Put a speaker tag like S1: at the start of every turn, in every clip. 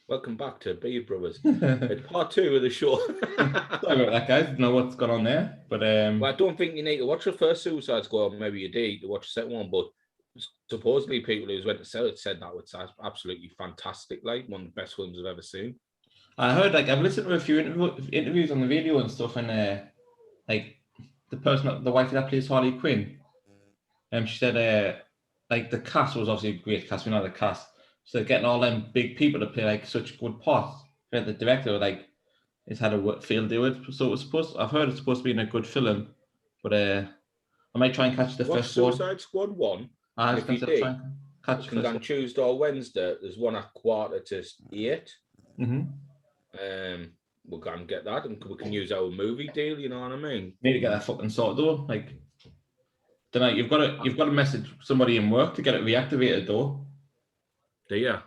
S1: Welcome back to Beer Brothers. It's part 2 of the show.
S2: Sorry about that, guys. Don't know what's going on there, but
S1: well, I don't think you need to watch the first Suicide Squad. Maybe you did to watch the second one, but supposedly people who went to sell it said that it's absolutely fantastic. Like one of the best films I've ever seen.
S2: I heard I've listened to a few interviews on the video and stuff, and the wife that plays Harley Quinn, she said the cast was obviously a great cast. We know the cast. So getting all them big people to play such good parts. The director it's had a field do it. So I've heard it's supposed to be in a good film, but I might try and catch the first one.
S1: Suicide Squad 1.
S2: If you did,
S1: catch can on Tuesday or Wednesday. There's one at 7:45. We'll go and get that, and we can use our movie deal. You know what I mean?
S2: Need to get that fucking sorted though. Tonight you've got to message somebody in work to get it reactivated though.
S1: Do you?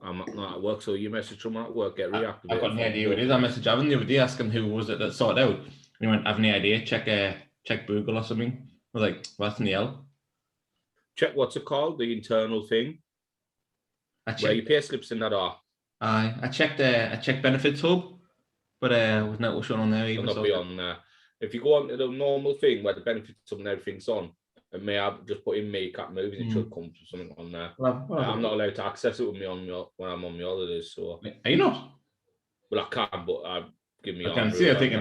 S1: I'm not at work, so you message someone at work, get reactivated.
S2: I've got no idea who it is. I messaged Evan the other day asking who was it that sorted out. And he went, "I have no idea. Check Google or something." I was like, "What's in the hell?"
S1: Check what's it called? The internal thing. Where your pay slips in that are.
S2: I checked Benefits Hub, but was not showing on there even.
S1: It'll not be on there. If you go on to the normal thing where the Benefits Hub and everything's on, and may have just put in Cat Movies, it should come to something on there. Well, I'm not allowed to access it with me when I'm on my holidays. So
S2: are you not?
S1: Well, I can, but give me.
S2: I can see. I think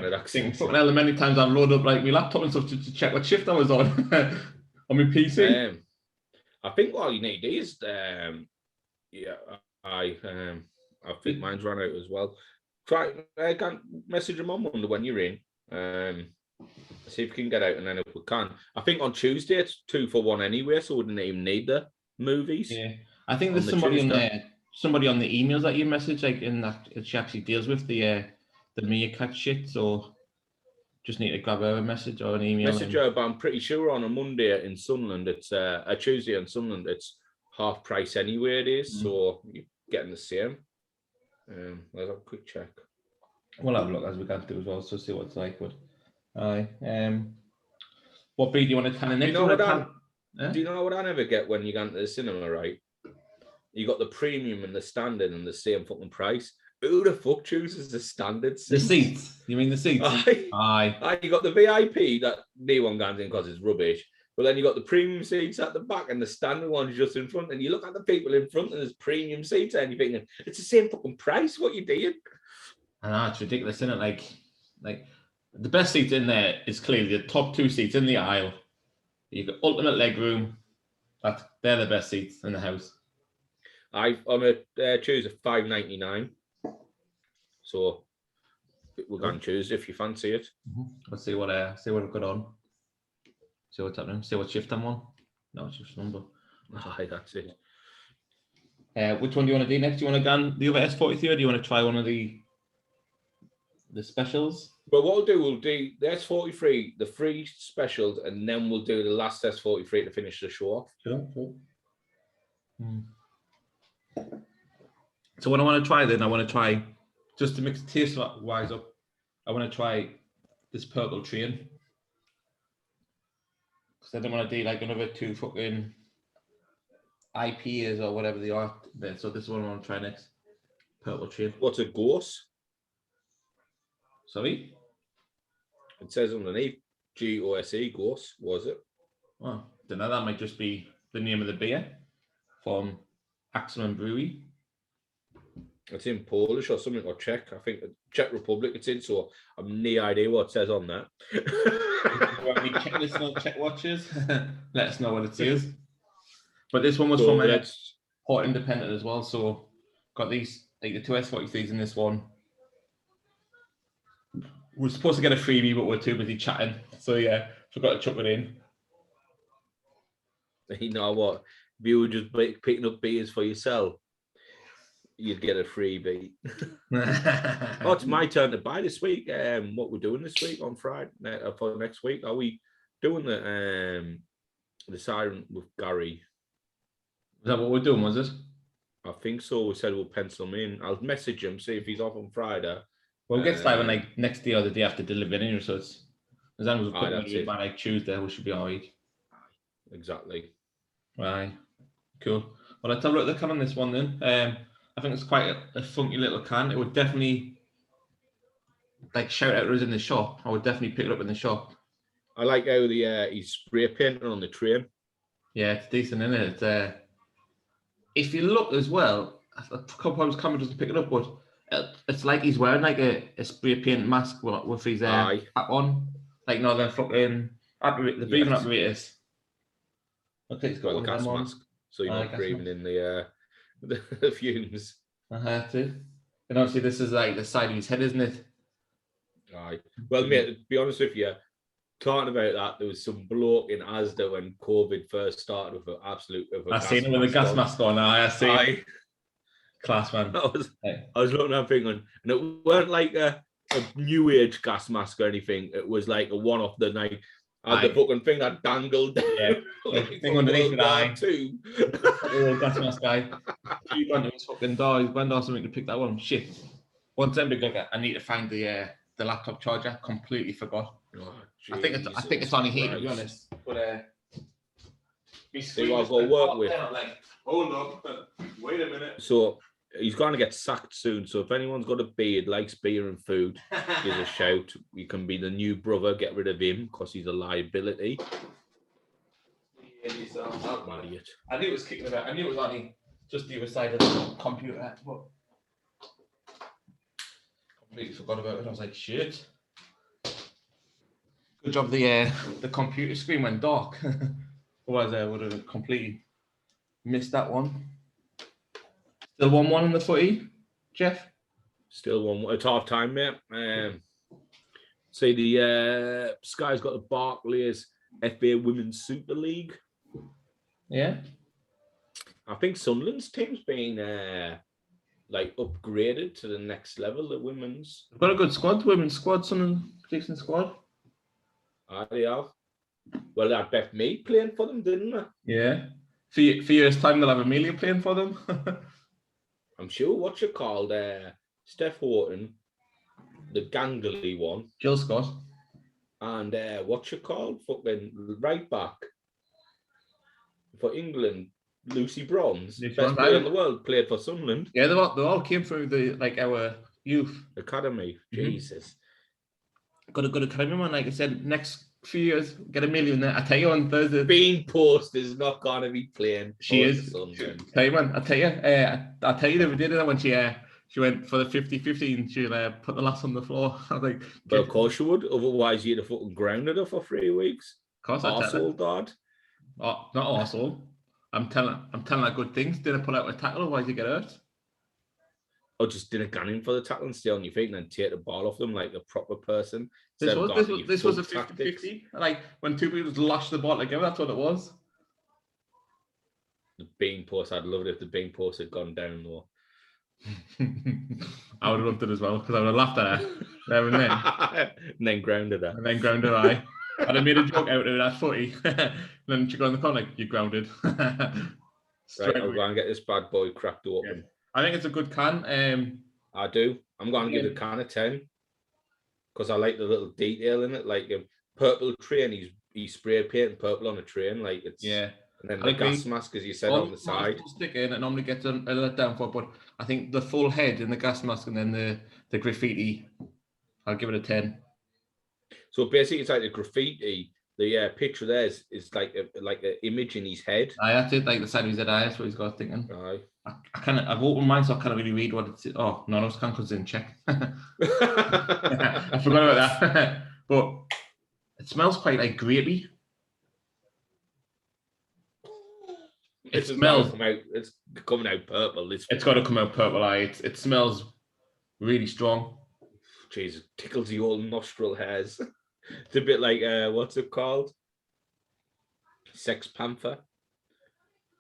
S2: fucking hell, many times I've loaded up my laptop and stuff to check what shift I was on on my PC.
S1: I think what you need is I think mine's run out as well. Try message them on Monday when you're in. See if we can get out, and then if we can, I think on Tuesday it's 2 for 1 anyway, so we wouldn't even need the movies.
S2: Yeah, I think there's somebody on there, somebody on the emails that you message, in that she actually deals with the Meerkat shit. So just need to grab her a message or an email.
S1: Message her, but I'm pretty sure on a Monday in Sunderland, it's a Tuesday in Sunderland, it's half price anyway. It is, so you're getting the same. Let's have a quick check.
S2: We'll have a look as we can do as well, so see what it's like. But what breed do you want to kind of next?
S1: Do you know what I never get when you go into the cinema? Right, you got the premium and the standard and the same fucking price. Who the fuck chooses the standard seats?
S2: The seats? You mean the seats?
S1: Aye. You got the VIP that no one goes in because it's rubbish. But then you got the premium seats at the back and the standard ones just in front. And you look at the people in front and there's premium seats and you're thinking, it's the same fucking price. What you doing?
S2: I know, it's ridiculous, isn't it? Like the best seats in there is clearly the top 2 seats in the aisle. You've got ultimate leg room. They're the best seats in the house.
S1: I'm a Tuesday $5.99. So we're going to choose if you fancy it.
S2: Let's see what I've got on. See what's happening. See what shift I'm on. No, it's just number.
S1: Aye, that's it.
S2: Which one do you want to do next? Do you want to go the other S43, or do you want to try one of the specials?
S1: Well, what we'll do the S43, the 3 specials, and then we'll do the last S43 to finish the show off.
S2: Sure. So what I want to try, just to mix taste wise up, I want to try this purple train. Because I don't want to do another 2 fucking IPAs or whatever they are there. So this is what I want to try next. Purple train.
S1: What's a ghost?
S2: Sorry?
S1: It says underneath GOSE, ghost, was it?
S2: Oh, don't know. That might just be the name of the beer from Axel Brewery.
S1: It's in Polish or something, or Czech. I think Czech Republic it's in, so I've no idea what it says on that.
S2: Czech watches. Let us know what it says. But this one was from Port Independent as well, so got these, the 2 S43s in this one. We're supposed to get a freebie, but we're too busy chatting. So yeah, forgot to chuck it in.
S1: You know what? If you were just picking up beers for yourself, you'd get a freebie. Oh, it's my turn to buy this week. What we're doing this week on Friday for next week? Are we doing the siren with Gary?
S2: Is that what we're doing? Was it?
S1: I think so. We said we'll pencil him in. I'll message him, see if he's off on Friday.
S2: Well, we'll get started next day or the day after delivering in, so it's as long as we're putting it by Tuesday, we should be all right.
S1: Exactly.
S2: Right. Cool. Well, let's have a look at the can on this one then. I think it's quite a funky little can. It would definitely like shout out to us in the shop. I would definitely pick it up in the shop.
S1: I like how he's spray painting on the train.
S2: Yeah, it's decent, isn't it? It's, if you look as well, a couple times camera doesn't pick it up, but it's like he's wearing like a spray paint mask with his hat on, like the fucking the breathing apparatus. Okay, it's got
S1: a gas mask, so you're not breathing in the fumes.
S2: That's it. And obviously, this is like the side of his head, isn't it?
S1: Aye. Well, mate, to be honest with you, talking about that, there was some bloke in Asda when COVID first started with
S2: I seen him with a gas mask on. I see. Class, man.
S1: I was looking at thinking, and it weren't like a new age gas mask or anything. It was like a one off the night. Had the fucking thing that dangled.
S2: Yeah,
S1: like
S2: thing underneath the eye.
S1: Too.
S2: Oh, gas mask guy. He went to his fucking door. He went off something to pick that one. Shit. One time, I need to find the laptop charger. Completely forgot. Oh, I think it's only here, to be honest. But
S1: see what I've got to work with.
S2: Like, hold up, wait a minute.
S1: So he's going to get sacked soon. So if anyone's got a beard, likes beer and food, give a shout. You can be the new brother. Get rid of him because he's a liability.
S2: Yeah, he's an idiot. I knew it was kicking about. I knew it was only just the other side of the computer. But completely forgot about it. I was like, shit. Good job the computer screen went dark. Otherwise, I would have completely missed that one. Still 1-1 in the footy, Jeff?
S1: Still 1-1. It's half time, mate. Say the Sky's got the Barclays FA Women's Super League.
S2: Yeah.
S1: I think Sunderland's team's been upgraded to the next level, the women's.
S2: They've got a good squad, women's squad, Sunderland, decent squad.
S1: They have. Well, that Beth Mead playing for them, didn't they?
S2: Yeah. For years' time, they'll have Amelia playing for them.
S1: I'm sure what you called Steph Horton, the gangly one.
S2: Jill Scott.
S1: And what you called fucking right back for England, Lucy Bronze, best player in the world, played for Sunderland.
S2: Yeah, they all came through our youth
S1: academy. Mm-hmm. Jesus.
S2: Got a good academy, man. Like I said, next few years, get a million there. I tell you on Thursday.
S1: Bean Post is not going to be playing.
S2: She is. Tell you, man. I tell you the other day when she went for the 50-50 and she put the lass on the floor. I was like,
S1: but of course she would. Otherwise, you'd have fucking grounded her for 3 weeks.
S2: Of course,
S1: arsehole, dad.
S2: Oh, not arsehole. I'm telling her good things. Didn't pull out a tackle, otherwise you get hurt.
S1: Or just didn't gun in for the tackle and stay on your feet and then take the ball off them like a proper person.
S2: This was a 50-50. Like when two people just lashed the ball together, that's what it was.
S1: The Bean Post, I'd love it if the Bean Post had gone down though.
S2: I would have loved it as well because I would have laughed at her there and then.
S1: And then grounded her.
S2: And then grounded her. I'd have made a joke out of that footy. And then she got in the corner like, you're grounded.
S1: Right, I'll go and get this bad boy cracked open.
S2: Yeah. I think it's a good can.
S1: I do. I'm going to give the can a 10 because I like the little detail in it, like a purple train. He's spray painting purple on a train, like it's
S2: yeah.
S1: And then the gas mask, as you said, on the side.
S2: Stick in, it normally gets a let down for, but I think the full head in the gas mask and then the graffiti, I'll give it a 10.
S1: So basically, it's like the graffiti. The picture there is like an image in his head.
S2: That's it, like the side of his head. That's what he's got thinking.
S1: Aye.
S2: I've opened mine, so I can't really read what it's. Oh, no, it's can't because it's in Czech. I forgot about that. But it smells quite like grapey. It smells.
S1: It's coming out purple.
S2: It's got to come out purple. It smells really strong.
S1: Jeez, it tickles the old nostril hairs. It's a bit like what's it called? Sex Panther.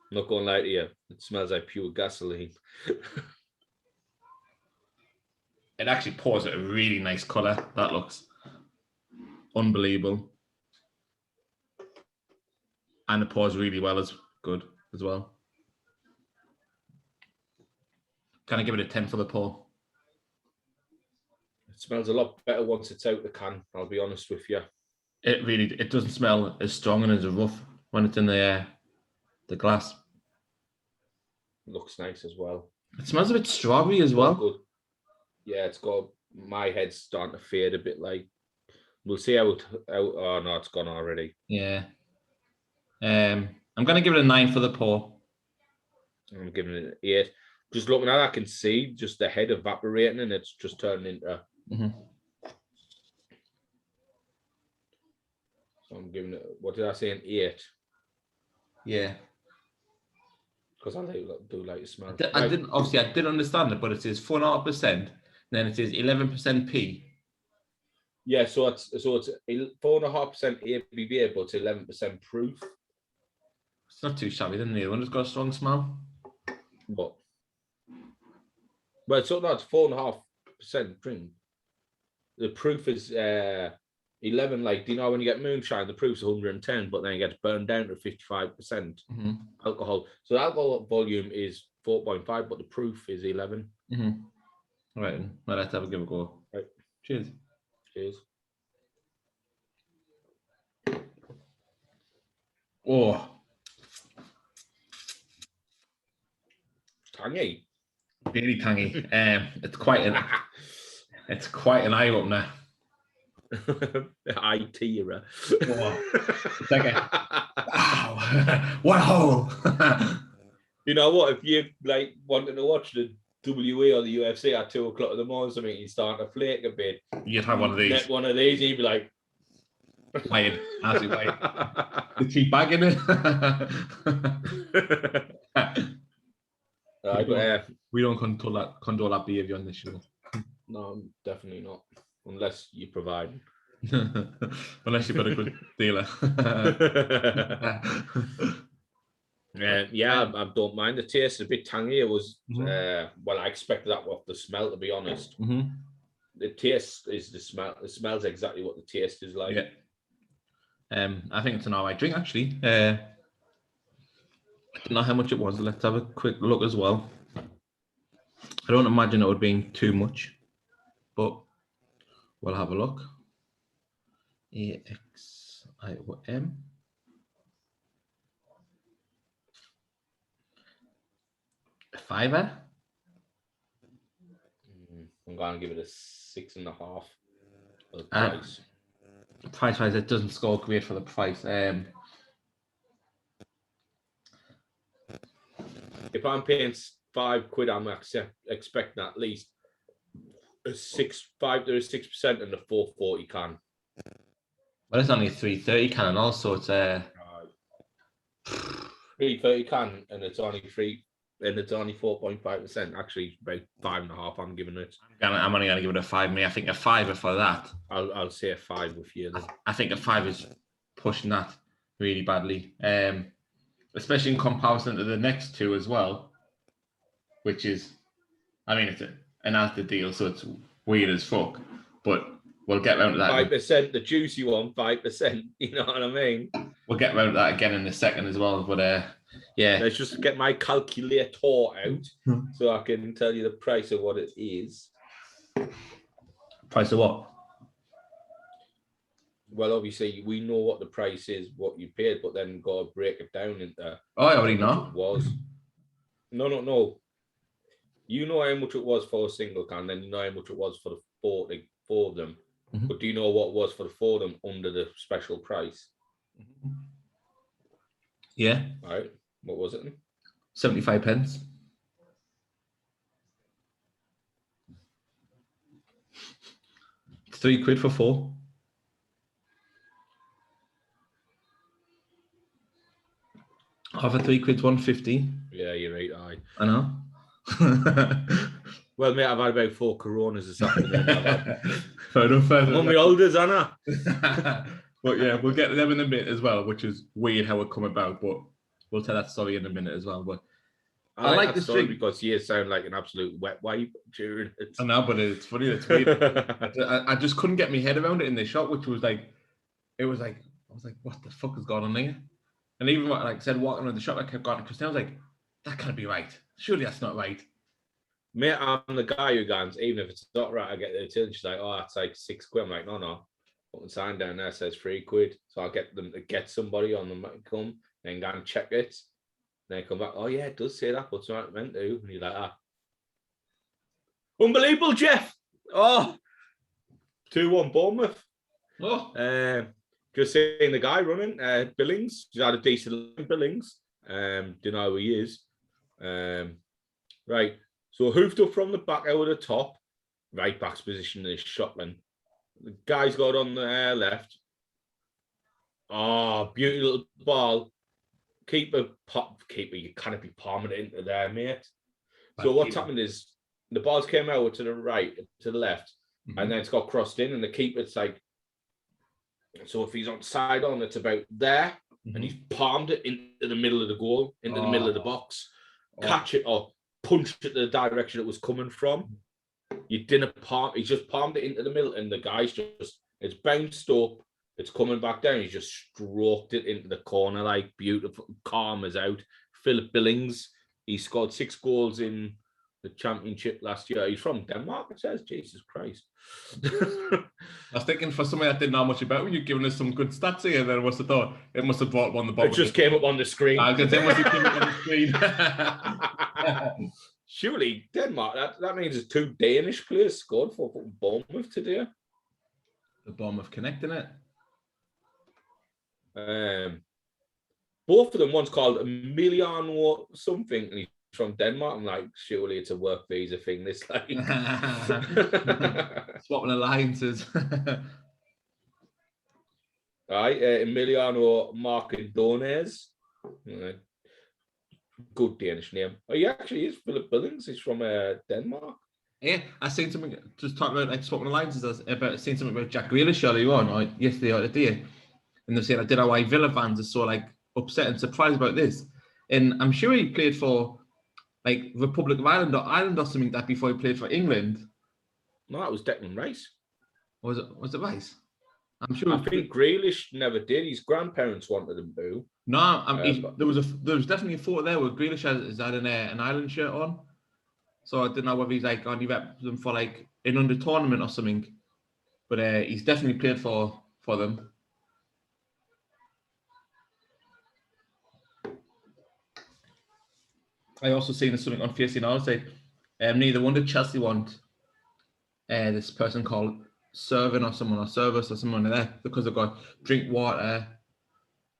S1: I'm not going to lie to you. It smells like pure gasoline.
S2: It actually pours out a really nice colour. That looks unbelievable. And it pours really well as well. Can I give it a 10 for the pour?
S1: It smells a lot better once it's out the can, I'll be honest with you.
S2: It doesn't smell as strong and as rough when it's in the glass.
S1: Looks nice as well.
S2: It smells a bit strawberry as well.
S1: Good. Yeah, it's got my head's starting to fade a bit. Like we'll see how. Oh no, it's gone already.
S2: Yeah. I'm gonna give it a 9 for the pour.
S1: I'm giving it an 8. Just looking at it, I can see just the head evaporating and it's just turning into. So I'm giving it. What did I say? An 8.
S2: Yeah.
S1: Because I do like the smell.
S2: I didn't understand it, but it says 4.5%. Then it says 11% P.
S1: Yeah, so it's 4.5% ABV, but it's 11% proof.
S2: It's not too shabby, then the other one has got a strong smell.
S1: But well, so that's 4.5% drink. The proof is 11. Like, do you know when you get moonshine, the proof's 110, but then it gets burned down to 55% alcohol. So the alcohol volume is 4.5, but the proof is 11.
S2: Right, well, let's have a give a go.
S1: Right.
S2: Cheers.
S1: Cheers.
S2: Oh,
S1: Tangy.
S2: really tangy. It's quite an eye opener.
S1: IT era.
S2: It's like wow.
S1: You know what? If you like wanting to watch the WE or the UFC at 2 o'clock in the morning, something you start to flake a bit.
S2: You'd have one of these.
S1: Net one of these, you'd be like,
S2: white, absolutely white. The cheap bag in it. We don't condole that behaviour on this show.
S1: No, definitely not. Unless you provide.
S2: Unless you've got a good dealer.
S1: Yeah, I don't mind the taste. It's a bit tangy. It was well, I expected that off the smell, to be honest. The taste is the smell. It smells exactly what the taste is like.
S2: Yeah. I think it's an alright drink actually. I don't know how much it was. Let's have a quick look as well. I don't imagine it would be too much, but we'll have a look. AXIOM. A fiver.
S1: I'm going to give it a 6.5. For the price.
S2: Price-wise, it doesn't score great for the price.
S1: If I'm paying £5, I'm expecting at least a 6.5 to 6% in the 440 can.
S2: Well, it's only a 330 can, and also it's
S1: 330 can, and it's only 4.5%. Actually, about 5.5. I'm giving it.
S2: I'm only going to give it a 5. I think a 5 for that.
S1: I'll say a 5 with you.
S2: I think a 5 is pushing that really badly, especially in comparison to the next two as well, which is, I mean, it's an Asda deal, so it's weird as fuck. But we'll get around to that.
S1: 5%, the juicy one, 5%. You know what I mean?
S2: We'll get around to that again in a second as well. But yeah.
S1: Let's just get my calculator out so I can tell you the price of what it is.
S2: Price of what?
S1: Well, obviously, we know what the price is, what you paid, but then got to break it down into.
S2: Oh, I already know.
S1: It was. No. You know how much it was for a single can, then you know how much it was for the four of them. But do you know what it was for the 4 of them under the special price?
S2: Yeah.
S1: All right. What was it?
S2: 75 pence. It's £3 for 4. Half of £3 150.
S1: Yeah, you're right.
S2: I know.
S1: Well, mate, I've had about 4 Coronas this afternoon.
S2: Fair enough.
S1: I'm on my olders, Anna.
S2: But yeah, we'll get to them in a minute as well, which is weird how it come about, but we'll tell that story in a minute as well. But
S1: I like this story because you sound like an absolute wet wipe during it.
S2: I know, but it's funny. It's weird. I just couldn't get my head around it in the shop, which was like, I was like, what the fuck is going on here? And even like I said, walking around the shop, I kept going to Christine. I was like, that can't be right. Surely that's not right.
S1: Mate, I'm the guy who goes, even if it's not right, I get the till. She's like, oh, it's like £6. I'm like, no. Put the sign down there says £3. So I'll get them to get somebody on the come and go and check it. Then I come back, oh yeah, it does say that, but it's not meant to. And you're like, ah. Unbelievable, Jeff. Oh, 2-1 Bournemouth.
S2: Oh.
S1: Just seeing the guy running, Billings. He's had a decent Billings. Do you know who he is? Right. So hoofed up from the back out of the top. Right back's position is Shotland. The guy's got on the left. Oh, beauty little ball. Keeper, you can't be palming it into there, mate. So what's happened is the balls came out to the right, to the left, and then it's got crossed in, and the keeper's like, so if he's on side on, it's about there, and he's palmed it into the middle of the goal, into the middle of the box, catch it or punch it the direction it was coming from. You didn't palm, he just palmed it into the middle, and the guy's just, it's bounced up, it's coming back down, he just stroked it into the corner, like beautiful, calm as out. Philip Billings, he scored 6 goals in the championship last year. He's from Denmark, it says. Jesus Christ.
S2: I was thinking for somebody that didn't know much about when you're giving us some good stats here, then I must have thought it must have brought one the bottom.
S1: It just came up on the screen.
S2: I was going to say, must have came up on the screen.
S1: Surely Denmark, that means there's 2 Danish players scored for Bournemouth today.
S2: The Bournemouth connecting it.
S1: Both of them, one's called Emiliano something, and he's from Denmark. I'm like, surely it's a work visa thing. This like
S2: swapping alliances.
S1: Right, Emiliano Marcandones. Good Danish name. Oh, he actually is Philip Billings. He's from Denmark.
S2: Yeah, I seen something just talking about like swapping alliances. About seen something about Jack Grealish earlier on, or yesterday or the day, and they're saying I did know why Villa fans are so like upset and surprised about this. And I'm sure he played for like Republic of Ireland or something like that before he played for England.
S1: No, that was Declan Rice.
S2: Was it Rice? I'm sure.
S1: I think Grealish never did. His grandparents wanted him to.
S2: No, there was definitely a photo there where Grealish has had an Ireland shirt on. So I don't know whether he's like on them for like an under tournament or something, but he's definitely played for them. I also seen something on Fierce now say, neither wonder Chelsea want this person called Serving or someone or Service or someone like that because they've got drink water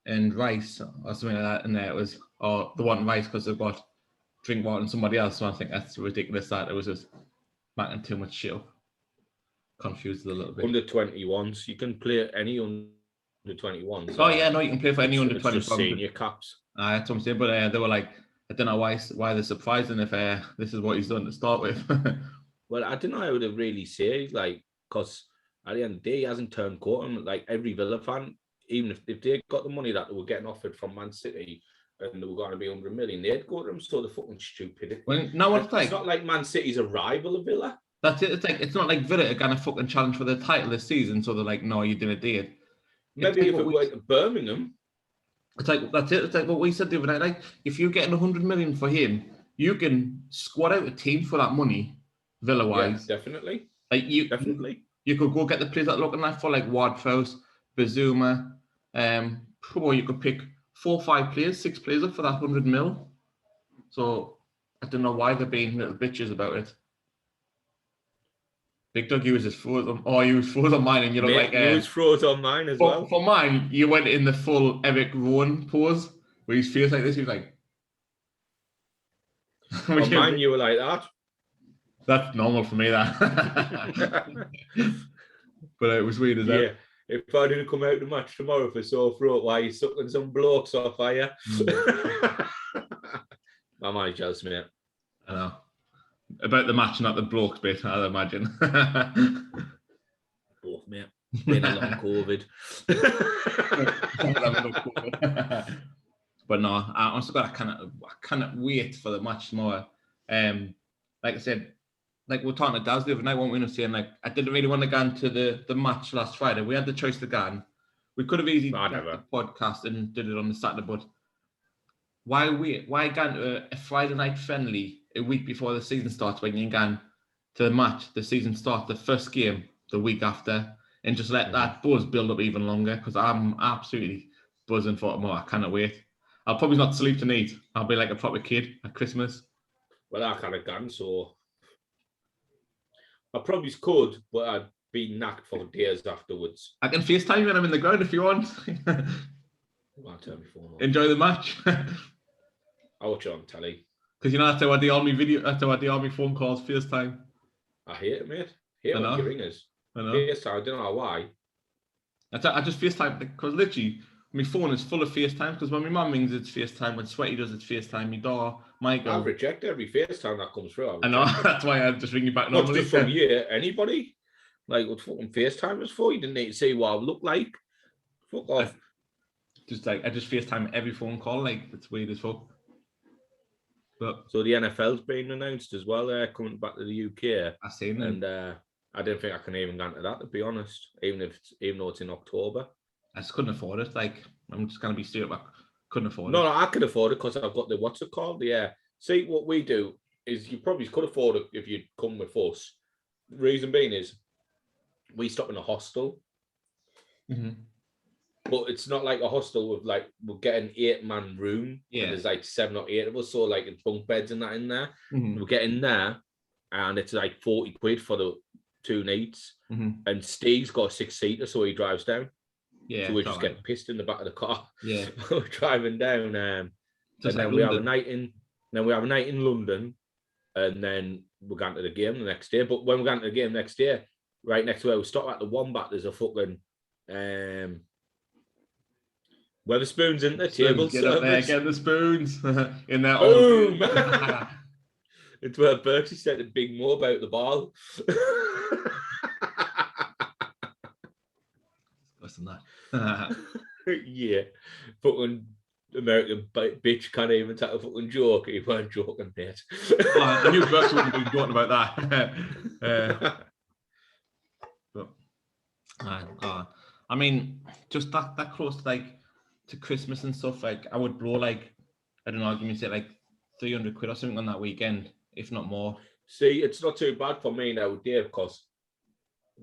S2: and rice or something like that, and it was or they want rice because they've got drink water and somebody else. So I think that's ridiculous that it was just making too much shit up. Confused a little bit.
S1: Under 21s, you can play any under 21s.
S2: Oh yeah, no, you can play for any under 21s.
S1: Senior caps.
S2: That's what I'm saying. But they were like, I don't know why they're surprising if this is what he's done to start with.
S1: Well, I don't know how to really say, like, because at the end of the day, he hasn't turned court. And like every Villa fan, even if they got the money that they were getting offered from Man City and they were going to be 100 million, they'd go to them. So the fucking stupid.
S2: Well, no, it's
S1: not like Man City's a rival of Villa.
S2: That's it. It's not like Villa are going to fucking challenge for the title this season. So they're like, no, you didn't do it.
S1: Maybe if it went to Birmingham.
S2: It's like that's it. It's like what we said the other night. Like if you're getting 100 million for him, you can squad out a team for that money, Villa-wise.
S1: Yeah, definitely.
S2: Like you could go get the players that are looking like for like Ward-Prowse, Bazuma. Or you could pick 4 or 5 players, 6 players up for that 100 mil. So I don't know why they're being little bitches about it. Big Doug, you was just froze. Oh, you was froze on mine, and you look like
S1: you was froze on mine as well.
S2: For mine, you went in the full Eric Rowan pose, where he feels like this. He was like,
S1: on mine, you were like that.
S2: That's normal for me, that. But it was weird as that.
S1: Yeah. If I didn't come out the match tomorrow for sore throat, why are you sucking some blokes off, are you? My mind just, mate.
S2: I know. About the match, not the blokes bit, I'd imagine.
S1: Both, mate. Been a long COVID.
S2: But no, I also got I cannot wait for the match tomorrow. Like I said, like we were talking to Daz the other night, weren't we? Saying like I didn't really want to go into the match last Friday. We had the choice to go. We could have easily done the podcast and did it on the Saturday, but why go into a Friday night friendly a week before the season starts when you're going to the match, the season starts, the first game the week after, and just let that buzz build up even longer? Because I'm absolutely buzzing for tomorrow. I cannot wait. I'll probably not sleep tonight. I'll be like a proper kid at Christmas.
S1: Well, I kind of can, so I probably could, but I'd be knacked for days afterwards.
S2: I can FaceTime when I'm in the ground if you want.
S1: I'll turn my phone on.
S2: Enjoy the match.
S1: I'll watch it on telly.
S2: Because you know that's how the army phone calls FaceTime.
S1: I hate it, mate. I hate when you ring us.
S2: I know.
S1: FaceTime, I don't know why.
S2: I just FaceTime because literally my phone is full of FaceTime. Because when my mum rings, it's FaceTime. When Sweaty does, it's FaceTime. My door, Michael.
S1: I've rejected every FaceTime that comes through.
S2: I know. That's why I just ring you back normally.
S1: Not just from you, anybody. Like what fucking FaceTime was for? You didn't need to see what I look like. Fuck off.
S2: I just FaceTime every phone call. Like it's weird as fuck. But
S1: so the NFL's been announced as well. Coming back to the UK.
S2: I seen them.
S1: And I don't think I can even get into that, to be honest. Even though it's in October.
S2: I just couldn't afford it. Like I'm just gonna be straight up. I couldn't afford it.
S1: No, I can afford it because I've got the what's it called? See, what we do is you probably could afford it if you'd come with us. The reason being is we stop in a hostel.
S2: Mm-hmm.
S1: But it's not like a hostel with like we'll get an 8-man room.
S2: Yeah.
S1: And there's like 7 or 8 of us, so like it's bunk beds and that in there.
S2: Mm-hmm.
S1: We'll get in there and it's like 40 quid for the 2 nights.
S2: Mm-hmm.
S1: And Steve's got a 6-seater, so he drives down.
S2: Yeah.
S1: So we just get pissed in the back of the car.
S2: Yeah.
S1: We're driving down. And
S2: like
S1: then we have a night in. Then we have a night in London, and then we're going to the game the next day. But when we're going to the game next day, right next to where we stop at the Wombat, there's a fucking Weatherspoons in the table.
S2: Get up there, get the spoons in there.
S1: Boom! It's where Brewskis said to Big Mo about the ball.
S2: Worse than that.
S1: Yeah, fucking American bitch can't even take a fucking joke. He weren't joking, mate.
S2: I knew Brooks wouldn't be talking about that. But I mean, just that close to Christmas and stuff. Like, I would blow like, I don't know, give me say like 300 quid or something on that weekend, if not more.
S1: See, it's not too bad for me now, Dave, because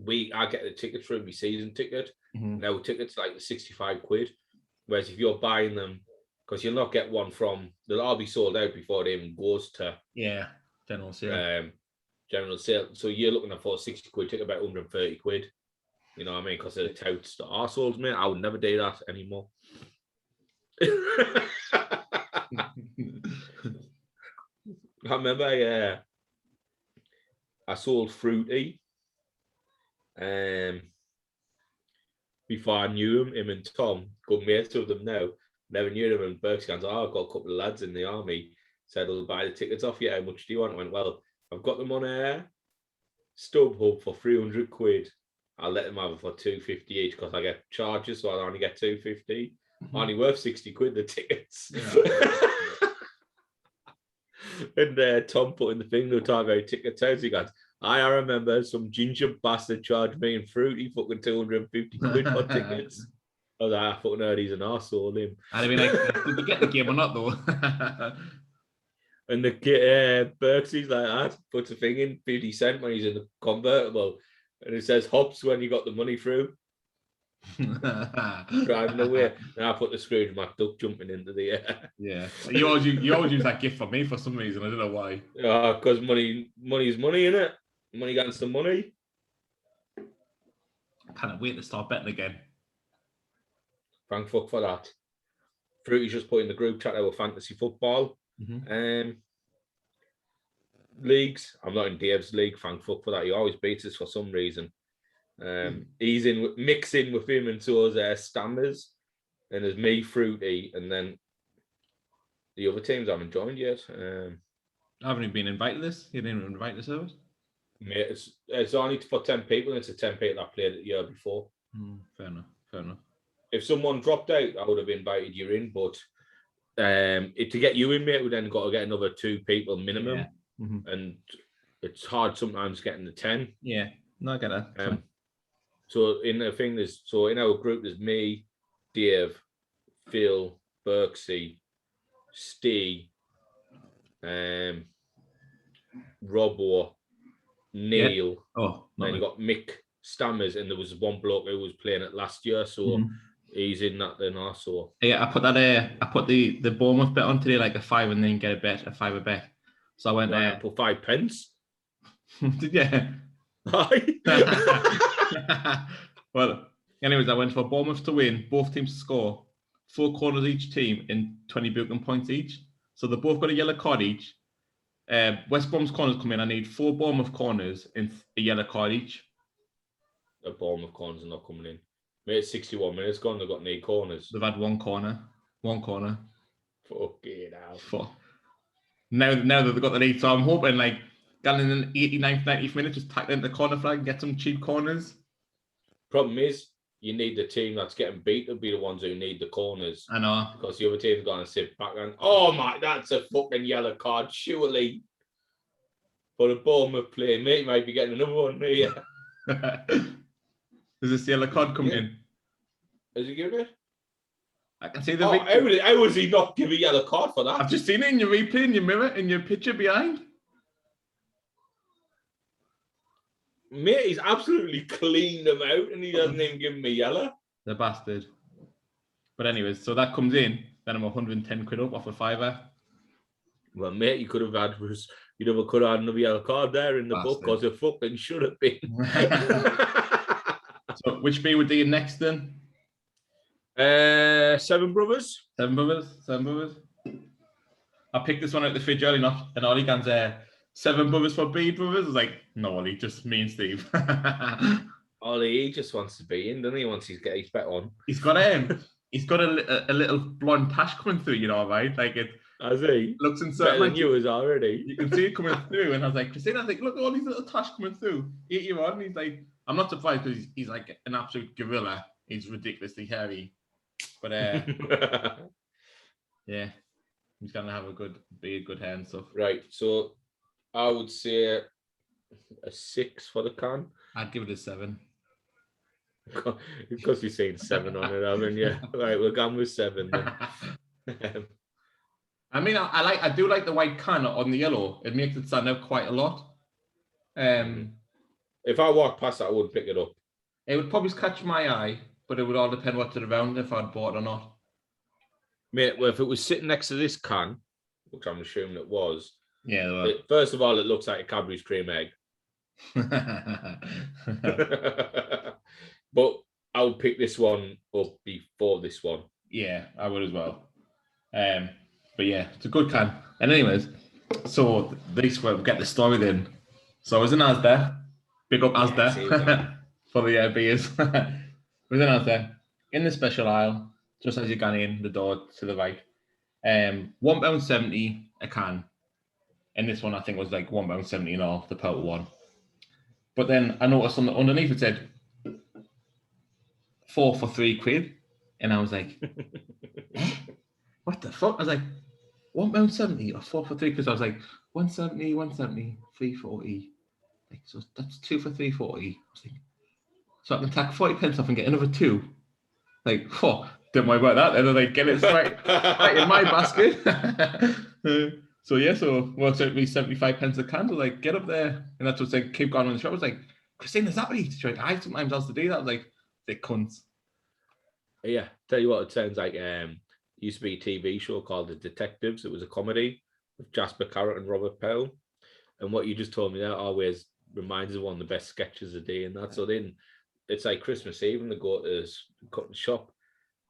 S1: I get the tickets for my season ticket.
S2: Mm-hmm.
S1: Now tickets like 65 quid. Whereas if you're buying them, because you'll not get one from, they'll all be sold out before it even goes to
S2: general sale.
S1: General sale. So you're looking for 60 quid ticket, about 130 quid. You know what I mean? Because of the touts, the arseholes, mate. I would never do that anymore. I remember I sold Fruity before I knew him and Tom, good mates with them now. Never knew them, and Brewskis goes, I've got a couple of lads in the army. Said, I'll buy the tickets off you. How much do you want? I went, well, I've got them on StubHub for 300 quid. I'll let them have it for 250 each because I get charges, so I only get 250. Mm-hmm. Only worth 60 quid the tickets. Yeah. And Tom put in the thing, no time about ticket sales. He goes, I remember some ginger bastard charged me and Fruity fucking 250 quid for tickets. I was like, I fucking heard he's an arsehole, him.
S2: And I mean, like, did you get the game or not, though?
S1: And the Brewskis like that, puts a thing in 50 cent when he's in the convertible. And it says hops when you got the money through. Driving away. And I put the Scrooge McDuck jumping into the air.
S2: Yeah. You always use that gift for me for some reason. I don't know why.
S1: Because money's money, innit? Money gets the money.
S2: I can't wait to start betting again.
S1: Thank fuck for that. Fruity's just put in the group chat our fantasy football.
S2: Mm-hmm.
S1: Leagues. I'm not in Dave's league. Thank fuck for that. He always beats us for some reason. He's mixing with him and so is Stammers, and there's me, Fruity, and then the other teams I haven't joined yet.
S2: I haven't even been invited to this. You didn't even invite us over?
S1: Mate, it's only for 10 people, and it's the 10 people that played it the year before.
S2: Fair enough.
S1: If someone dropped out, I would have invited you in, but to get you in, mate, we then got to get another 2 people minimum.
S2: Yeah. Mm-hmm.
S1: And it's hard sometimes getting the 10.
S2: Yeah, no, I get that.
S1: So in our group, there's me, Dave, Phil, Brewsski, Steve, Robbo, Neil.
S2: Yeah. Oh,
S1: then you got Mick Stammers, and there was one bloke who was playing it last year. So He's in that then also.
S2: Yeah, I put the Bournemouth bet on today, like a 5 and then get a fiver bet. So I went
S1: I put 5 pence.
S2: Did you?
S1: Aye.
S2: Well, anyways, I went for Bournemouth to win, both teams to score, 4 corners each team, and 20 booking points each. So they both got a yellow card each. West Brom's corners come in. I need 4 Bournemouth corners and a yellow card each.
S1: The Bournemouth corners are not coming in. Mate, it's 61 minutes gone. They've got 8 corners.
S2: They've had one corner.
S1: Fucking hell.
S2: Now that they've got the lead, so I'm hoping like getting in the 89th, 90th minute, just tack into the corner flag and get some cheap corners.
S1: Problem is, you need the team that's getting beat to be the ones who need the corners.
S2: I know.
S1: Because the other team's going to sit back and, oh my, that's a fucking yellow card, surely. For the Bournemouth player, mate, might be getting another one here.
S2: Is this yellow card coming in?
S1: Has he given it?
S2: I can see the
S1: how was he not give a yellow card for that?
S2: I've just seen it in your replay, in your mirror, in your picture behind.
S1: Mate, he's absolutely cleaned them out and he doesn't even give me yellow.
S2: The bastard. But anyways, so that comes in, then I'm 110 quid up off a fiver.
S1: Well, mate, you could have had another yellow card there in the book because it fucking should have been.
S2: So which beer would do next then?
S1: Seven Brothers.
S2: Seven Brothers. I picked this one out the fridge early enough, and Ollie goes, Seven Brothers for B Brothers. I was like, no, Ollie, just me and Steve.
S1: Ollie, he just wants to be in, doesn't he? Once he's got his bet on.
S2: He's got a little blonde tash coming through, you know, right? Like it.
S1: Has he?
S2: Looks inside.
S1: Better than you is already.
S2: You can see it coming through, and I was like, Christina, look at all these little tash coming through. 8-year-old, and he's like, I'm not surprised because he's like an absolute gorilla. He's ridiculously hairy. But yeah, he's gonna be a good hair and stuff.
S1: Right. So I would say a 6 for the can.
S2: I'd give it a 7.
S1: Because you're saying 7 on it, haven't you? Right, we're going with 7 then.
S2: I mean, I do like the white can on the yellow. It makes it stand out quite a lot.
S1: If I walked past that, I would pick it up.
S2: It would probably catch my eye, but it would all depend what's around if I'd bought it or not.
S1: Mate, well, if it was sitting next to this can, which I'm assuming it was,
S2: yeah.
S1: First of all, it looks like a Cadbury's cream egg. But I would pick this one up before this one.
S2: Yeah, I would as well. But yeah, it's a good can. And anyways, so this will get the story then. So I was in Asda. Big up Asda for the beers. I was in Asda in the special aisle, just as you gone in the door to the right. £1.70 a can. And this one I think was like £1.70 and all, the powder one. But then I noticed underneath it said 4 for £3. And I was like, what the fuck? I was like, £1.70 or 4 for 3? Because I was like, 170, 340. Like, so that's 2 for 340. I was like, so I can tack 40 pence off and get another 2. Like, didn't worry about that. Then I like, get it right in my basket. So yeah, works out to be 75 pence a candle. Like, get up there. And that's what's like, keep going on the shop. I was like, Christine, is that what you teach? I sometimes has to do that. I was like, they cunts.
S1: Yeah, tell you what, it sounds like used to be a TV show called The Detectives. It was a comedy with Jasper Carrot and Robert Powell. And what you just told me that always reminds us of one of the best sketches of the day. And that's so then it's like Christmas Eve and they go to this cutting shop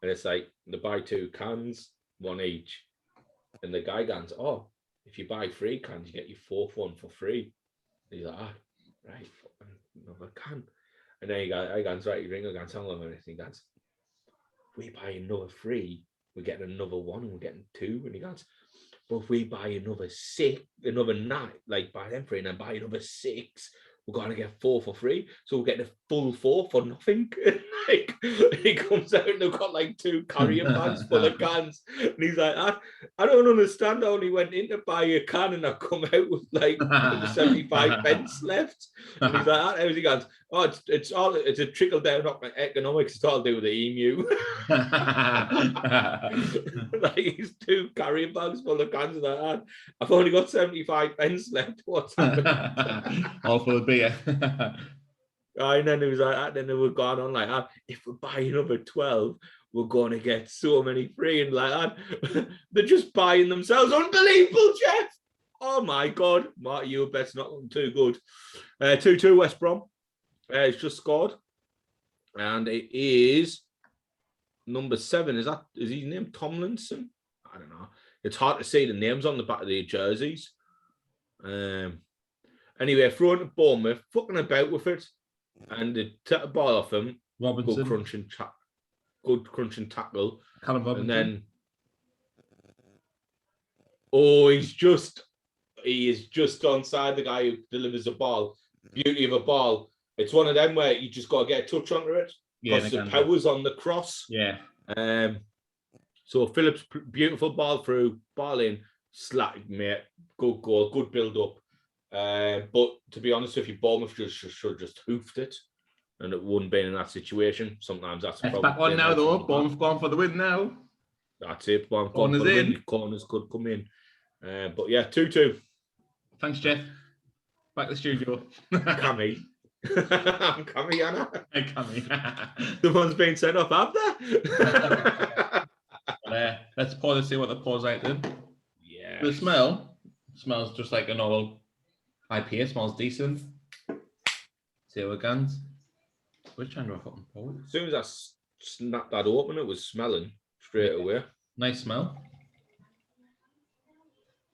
S1: and it's like they buy 2 cans, 1 each. And the guy goes, oh, if you buy 3 cans, you get your 4th one for free. And he's like, right, another can. And then I goes, right, you ring, I goes, tell him anything. He goes, if we buy another 3, we're getting another 1 and we're getting 2. And he goes, but if we buy another 9, like buy them 3 and then buy another 6, we're going to get 4 for free. So we'll get the full 4 for nothing. Like, he comes out and they've got like 2 carrier bags full of cans. And he's like, I don't understand. I only went in to buy a can and I come out with like 75 pence left. And he's like, how's he goes, oh, it's a trickle down economics. It's all to do with the emu. Like he's 2 carrier bags full of cans like that. I've only got 75 pence left. What's happening?
S2: All for the beer.
S1: And then it was like that. Then they were going on like that. If we buy another 12, we're going to get so many free and like that. They're just buying themselves. Unbelievable, Jeff. Oh my God, Marty, your bet's not looking too good. 2-2 West Brom. It's just scored, and it is number 7. Is he named Tomlinson? I don't know. It's hard to see the names on the back of the jerseys. Anyway, throwing to Bournemouth, fucking about with it, and they took the ball off him.
S2: Robinson.
S1: Good crunching tackle.
S2: Callum Robinson.
S1: And then, he is just onside the guy who delivers the ball. Beauty of a ball. It's one of them where you just got to get a touch onto it. Because the power's on the cross.
S2: Yeah.
S1: So Phillips, beautiful ball through, ball in, slack, mate. Good goal, good build up. But to be honest with you, Bournemouth should just hoofed it, and it wouldn't be in that situation. Sometimes that's a problem.
S2: Back on now, though. Bournemouth going for the win now.
S1: That's it. Bournemouth going for the win. Corners could come in. But yeah, 2-2.
S2: Thanks, Jeff. Back to the studio.
S1: Cammy. I'm Cammy, Anna.
S2: Hey, Cammy.
S1: The one's been sent off, have
S2: they? Let's pause and see what the pause like then.
S1: Yeah.
S2: The smells just like a normal IPA. Smells decent. See how it goes. We're trying to fucking pour.
S1: As soon as I snapped that open, it was smelling straight away.
S2: Nice smell.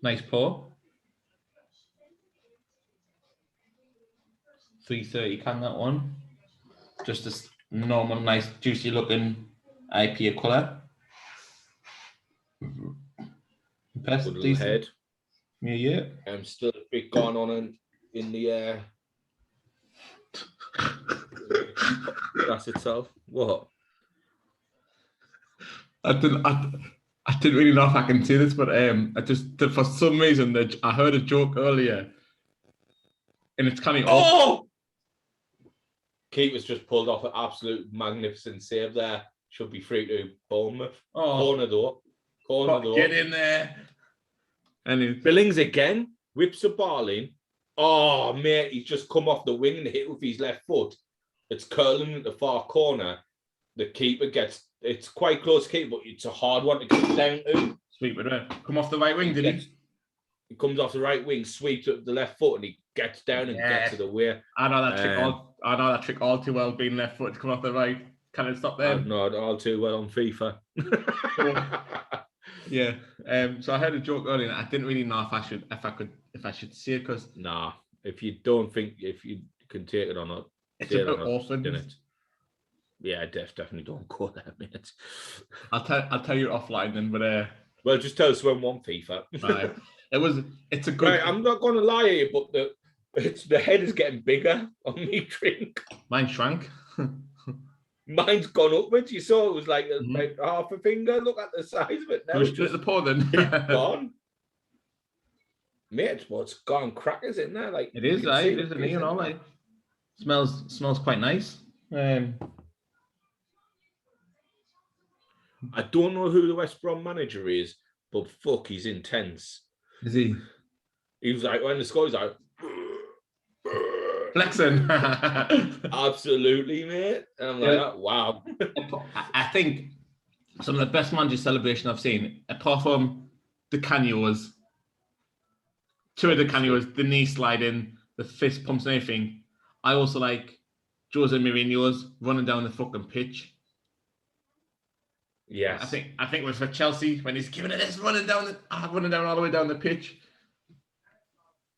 S2: Nice pour. 330 can that one. Just a normal, nice, juicy looking IPA colour.
S1: Good little head.
S2: Yeah.
S1: Still a bit going on in the glass itself. What?
S2: I didn't really know if I can say this, but I just for some reason I heard a joke earlier, and it's coming.
S1: Oh! Keeper's just pulled off an absolute magnificent save there. Should be free to Bournemouth. Corner though.
S2: Get in there. And
S1: Billings again whips the ball in. Oh mate, he's just come off the wing and hit with his left foot. It's curling at the far corner. The keeper it's quite close keeper, but it's a hard one to get down to.
S2: Sweep it around. Come off the right wing, did he?
S1: He comes off the right wing, sweeps up the left foot, and he gets down and gets it away.
S2: I know that trick all too well, being left foot to come off the right. Can it stop there?
S1: I know it all too well on FIFA.
S2: Yeah. So I heard a joke earlier. I didn't really know if I should say it because
S1: if you don't think if you can take it or not,
S2: it's a bit orphaned.
S1: It? Yeah, definitely don't go there, mate.
S2: I'll tell you offline then, but
S1: well, just tell us when one FIFA.
S2: Right. It's a good.
S1: Right, I'm not going to lie to you, but the head is getting bigger on me drink.
S2: Mine shrank.
S1: Mine's gone upwards. You saw it was like about half a finger. Look at the size of it now.
S2: It's just the pour then.
S1: It's gone. Mate, what's gone crackers in there? Like
S2: it is, right? It is, you know, like smells quite nice.
S1: I don't know who the West Brom manager is, but fuck, he's intense.
S2: Is he?
S1: He was like, when the score, he's like,
S2: flexing.
S1: Absolutely, mate. And I'm like, wow.
S2: I think some of the best manager celebration I've seen, apart from the Canyos, two of the Canyos, the knee sliding, the fist pumps and everything. I also like Jose Mourinho's running down the fucking pitch.
S1: Yes.
S2: I think it was for Chelsea when he's giving it this running down all the way down the pitch.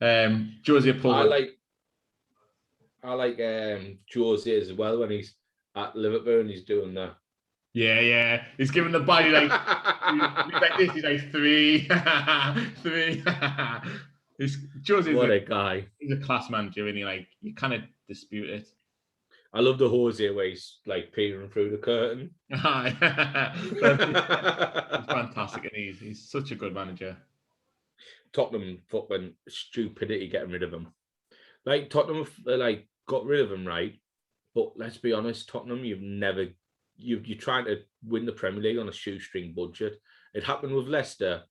S2: Jose pulled.
S1: I like Jose as well when he's at Liverpool and he's doing that.
S2: Yeah. He's giving the body like he's like this. He's like 3. Jose's
S1: what a guy.
S2: He's a class manager, and you kind of dispute it.
S1: I love the Jose where he's like peering through the curtain.
S2: He's fantastic, and he's such a good manager.
S1: Tottenham fucking stupidity getting rid of him. Like Tottenham, like got rid of him, right? But let's be honest, Tottenham, you're trying to win the Premier League on a shoestring budget. It happened with Leicester,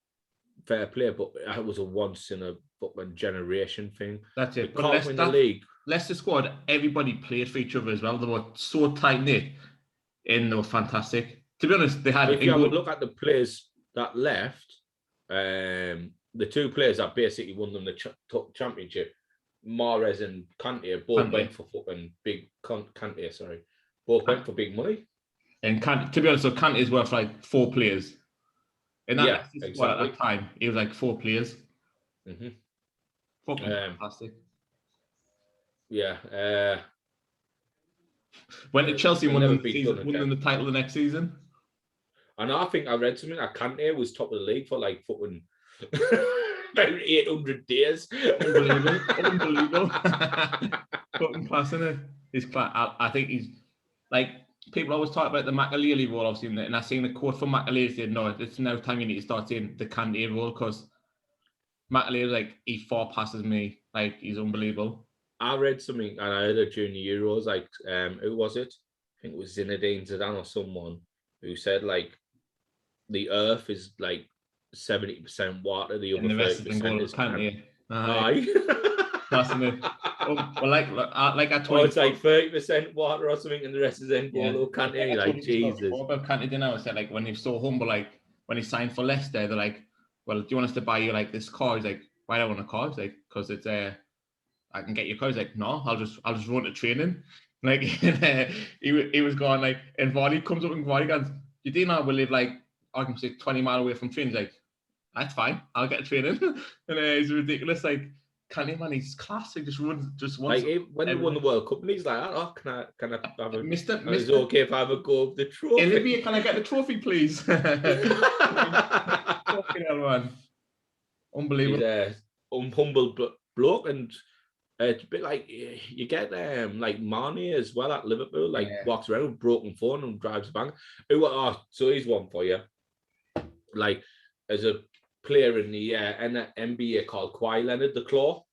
S1: fair play, but it was a once in a fucking generation thing.
S2: That's it.
S1: They can't win the league.
S2: Leicester squad, everybody played for each other as well. They were so tight knit, and they were fantastic. To be honest, they had.
S1: If you have a look at the players that left, the two players that basically won them the championship, Mahrez and Kante, both went for fucking big Kante. Sorry, both went for big money.
S2: And Kante, to be honest, so Kante is worth like 4 players. In that exactly. At that time, it was like 4 players.
S1: Mm-hmm.
S2: Fucking fantastic.
S1: Yeah.
S2: Went to Chelsea, won them the title the next season.
S1: And I think I read something that Kante was top of the league for like fucking about 800 days.
S2: Unbelievable. Fucking class, isn't it? He's class. I think he's like, people always talk about the Makelele role, obviously, and I seen the quote from Makelele saying, no, it's now time you need to start saying the Kante role, because Makelele, like, he far passes me. Like, he's unbelievable.
S1: I read something, and I heard it during the Euros, like, who was it? I think it was Zinedine Zidane or someone who said, like, the earth is like 70% water, the other 30% is Kante. Aye.
S2: Fascinating. Well, like I told
S1: you, it's like 30% water or something, and the rest is N'Golo Kante. Like, Jesus.
S2: About Kante, didn't I? I said, like, when he's so humble, like when he signed for Leicester, they're like, well, do you want us to buy you like this car? He's like, why do I want a car? He's like, because it's I can get your car. He's like, no, I'll just run to training. Like, he was going like, and Vardy comes up and Vardy goes, you do know we live like, I can say 20 miles away from training. He's like, that's fine, I'll get training. And it's ridiculous. Like, Kante, man, he's class. He just runs,
S1: like, when they won the World Cup, and he's like, oh, can I have a Mr. It's okay if I have a go of the trophy.
S2: Olivia, can I get the trophy, please? Fucking hell, man. Unbelievable.
S1: He's a humble bloke, and it's a bit like you get like Mane as well at Liverpool, like walks around with broken phone and drives a bank. So he's one for you. Like, as a player in the NBA called Kawhi Leonard, the Claw,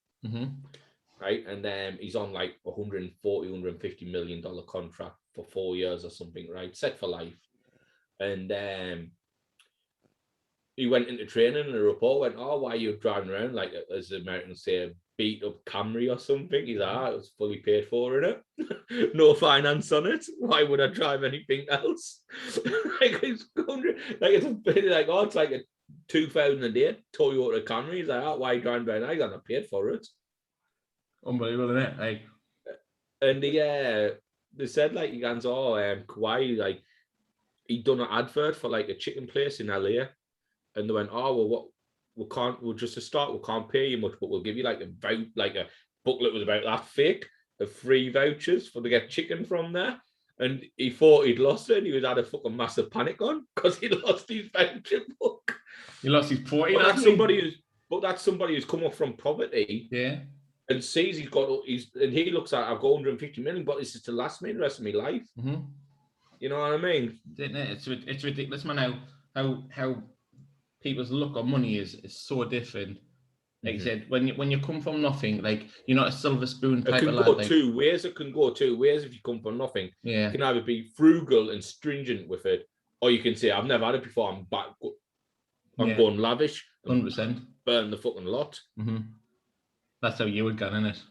S1: right? And he's on like $150 million contract for 4 years or something, right? Set for life. And he went into training, and the report went, oh, why are you driving around, like, as the Americans say, a beat up Camry or something? He's like, it was fully paid for, in it. No finance on it. Why would I drive anything else? Like, it's like a 2008 Toyota Camry. He's like, why are you driving around? I got paid for it.
S2: Unbelievable, isn't it? Like,
S1: and they said, like, you guys, Kawhi, like, he done an advert for like a chicken place in LA. And they went, oh, well, we'll just to start, we can't pay you much, but we'll give you like a booklet was about that fake of free vouchers to get chicken from there. And he thought he'd lost it, and he had a fucking massive panic on because he lost his voucher book.
S2: He lost his 40.
S1: But that's somebody who's come up from poverty.
S2: Yeah.
S1: And sees and he looks at, I've got 150 million, but this is to last me the rest of my life.
S2: Mm-hmm.
S1: You know what I mean?
S2: It's ridiculous, man. How people's look on money is so different. Like you said, when you come from nothing, like, you're not a silver spoon type of lad.
S1: It can go two ways if you come from nothing.
S2: Yeah.
S1: You can either be frugal and stringent with it, or you can say, I've never had it before, I'm back. I'm going lavish.
S2: 100%.
S1: Burn the fucking lot.
S2: Mm-hmm. That's how you would get in it.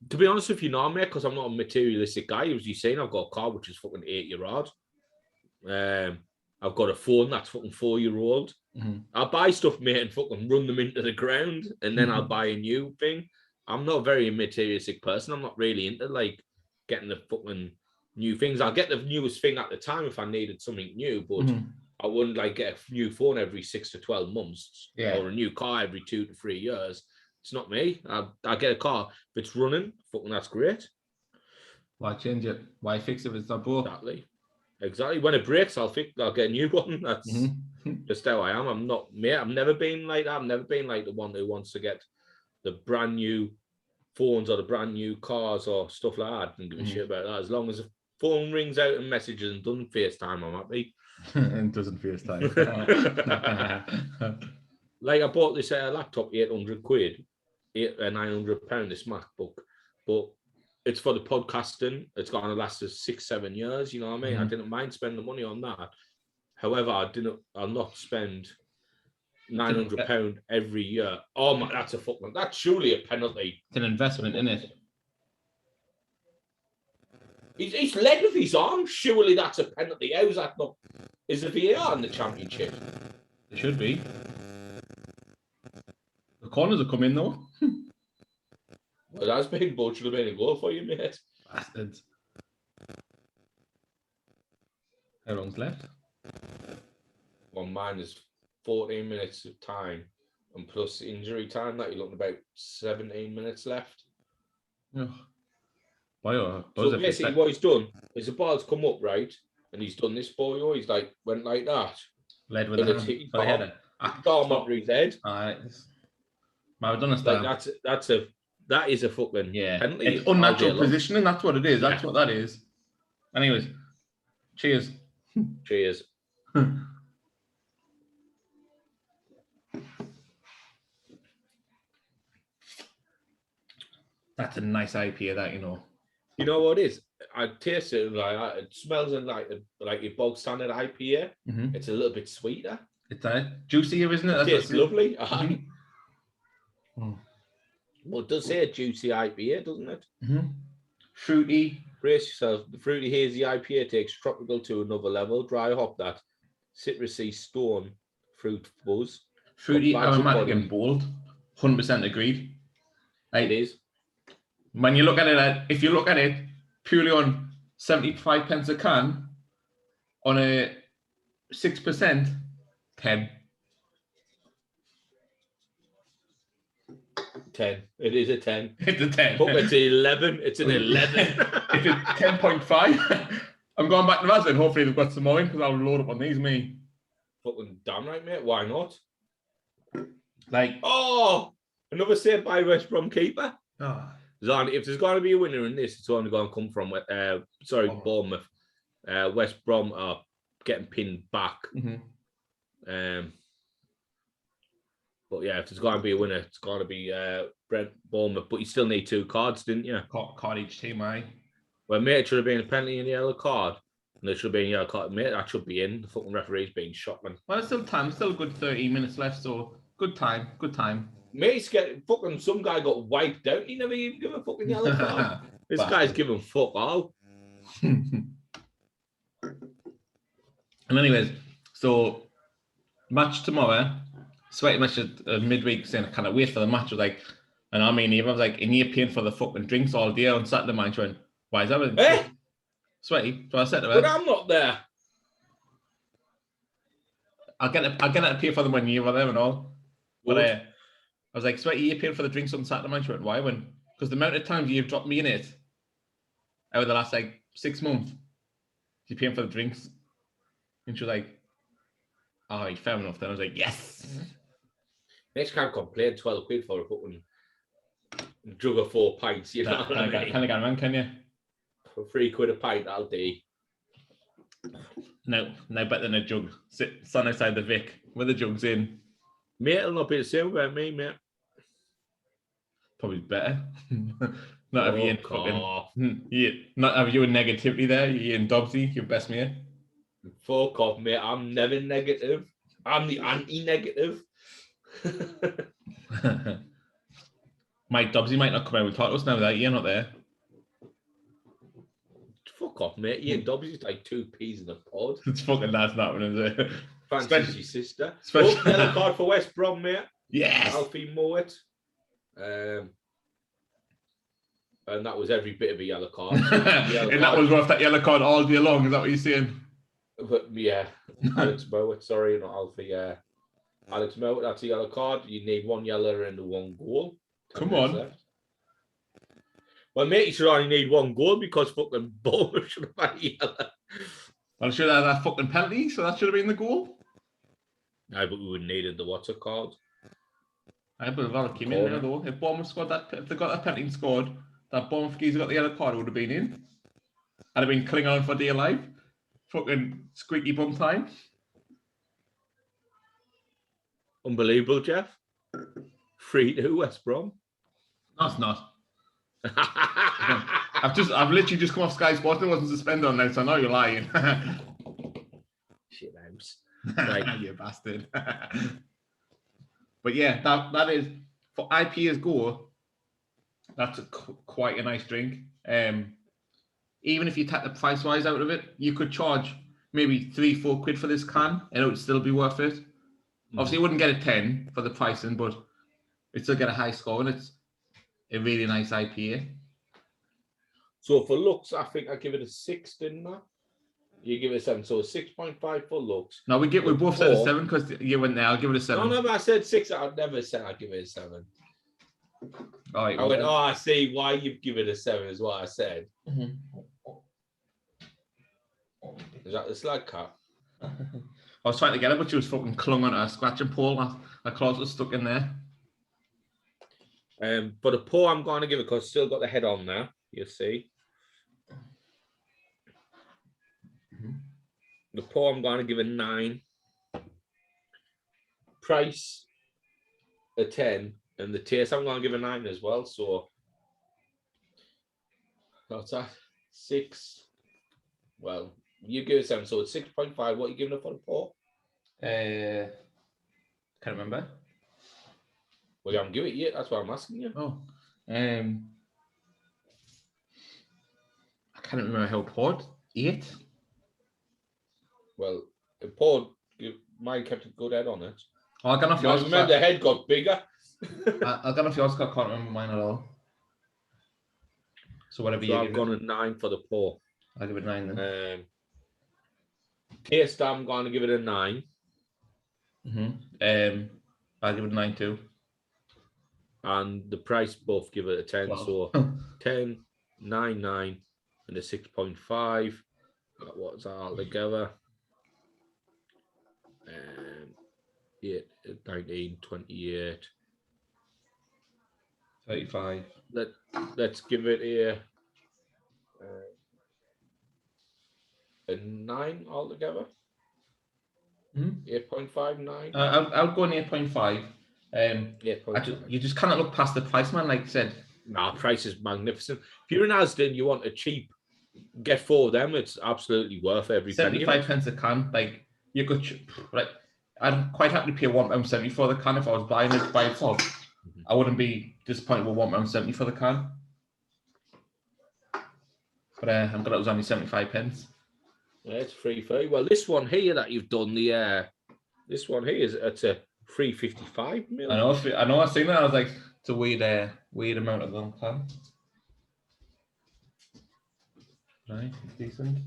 S1: To be honest with you, no, mate, because I'm not a materialistic guy. As you saying, I've got a car which is fucking 8-year-old. I've got a phone that's fucking 4-year-old.
S2: Mm-hmm.
S1: I'll buy stuff, mate, and fucking run them into the ground, and then I'll buy a new thing. I'm not a very materialistic person. I'm not really into like getting the fucking new things. I'll get the newest thing at the time if I needed something new, but I wouldn't like get a new phone every 6 to 12 months or a new car every 2 to 3 years. It's not me. I get a car. If it's running, fucking that's great.
S2: Why change it? Why fix it if it's not broke?
S1: Exactly. When it breaks, I'll get a new one. That's just how I am. I'm not, mate. I've never been like that. I've never been like the one who wants to get the brand new phones or the brand new cars or stuff like that. I don't give a shit about that. As long as the phone rings out and messages and doesn't FaceTime, I'm happy.
S2: And doesn't FaceTime.
S1: Like, I bought this laptop, 800 quid, £900, this MacBook, but it's for the podcasting. It's going to last us 6-7 years. You know what I mean? I didn't mind spending the money on that. However, I'll not spend £900 every year. Oh my, that's surely a penalty.
S2: It's an investment, isn't it?
S1: He's led with his arm. Surely that's a penalty. How's that not? Is the VAR in the Championship?
S2: It should be. The corners are coming though.
S1: Well, that's big, but should have been a goal for you, mate.
S2: Bastards. How long's left?
S1: Well, mine is 14 minutes of time, and plus injury time. That you're looking about 17 minutes left.
S2: Oh. Wow.
S1: So basically, what he's done is the ball's come up right, and he's done this for you. He's like went like that.
S2: Led with the hand. For the header.
S1: Arm under his head.
S2: Alright. I've done a style.
S1: Like that is a fucking penalty.
S2: It's unnatural positioning. That's what it is. That's what that is. Anyways, cheers.
S1: Cheers.
S2: That's a nice IPA, that, you know.
S1: You know what it is? I taste it like it smells like your bog standard IPA. Mm-hmm. It's a little bit sweeter.
S2: It's juicier, isn't it?
S1: It's lovely. Mm-hmm. Well, it does say a juicy IPA, doesn't it?
S2: Mm-hmm. Fruity.
S1: Brace yourself. The fruity hazy IPA takes tropical to another level. Dry hop that citrusy stone fruit buzz.
S2: Fruity, aromatic, and bold. 100% agreed.
S1: It is.
S2: When you look at it, if you look at it purely on 75 pence a can, on a 6%, 10.
S1: 10. It is a 10.
S2: It's a 10.
S1: But it's an 11. It's an 11.
S2: It's a 10.5. I'm going back to that and hopefully they've got some more in because I'll load up on these, me.
S1: Fucking damn right, mate. Why not?
S2: Like,
S1: another save by West Brom keeper.
S2: Oh.
S1: If there's going to be a winner in this, it's only going to come from Bournemouth. West Brom are getting pinned back.
S2: Mm-hmm.
S1: But yeah, if there's going to be a winner, it's going to be Bournemouth. But you still need 2 cards, didn't you?
S2: Card each team, aye.
S1: Well, mate, it should have been a penalty and a yellow card. And there should have been a yellow card. Mate, that should be in. The fucking referee's being shot, man.
S2: Well, there's still time. Still a good 30 minutes left, so good time. Good time.
S1: Mate's getting fucking, some guy got wiped out. He never even give a fucking yellow card. This guy's giving fuck all.
S2: And anyways, so match tomorrow. Sweaty match midweek saying I can't wait for the match. I was like, and I mean, I was like, and you're paying for the fucking drinks all day on Saturday. Man, she went, why is that?
S1: Eh?
S2: Sweaty. So I said to her,
S1: but I'm not there.
S2: I'll get it to pay for them when you were there and all. But I was like, Sweaty, you're paying for the drinks on Saturday. Man, she went, why? Because the amount of times you've dropped me in it over the last 6 months, you're paying for the drinks. And she was like, oh, fair enough. Then I was like, yes.
S1: Next can't complain. 12 quid for a fucking jug of 4 pints. You know what I mean?
S2: Can I get around, can you?
S1: For 3 quid a pint, that'll do.
S2: No better than a jug. Stand outside the Vic with the jugs in.
S1: Mate, it'll not be the same about me, mate.
S2: Probably better. Not have you in fucking. Not have you in negativity there. You in Dobbsy, your best mate.
S1: Fuck off, mate. I'm never negative. I'm the anti-negative.
S2: Mike Dobbsy might not come out and talk to us now that you're not there.
S1: Fuck off, mate. Ian Dobbsy's like 2 peas in a pod.
S2: It's fucking that's not what is it?
S1: Fancy sister. Yellow card for West Brom, mate.
S2: Yes.
S1: Alfie Mowat. And that was every bit of a yellow card.
S2: That was worth that yellow card all day long. Is that what you're saying?
S1: But yeah, Alex Mowat. Sorry, not Alfie. Alex Mowat. That's a yellow card. You need 1 yellow and 1 goal.
S2: Come on.
S1: Left. Well, mate, you should only need 1 goal because fucking Bournemouth should have had a yellow.
S2: Well, should have had that fucking penalty, so that should have been the goal.
S1: No, but we would have needed the what's it called?
S2: I but if came in there though. If Bournemouth scored that, if they got that penalty and scored, that Bournemouth geezer got the yellow card, would have been in. I'd have been clinging on for dear life. Fucking squeaky bum time.
S1: Unbelievable, Jeff. 3-2 West Brom.
S2: No, it's not. I've literally just come off Sky Sports and wasn't suspended on that, so I know you're lying.
S1: Shit house.
S2: Right. You bastard. But yeah, that is for IPA's go. That's quite a nice drink. even if you take the price wise out of it, you could charge maybe £3-4 for this can, and it would still be worth it. Obviously, you wouldn't get a 10 for the pricing, but it'd still get a high score, and it's a really nice IPA.
S1: So for looks, I think I give it a 6, didn't I? You give it a 7, so 6.5 for looks.
S2: No, we both said a 7 because you went there. I'll give it a 7.
S1: No, but I said 6. I'd never said I'd give it a 7.
S2: All right,
S1: I went, I see why you've given it a 7 is what I said. Is that the slag cat?
S2: I was trying to get her, but she was fucking clung on her scratching pole. Her claws was stuck in there.
S1: For the pour, I'm going to give it because it's still got the head on there. You see. The pour, I'm going to give a 9. Price, a 10. And the taste, I'm going to give a 9 as well. So, what's that? 6. Well, you give it 7. So it's 6.5. What are you giving it for the pour?
S2: Can't remember.
S1: Well, you haven't given it yet. That's why I'm asking you.
S2: Oh. I can't remember how poured. 8?
S1: Well, the pour, mine kept a good head on it.
S2: Oh, I don't know if yours
S1: remember the head got bigger.
S2: I don't know if yours got, I can't remember mine at all. So whatever
S1: I've gone a 9 for the pour.
S2: I'll give it 9 then.
S1: Taste, I'm going to give it a 9.
S2: I'll give it a 9 too.
S1: And the price both give it a 10.
S2: Wow.
S1: So 10, 9, 9, and a 6.5. What's that all together? 8, 19, 28.
S2: 35.
S1: Let's give it a 9 altogether. 8.5, 9.
S2: I'll go an 8.5. You just cannot look past the price, man. Like I said,
S1: nah, price is magnificent. If you're in Asden, you want a cheap, get 4 of them. It's absolutely worth every
S2: 75 pence a can. Like you could, like I'd quite happy to pay £1.70 for the can if I was buying it by itself. I wouldn't be disappointed with £1.70 for the can. But I'm glad it was only 75 pence.
S1: Yeah, it's £3.30. Well, this one here that you've done, this one here it's a £3.55 mil.
S2: I know. I've seen that. I was like, it's a weird amount of them can. Right, decent.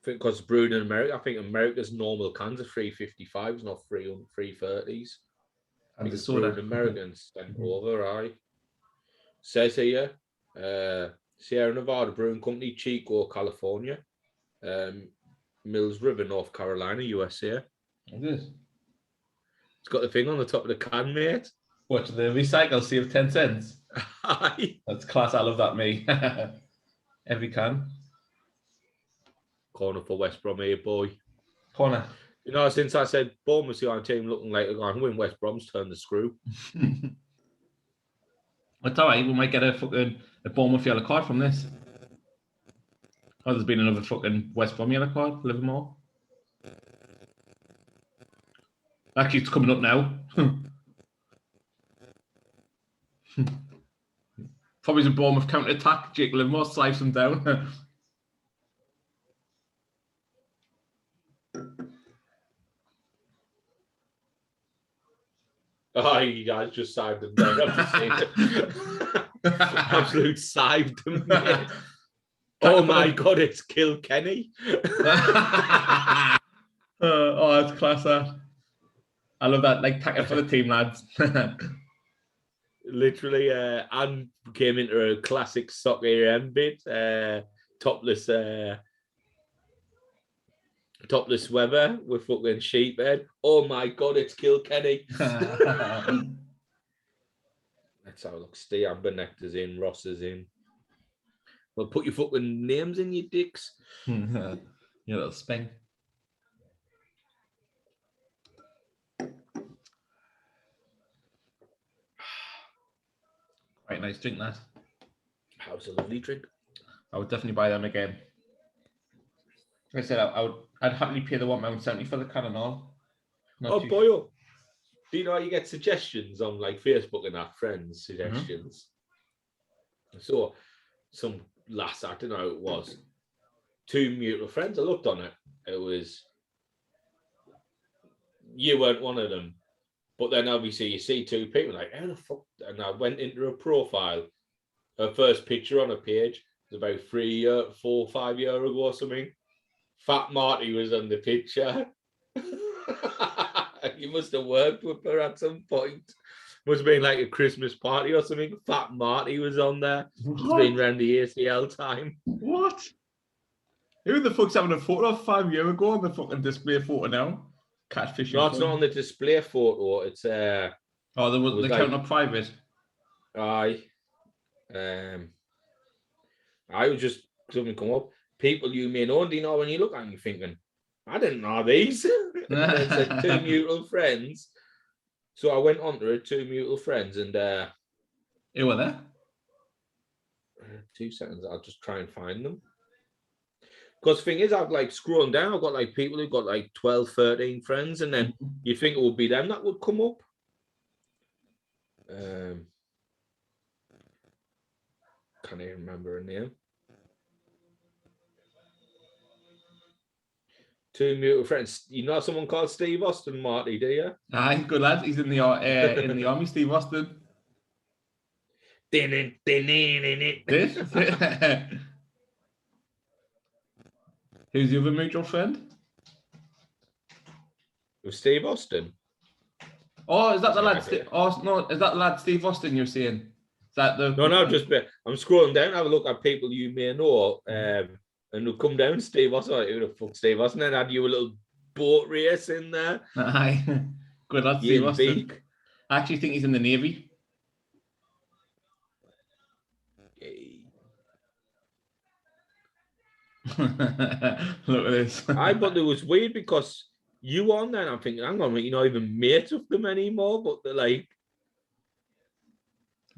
S1: I think because brewed in America, I think America's normal cans are $3.55s, not $3.30s.
S2: And the soda.
S1: Americans sent over, right? Says here, Sierra Nevada Brewing Company, Chico, California, Mills River, North Carolina, USA.
S2: What is it?
S1: It's got the thing on the top of the can, mate.
S2: What, the recycle save 10 cents?
S1: Aye.
S2: That's class. I love that, me. Every can.
S1: Corner for West Brom here, boy.
S2: Corner.
S1: You know, since I said Bournemouth's the only team looking like they're going to win, West Brom's turned the screw.
S2: It's all right. We might get a Bournemouth yellow card from this. Oh, there's been another fucking West Brom yellow card, Livermore. Actually, it's coming up now. Probably a Bournemouth counter-attack. Jake Livermore slices him down.
S1: Oh, you guys just sived them down. I've just seen it. Absolute sived them. Oh my God, it's Kilkenny.
S2: Oh, that's class. I love that. Like, tackle for the team, lads.
S1: Literally, Anne came into a classic soccer AM bit. Topless weather with fucking sheephead. Oh my God, it's Kilkenny. Let's have a look. Steve Ambernector's in, Ross is in. Well, put your fucking names in, you dicks.
S2: Yeah, little speng. Quite nice drink, that.
S1: That was a lovely drink.
S2: I would definitely buy them again. Like I said, I'd happily pay the £1.70 for the can and all.
S1: Oh, boy, oh. Do you know how you get suggestions on like Facebook and that, friends suggestions? So some lass, I don't know who it was, 2 mutual friends. I looked on it. It was, you weren't one of them. But then obviously you see 2 people like, how the fuck? And I went into her profile. Her first picture on her page was about 4 or 5 years ago or something. Fat Marty was on the picture. You must have worked with her at some point. Must have been like a Christmas party or something. Fat Marty was on there. What? It's been around the ACL time.
S2: What? Who the fuck's having a photo of 5 years ago on the fucking display photo now? Catfish.
S1: No, it's not on the display photo. It's
S2: oh, there was the account of private.
S1: I was just something come up. People you may know, do you know when you look at them, you're thinking, I didn't know these. And it said 2 mutual friends. So I went on to it, 2 mutual friends, and
S2: who were there?
S1: 2 seconds, I'll just try and find them. Because the thing is, I've like scrolling down, I've got like people who've got like 12, 13 friends, and then you think it would be them that would come up. Can't even remember her name. 2 mutual friends. You know someone called Steve Austin, Marty, do you?
S2: Aye, good lad. He's in the army, Steve Austin. Who's the other mutual friend?
S1: With Steve Austin.
S2: Oh, is that the lad? No, is that the lad Steve Austin you're saying? Is that the?
S1: No. Just I'm scrolling down. Have a look at people you may know, and they'll come down. Steve Austin. Like, who the fuck, Steve Austin? And had you a little boat race in there.
S2: Aye, good lad, Steve Austin. I actually think he's in the Navy. Look at this.
S1: But it was weird because you on there, and I'm thinking, hang on, you're not even mates with them anymore. But they're like,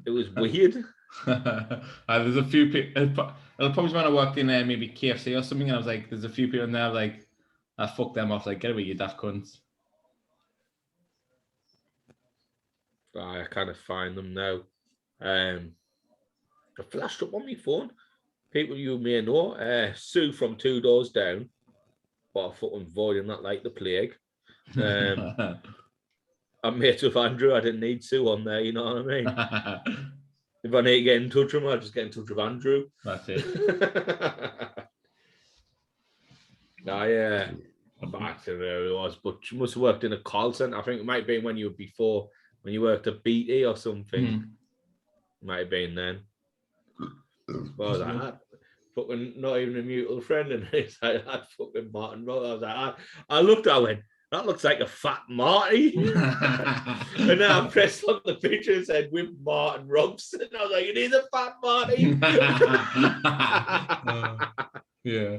S1: it was weird.
S2: There's a few people. It'll probably when I worked in maybe KFC or something, and I was like, there's a few people in there like, I fucked them off. Like, get away, you daft cunts.
S1: I kind of find them now. I flashed up on my phone. People you may know, Sue from 2 Doors Down, but I'm fucking avoiding that like the plague. I'm mates with Andrew. I didn't need Sue on there, you know what I mean? If I need to get in touch with him, I'll just get in touch with Andrew.
S2: That's it.
S1: I don't know who it was, but you must have worked in a call centre. I think it might have been when you worked at BT or something. Might have been then. What was that? Fucking not even a mutual friend, and it's like that fucking Martin Rowe. I was like, I looked, I went, that looks like a fat Marty. And then I pressed on the picture and said with Martin Robson. I was like, it is a fat Marty.
S2: Yeah.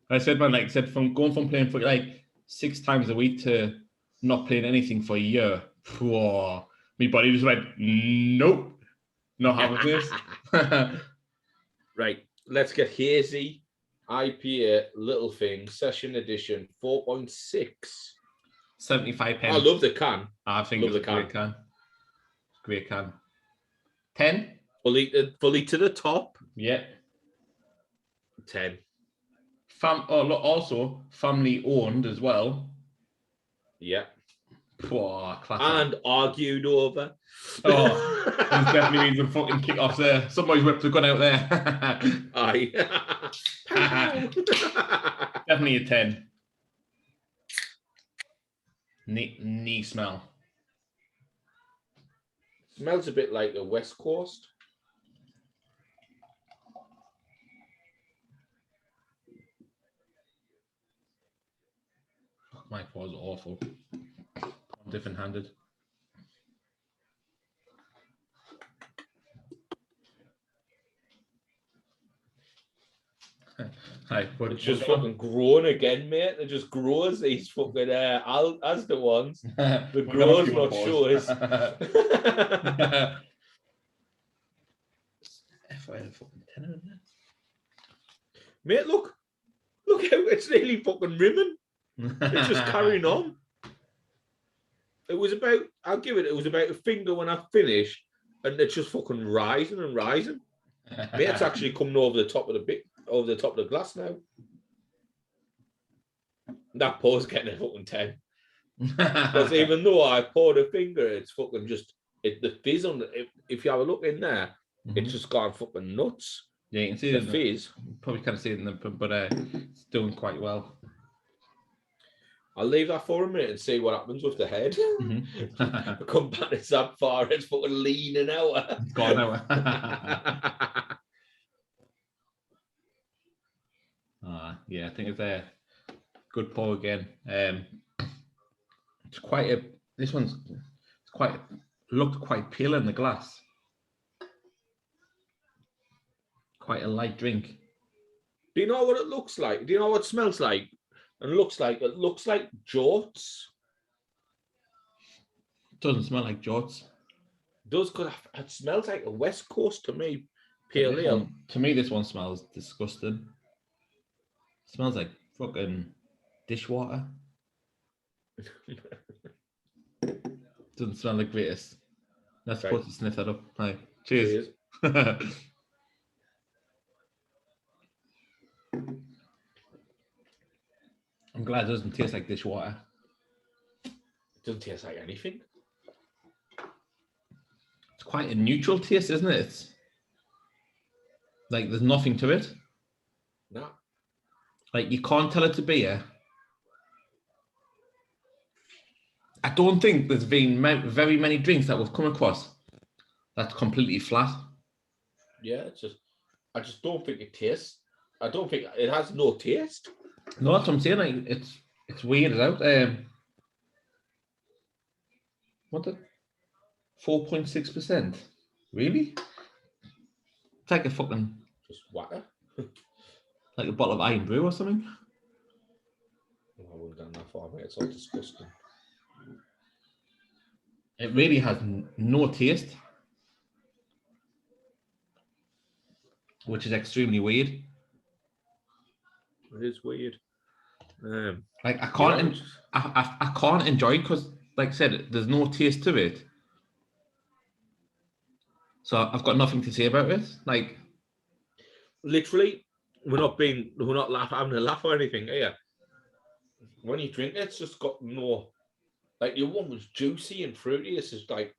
S2: I said, man, like said from going from playing for like 6 times a week to not playing anything for a year. Whoa. My body just went, nope. Not having this.
S1: Right, let's get hazy IPA Little Thing Session Edition 4.6.
S2: 75 pence.
S1: I love the can.
S2: I think it's a great can. Great can. 10?
S1: Fully to the top.
S2: Yeah.
S1: 10.
S2: Also family owned as well.
S1: Yeah.
S2: Oh,
S1: and argued over.
S2: Oh, there's definitely been some fucking kick-offs there. Somebody's whipped a gun out there.
S1: Aye.
S2: Definitely a 10. Neat smell.
S1: Smells a bit like the West Coast.
S2: My was awful. Different-handed. Hi,
S1: it's just fucking growing again, mate. It just grows these fucking as the ones. The grows not shows. Mate, look how it's nearly fucking rimming. It's just carrying on. It was about a finger when I finished, and it's just fucking rising and rising. It's actually coming over the top of the glass now. That pour's getting a fucking 10. Because even though I poured a finger, it's fucking just the fizz on it. If you have a look in there, it's just gone fucking nuts.
S2: Yeah, you can see
S1: the
S2: it.
S1: Fizz.
S2: Probably can't see it in the, but it's doing quite well.
S1: I'll leave that for a minute and see what happens with the head. Come back, it's that far, it's fucking leaning out.
S2: It's gone out. Yeah, I think it's a good pour again. It's quite a. This one's quite looked quite pale in the glass. Quite a light drink.
S1: Do you know what it looks like? Do you know what it smells like? And looks like it looks like jorts.
S2: Doesn't smell like jorts.
S1: It does, because it smells like a West Coast to me. Pale ale.
S2: To me, this one smells disgusting. It smells like fucking dishwater. Doesn't smell the greatest. Let's put to sniff that up. Right. Cheers. I'm glad it doesn't taste like dishwater.
S1: It doesn't taste like anything.
S2: It's quite a neutral taste, isn't it? It's like there's nothing to it.
S1: No.
S2: Like you can't tell it's a beer. I don't think there's been very many drinks that we've come across that's completely flat.
S1: Yeah, I just don't think it tastes. I don't think it has no taste.
S2: No, that's what I'm saying. Like, it's weird out. What the 4.6%? Really? It's like a fucking
S1: just water.
S2: Like a bottle of Iron Brew or something.
S1: Oh, I wouldn't have done that far, mate. It's all disgusting.
S2: It really has no taste, which is extremely weird.
S1: It is weird.
S2: Like I can't, I can't enjoy it because, like I said, there's no taste to it. So I've got nothing to say about it. Like,
S1: literally, we're not having a laugh or anything here. When you drink it, it's just got no. Like your one was juicy and fruity. This is like,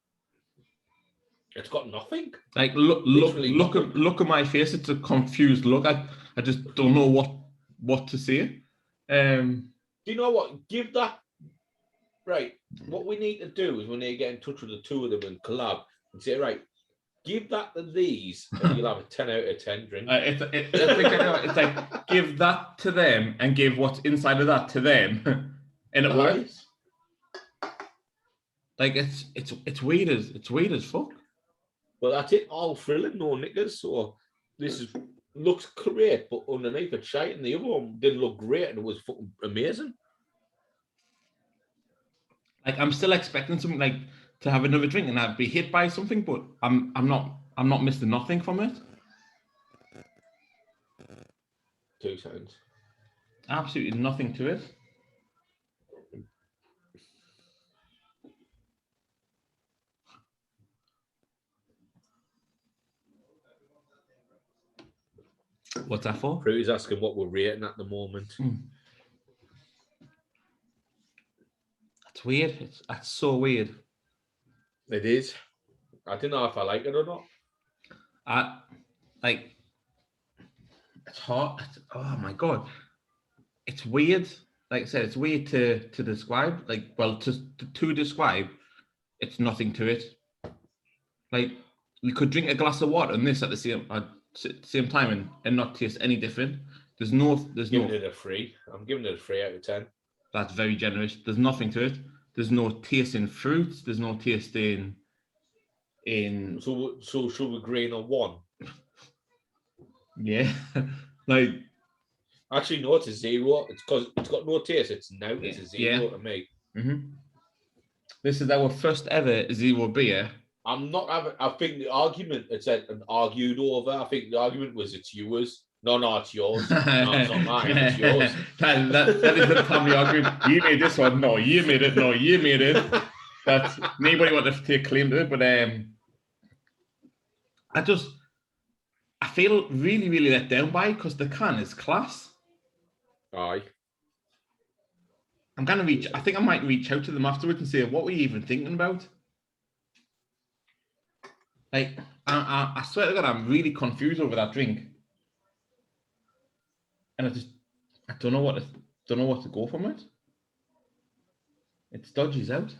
S1: it's got nothing.
S2: Like look at my face. It's a confused look. I just don't know what to say.
S1: Do you know what? Give that. Right. What we need to do is we need to get in touch with the two of them and collab and say, right, give that to these, and you'll have a 10 out of 10 drink.
S2: It's like give that to them and give what's inside of that to them, and it works. Like it's weird as fuck.
S1: Well, that's it. All thrilling, no knickers. So this looks great, but underneath it's shite, and the other one didn't look great, and it was fucking amazing.
S2: Like I'm still expecting something like to have another drink and I'd be hit by something, but I'm not missing nothing from it.
S1: 2 seconds.
S2: Absolutely nothing to it. What's that for?
S1: Fruity's asking what we're rating at the moment.
S2: That's weird. That's so weird.
S1: It is. I don't know if I like it or not.
S2: It's hot. Oh my god. It's weird. Like I said, it's weird to describe. Like, well, to describe, it's nothing to it. Like, we could drink a glass of water and this at the same time and not taste any different. There's
S1: giving it a 3. I'm giving it a 3 out of 10.
S2: That's very generous. There's nothing to it. There's no taste in fruits. There's no taste in.
S1: So should we agree on 1?
S2: Yeah, like.
S1: Actually, no, it's a 0. It's because it's got no taste. It's a 0 to me.
S2: Mm-hmm. This is our first ever 0 beer.
S1: I think the argument, it's an argued over. I think the argument was it's yours. No, it's yours. No, it's not mine. It's yours.
S2: that is the family argument. You made this one. No, you made it. No, you made it. That's nobody want to take claim to it. But I feel really, really let down by it because the can is class.
S1: Aye.
S2: I'm gonna reach. I think I might reach out to them afterwards and say, "What were you even thinking about?" Like, I swear to God, I'm really confused over that drink, and I don't know what to go from it. It dodges out.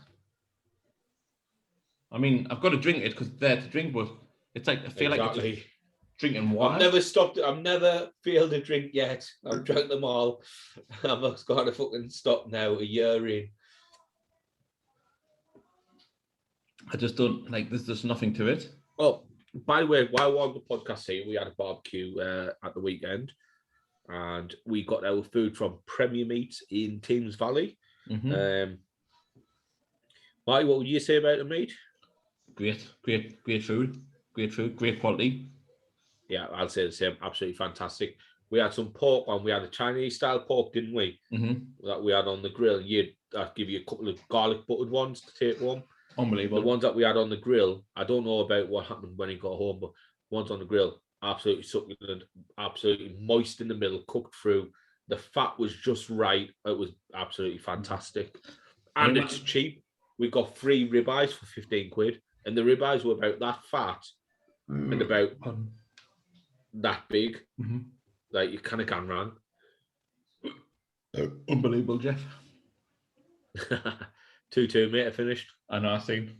S2: I mean, I've got to drink it because it's there to drink, but it's like I feel like it's just drinking water.
S1: I've never stopped. I've never failed a drink yet. I've drunk them all. I've got to fucking stop now. A year in.
S2: I just don't like. There's just nothing to it.
S1: Oh, by the way, while we're on the podcast here, we had a barbecue at the weekend, and we got our food from Premier Meats in Thames Valley.
S2: Mm-hmm.
S1: Mike, what would you say about the meat?
S2: Great food, great quality.
S1: Yeah, I'll say the same. Absolutely fantastic. We had some pork on. We had a Chinese style pork, didn't we?
S2: Mm-hmm.
S1: That we had on the grill. I'd give you a couple of garlic buttered ones to take home.
S2: Unbelievable.
S1: The ones that we had on the grill, I don't know about what happened when he got home, but ones on the grill, absolutely succulent, absolutely moist in the middle, cooked through. The fat was just right. It was absolutely fantastic. And it's cheap. We got 3 ribeyes for 15 quid. And the ribeyes were about that fat and about that big.
S2: Mm-hmm.
S1: Like, you kind of gone wrong.
S2: Unbelievable, Jeff.
S1: 2-2, mate, I finished.
S2: I know, I see.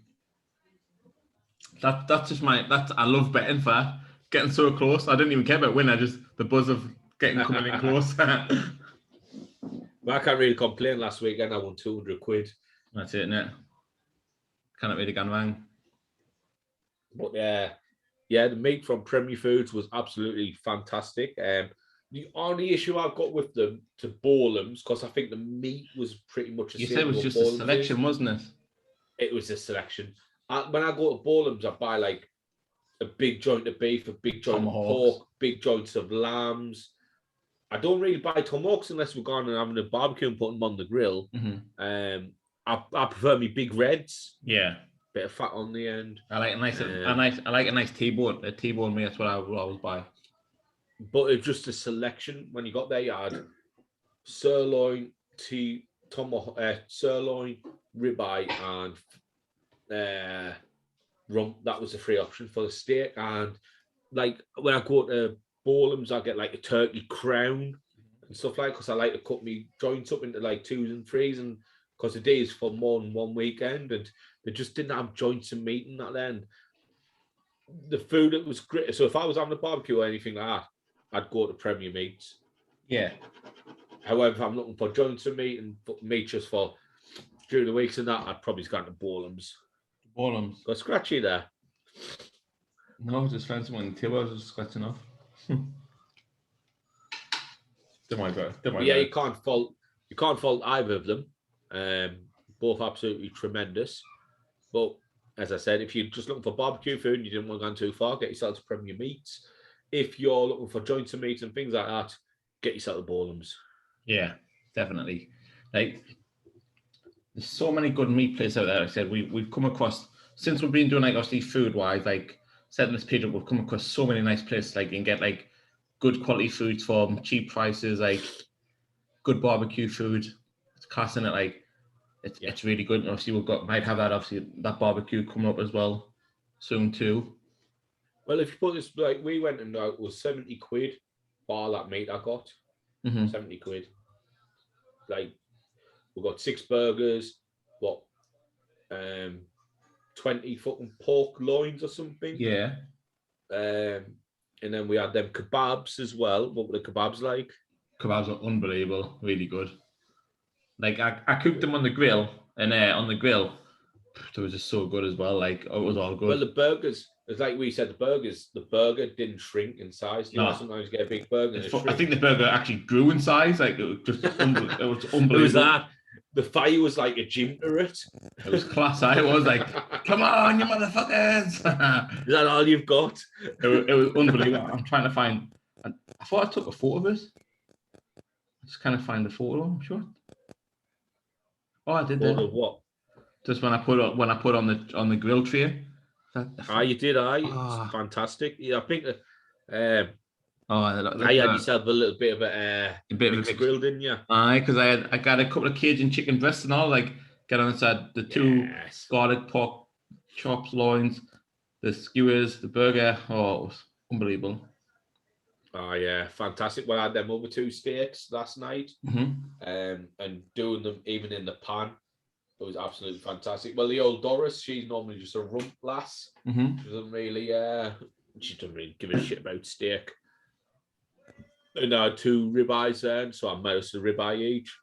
S2: That's just I love betting for getting so close. I didn't even care about winning, just the buzz of coming in close.
S1: Well, I can't really complain. Last weekend I won 200 quid.
S2: That's it, innit? Can't really go wrong.
S1: But yeah, the meat from Premier Foods was absolutely fantastic. The only issue I've got with them to Borlam's, because I think the meat was pretty much the same.
S2: You said it was just a selection, wasn't it?
S1: It was a selection. When I go to Borlam's, I buy like a big joint of beef, a big joint of pork, big joints of lambs. I don't really buy tomahawks unless we're going and having a barbecue and putting them on the grill.
S2: Mm-hmm.
S1: I prefer me big reds.
S2: Yeah.
S1: Bit of fat on the end.
S2: I like a nice T-bone. A T-bone meat, that's what I would always buy.
S1: But it's just a selection. When you got there, you had sirloin, sirloin, ribeye, and rump. That was the free option for the steak. And like when I go to Borlam's, I get like a turkey crown and stuff like, because I like to cut me joints up into like 2s and 3s, and because the day is for more than one weekend, and they just didn't have joints and meat in that end. The food, it was great. So if I was having a barbecue or anything like that, I'd go to Premier Meats.
S2: Yeah.
S1: However, if I'm looking for joints of meat and meat just for during the weeks and that, I'd probably go to Borlam's. Got scratchy there.
S2: No, just found someone in the table. I was just scratching off. Don't worry about it.
S1: Yeah, you can't fault either of them. Both absolutely tremendous. But as I said, if you're just looking for barbecue food and you didn't want to go too far, get yourself to Premier Meats. If you're looking for joints of meat and things like that, get yourself to Borlam's.
S2: Yeah, definitely. Like, there's so many good meat places out there. Like I said, we've come across, since we've been doing like obviously food wise, like setting this page up, we've come across so many nice places like you can get like good quality foods for cheap prices, like good barbecue food. It's class in it, like it's really good. And obviously might have that obviously that barbecue coming up as well soon too.
S1: Well, if you put this, like we went and it was 70 quid for all that meat I got. 70 quid. Like we got 6 burgers, 20 fucking pork loins or something.
S2: Yeah.
S1: And then we had them kebabs as well. What were the kebabs like?
S2: Kebabs are unbelievable, really good. Like I cooked them on the grill, and on the grill, it was just so good as well. Like it was all good.
S1: Well, the burgers, it's like we said, the burger didn't shrink in size. You know, sometimes you get a big burger.
S2: I think the burger actually grew in size. Like it was just it was unbelievable. It was
S1: that. The fire was like a gym to it.
S2: It was class. It was like, come on, you motherfuckers!
S1: Is that all you've got?
S2: It was unbelievable. I'm trying to find. I thought I took a photo of it. I just kind of find the photo. I'm sure. Oh, I did that.
S1: Photo of what?
S2: Just when I put on the grill tray.
S1: You did. It's fantastic. Yeah, I think I had yourself a little bit of a mixed grill, didn't you?
S2: Aye, because I got a couple of Cajun chicken breasts and all, like get on inside the two garlic pork chops, loins, the skewers, the burger. Oh, it was unbelievable.
S1: Oh yeah, fantastic. Well, I had them over 2 steaks last night, and doing them even in the pan, it was absolutely fantastic. Well, the old Doris, she's normally just a rump lass. She doesn't really give a shit about steak. And I had 2 ribeyes there, so I made us a ribeye each.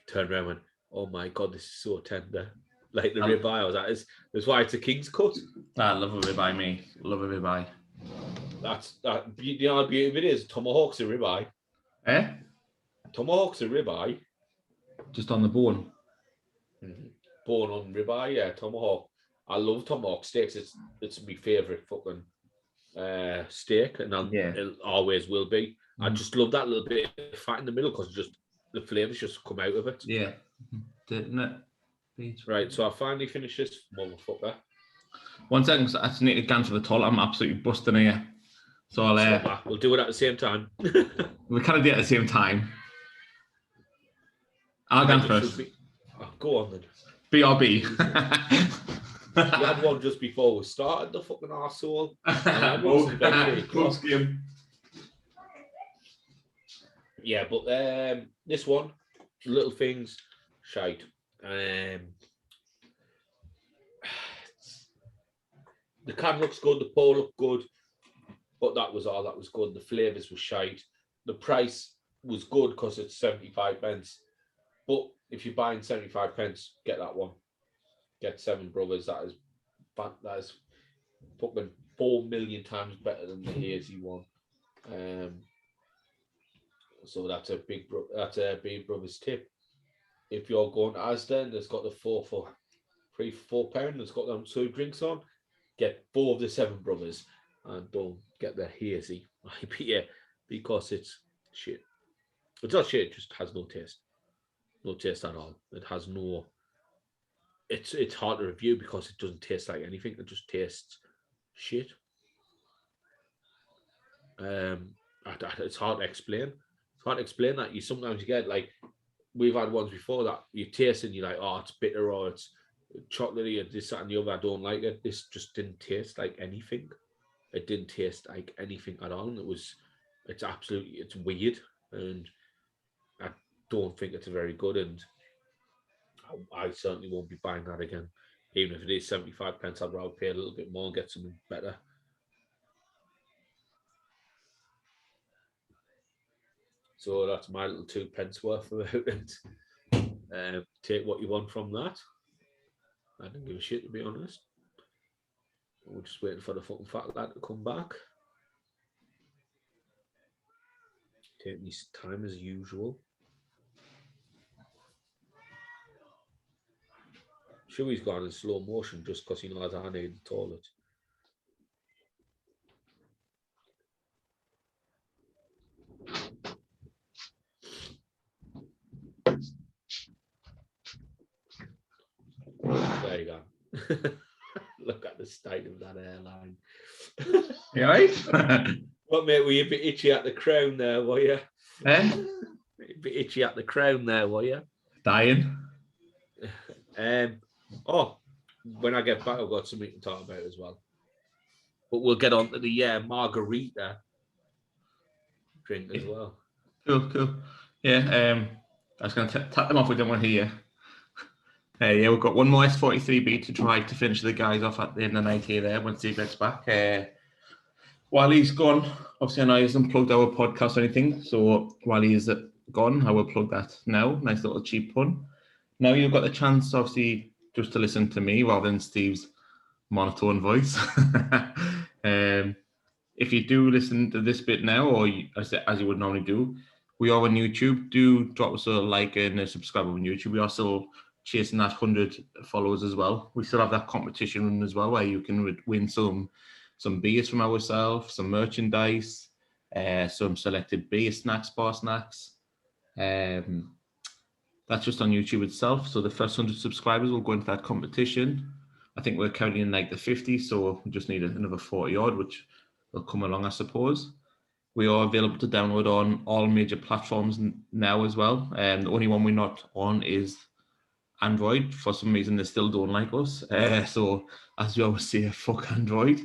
S1: Turned around and went, "Oh my god, this is so tender." Like the ribeye, I was like, "That's why it's a king's cut."
S2: I love a ribeye, me. Love a ribeye.
S1: That's that. You know, the beauty of it is tomahawk's a ribeye.
S2: Eh?
S1: Tomahawk's a ribeye.
S2: Just on the bone.
S1: Bone on ribeye, yeah. Tomahawk. I love tomahawk steaks. It's my favourite fucking steak, and it always will be. I just love that little bit of fat in the middle because just the flavours just come out of it.
S2: Yeah, didn't it?
S1: Right, so I finally finished this motherfucker.
S2: 1 second, I just need to go for the toilet. I'm absolutely busting here. So
S1: we'll do it at the same time.
S2: We kind of do it at the same time. I'll go first.
S1: Go on then.
S2: BRB.
S1: You had one just before we started, the fucking arsehole.
S2: Close game.
S1: Yeah, but this one, little things, shite. The can looks good, the pour looked good, but that was all that was good. The flavours were shite. The price was good because it's 75 pence. But if you're buying 75 pence, get that one. Get Seven Brothers. That is fucking 4 million times better than the hazy one. So that's a big Brothers tip. If you're going to Asda and it's got the 4 for £4, it's got them 2 drinks on, get 4 of the Seven Brothers and don't get the hazy IPA because it's shit. It's not shit, it just has no taste. No taste at all. It has no. It's hard to review because it doesn't taste like anything. It just tastes shit. It's hard to explain. It's hard to explain that. Sometimes you get like, we've had ones before that you taste and you're like, oh, it's bitter or it's chocolatey or this, that, and the other. I don't like it. This just didn't taste like anything. It didn't taste like anything at all. And it's weird. And I don't think it's very good. And I certainly won't be buying that again. Even if it is 75 pence, I'd rather pay a little bit more and get something better. So that's my little 2 pence worth about it. Take what you want from that. I didn't give a shit, to be honest. We're just waiting for the fucking fat lad to come back. Taking his time as usual. Sure, he's gone in slow motion just because he knows I need the toilet. There you go. Look at the state of that airline.
S2: You right?
S1: What, mate, were you a bit itchy at the crown there, were you?
S2: Eh?
S1: A bit itchy at the crown there, were you?
S2: Dying.
S1: When I get back, I've got something to talk about as well. But we'll get on to the margarita drink as well.
S2: Cool. Yeah, I was going to tap them off. We don't want to hear. Yeah, we've got one more S43B to try to finish the guys off at the end of the night here there once he gets back. While he's gone, obviously I know he hasn't plugged our podcast or anything, so while he's gone, I will plug that now. Nice little cheap pun. Now you've got the chance, obviously, just to listen to me rather than Steve's monotone voice. If you do listen to this bit now, or as you would normally do, we are on YouTube. Do drop us a like and a subscribe on YouTube. We are still chasing that 100 followers as well. We still have that competition run as well, where you can win some beers from ourselves, some merchandise, some selected beer snacks, bar snacks. That's just on YouTube itself. So the first 100 subscribers will go into that competition. I think we're counting in like the 50, so we just need another 40 odd, which will come along, I suppose. We are available to download on all major platforms now as well. And the only one we're not on is Android. For some reason, they still don't like us. So as we always say, fuck Android.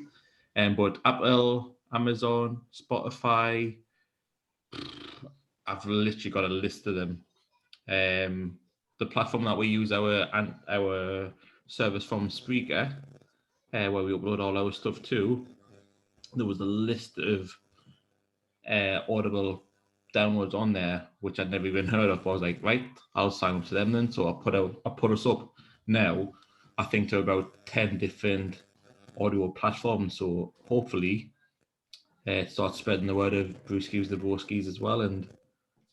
S2: But Apple, Amazon, Spotify, I've literally got a list of them. The platform that we use our service from, Spreaker, where we upload all our stuff to, there was a list of Audible downloads on there which I'd never even heard of. I was like, right, I'll sign up to them then. So I put us up now, I think, to about 10 different audio platforms. So hopefully start spreading the word of Brewskis, the Broskis as well, and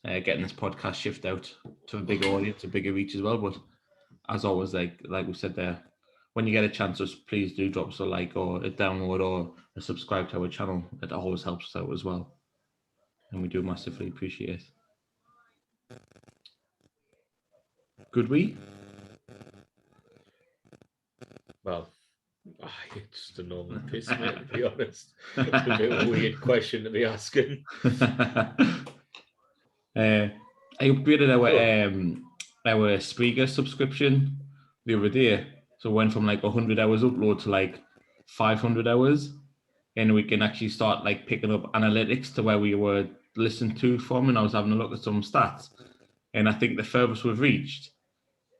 S2: getting this podcast shift out to a bigger audience, a bigger reach as well. But as always, like we said there, when you get a chance, just please do drop us a like or a download or a subscribe to our channel. It always helps us out as well, and we do massively appreciate it. Good we?
S1: Well, it's just a normal piss, mate, to be honest. It's a bit of a weird question to be asking.
S2: I upgraded our Spreaker subscription the other day. So it went from like 100 hours upload to like 500 hours. And we can actually start like picking up analytics to where we were listened to from. And I was having a look at some stats. And I think the furthest we've reached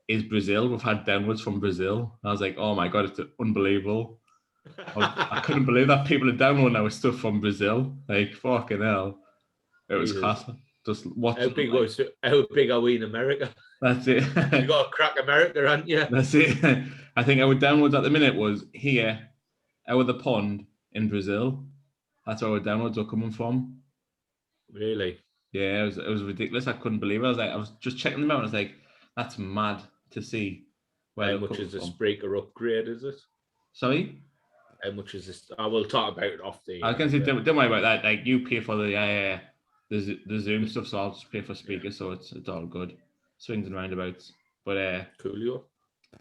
S2: is Brazil. We've had downloads from Brazil. I was like, oh my God, it's unbelievable. I couldn't believe that people are downloading our stuff from Brazil. Like, fucking hell. It was class. Just watching.
S1: How big are we in America?
S2: That's it.
S1: You got to crack America, haven't you?
S2: That's it. I think our downloads at the minute was here, out of the pond in Brazil. That's where our downloads are coming from.
S1: Really?
S2: Yeah, it was ridiculous. I couldn't believe it. I was just checking them out. I was like, that's mad to see.
S1: How much is the Spreaker upgrade, is it?
S2: Sorry?
S1: How much is this? I will talk about it off the...
S2: I was going to say, don't worry about that. Like, you pay for the Zoom stuff, so I'll just pay for Spreaker, yeah. So it's all good. Swings and roundabouts. But
S1: coolio.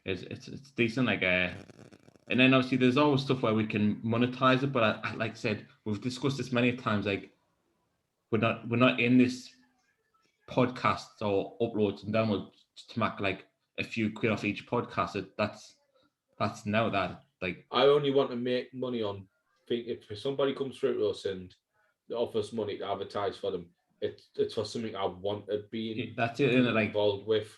S2: It's decent. Like and then obviously there's always stuff where we can monetize it. But I like I said, we've discussed this many times. Like we're not in this podcast or uploads and downloads to make like a few quid off each podcast. That's now that like
S1: I only want to make money on. If somebody comes through to us and offers money to advertise for them, it's for something I want to be.
S2: That's it, isn't it? Like
S1: involved with.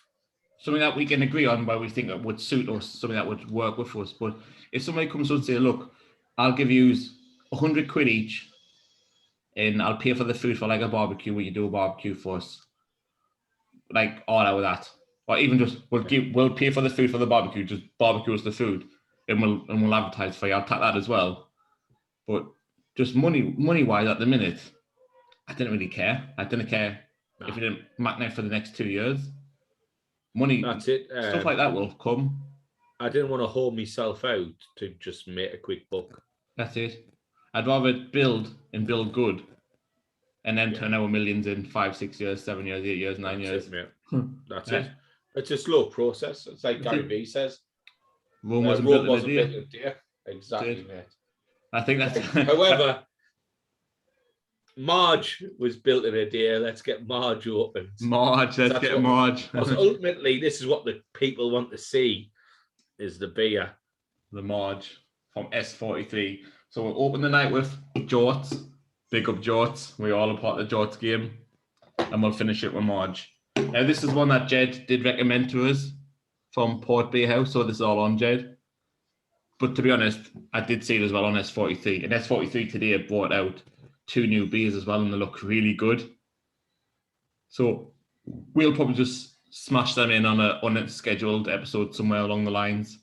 S2: Something that we can agree on where we think that would suit us, something that would work with us. But if somebody comes to us and say, look, I'll give you 100 quid each and I'll pay for the food for like a barbecue, when you do a barbecue for us, like all out of that. Or even just, we'll pay for the food for the barbecue, just barbecue us the food and we'll advertise for you. I'll take that as well. But just money-wise at the minute, I didn't really care. I didn't care if we didn't make it for the next 2 years. Money,
S1: that's it.
S2: Stuff like that will come.
S1: I didn't want to hold myself out to just make a quick buck.
S2: That's it. I'd rather build good and then turn our millions in 5, 6 years, 7 years, 8 years, 9 years.
S1: That's it. It's a slow process. It's like Gary Vee says.
S2: Rome wasn't built in a
S1: day. Exactly, mate.
S2: I think that's...
S1: However, Marge was built in a day. Let's get Marge open.
S2: Let's get Marge.
S1: Ultimately, this is what the people want to see, is the beer.
S2: The Marge from S43. So we'll open the night with Jorts. Big up Jorts. We're all a part of the Jorts game. And we'll finish it with Marge. Now, this is one that Jed did recommend to us from Port Beer House. So this is all on Jed. But to be honest, I did see it as well on S43. And S43 today brought out 2 new beers as well, and they look really good. So we'll probably just smash them in on a unscheduled episode somewhere along the lines.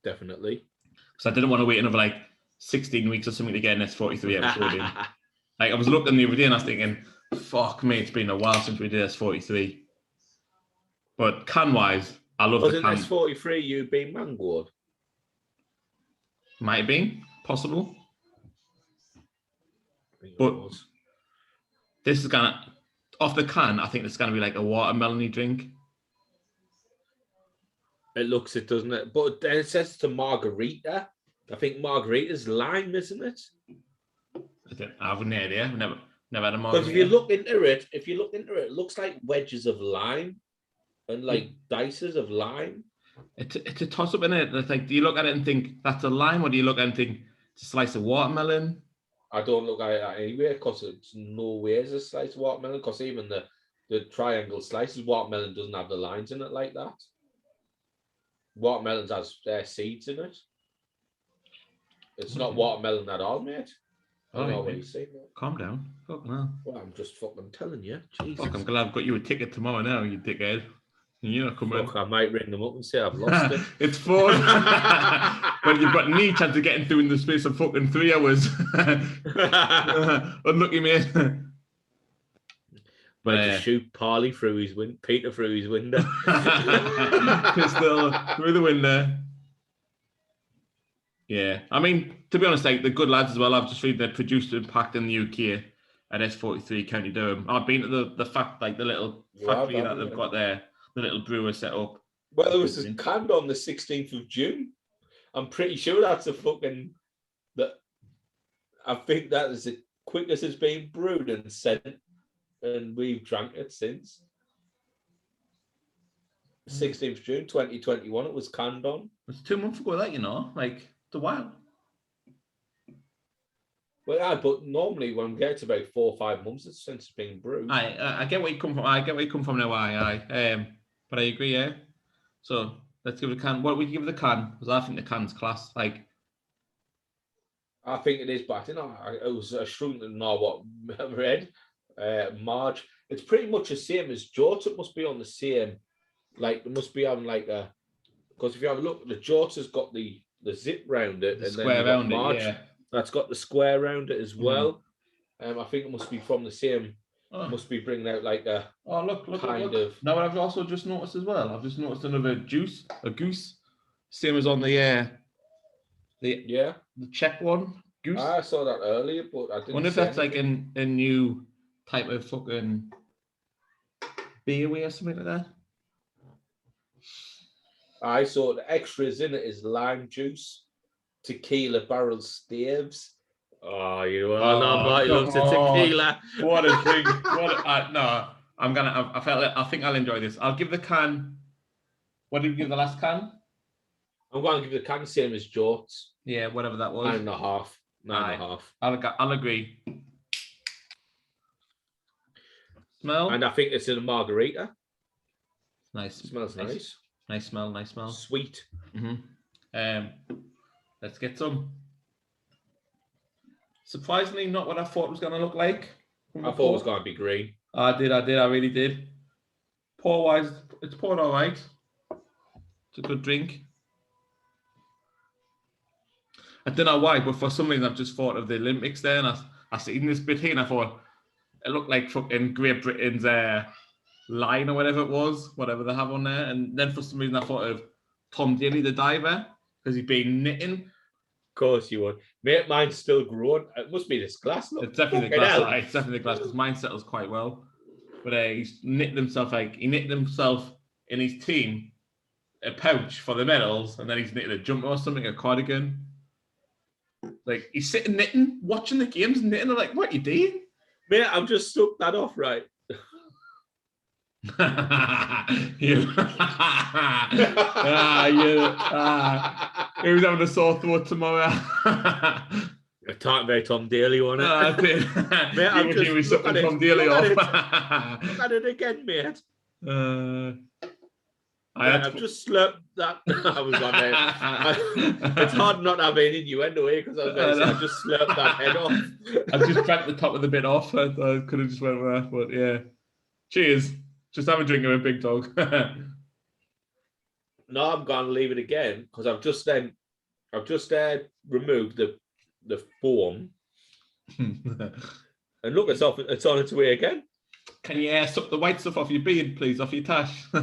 S1: Definitely.
S2: Because I didn't want to wait another like 16 weeks or something to get an S43 episode in. Like I was looking the other day and I was thinking, fuck me, it's been a while since we did S43. But can-wise, I love the can.
S1: Wasn't S43 you being mangoed?
S2: Might have been. Possible. But this is gonna, off the can, I think it's gonna be like a watermelony drink.
S1: It looks it, doesn't it? But then it says it's a margarita. I think margarita's lime, isn't it?
S2: I have no idea. I've never had a
S1: Because
S2: margarita.
S1: if you look into it, it looks like wedges of lime and like dices of lime.
S2: It's a toss up in it. It's like, do you look at it and think that's a lime, or do you look at it and think it's a slice of watermelon?
S1: I don't look at it anyway because it's no way is a slice of watermelon. Because even the triangle slices watermelon doesn't have the lines in it like that. Watermelons has seeds in it. It's not watermelon at all, mate. I don't know what you say.
S2: Calm down. Fuck no.
S1: Well, I'm just fucking telling you. Jesus.
S2: Fuck, I'm glad I've got you a ticket tomorrow now, you dickhead. You're not coming.
S1: Fuck, I might ring them up and say I've lost it.
S2: It's fun. But you've got no chance of getting through in the space of fucking 3 hours. Unlucky, mate.
S1: Might just shoot Parley through his Peter through his window.
S2: Pistol through the window. Yeah, I mean, to be honest, like the good lads as well. I've just read they're produced and packed in the UK at S43 County Durham. I've been to the little factory that they've got there, the little brewer set up.
S1: Well, it was canned on the 16th of June. I'm pretty sure that's I think that is the quickest it's been brewed and sent, and we've drank it since. 16th June 2021, it was canned on.
S2: It's 2 months ago, that, you know, like it's a while.
S1: Well, yeah, but normally when we get to about 4 or 5 months, it's since it's been brewed.
S2: I get where you come from. I get where you come from now. But I agree. Yeah. So let's give it a can. What would you give the can? Because I think the can's class. Like,
S1: I think it is, but I think it was struggling to know what I read. Marge, it's pretty much the same as Jort. It must be on the same. Like, it must be on like a. Because if you have a look, the Jort has got the zip round it, and
S2: square
S1: then
S2: round
S1: Marge,
S2: it. Yeah.
S1: That's got the square around it as well. I think it must be from the same. Must be bringing out like a.
S2: Oh, look.
S1: Of.
S2: Now, what I've also just noticed as well. I've just noticed another a goose, same as on the Czech one. Goose.
S1: I saw that earlier, but I didn't.
S2: I wonder if that's anything. Like a new type of fucking beer or something like that.
S1: I saw the extras in it is lime juice, tequila barrel staves. Oh, you are not Marty loves the tequila.
S2: What a thing! No, I think I'll enjoy this. I'll give the can. What did you give the last can?
S1: I'm going to give the can the same as Jort's.
S2: Yeah, whatever that was.
S1: 9.5. 9.5.
S2: I'll agree. Smell.
S1: And I think it's in a margarita.
S2: Nice.
S1: It smells nice.
S2: Nice smell.
S1: Sweet.
S2: Let's get some. Surprisingly, not what I thought it was going to look like.
S1: I thought it was going to be green.
S2: I really did. Pour wise, it's poured all right. It's a good drink. I don't know why, but for some reason I've just thought of the Olympics there, and I seen this bit here, and I thought it looked like fucking Great Britain's line or whatever it was, whatever they have on there. And then for some reason I thought of Tom Daley, the diver, because he'd been knitting.
S1: Of course you would. Mate, mine's still growing. It must be this glass. Look.
S2: It's definitely the glass. It's definitely the glass, because mine settles quite well. But he's knitted himself in his team a pouch for the medals, and then he's knitted a jumper or something, a cardigan. Like, he's sitting knitting, watching the games, knitting. I'm like, what are you doing?
S1: Mate, I've just stuck that off right.
S2: Who's having a sore throat tomorrow?
S1: You're talking about Tom Daley, wasn't it?
S2: Mate, I'm just looking at Tom Daley off.
S1: Look at it again, mate. I've just slurped that. I was on there. It's hard not to have any innuendo here, because I was going to say I just slurped that head off.
S2: I just drank the top of the bit off. I could have just went with that, but yeah. Cheers. Just have a drink of a big dog.
S1: No, I'm going to leave it again, because I've just removed the foam, and look, it's on its way again.
S2: Can you suck the white stuff off your beard, please, off your tash? It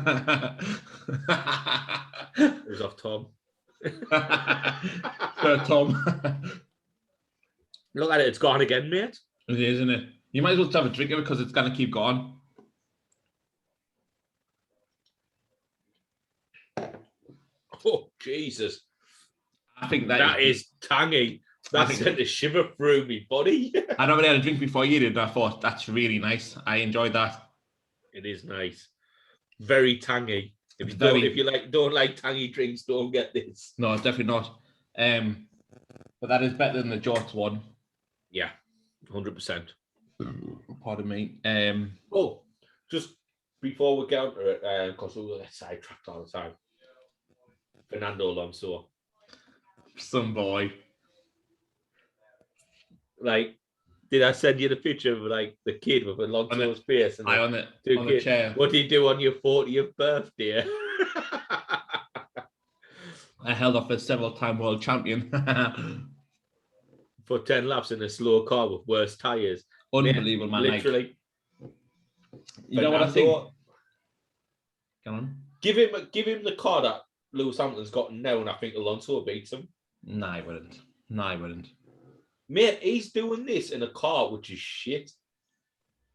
S1: was off Tom.
S2: Tom.
S1: Look at it, it's gone again, mate.
S2: It is, isn't it? You might as well just have a drink of it, because it's going to keep going.
S1: Oh, Jesus.
S2: I think
S1: that is tangy. That sent a shiver through me body.
S2: I never had a drink before you did, and I thought that's really nice. I enjoyed that.
S1: It is nice. Very tangy. If you don't like tangy drinks, don't get this.
S2: No, definitely not. But that is better than the Jorts one.
S1: Yeah, 100%.
S2: Pardon me.
S1: Just before we get onto it, because we were sidetracked all the time. Fernando Alonso.
S2: Some boy.
S1: Like, did I send you the picture of like the kid with Alonso's face? And
S2: on the chair.
S1: What did you do on your 40th birthday?
S2: I held off a several-time world champion.
S1: For 10 laps in a slow car with worse tyres.
S2: Unbelievable, man.
S1: Literally.
S2: You know what I think? Come on.
S1: Give him the car that Lewis Hamilton's got now, and I think Alonso beats him.
S2: No, I wouldn't.
S1: Mate, he's doing this in a car which is shit.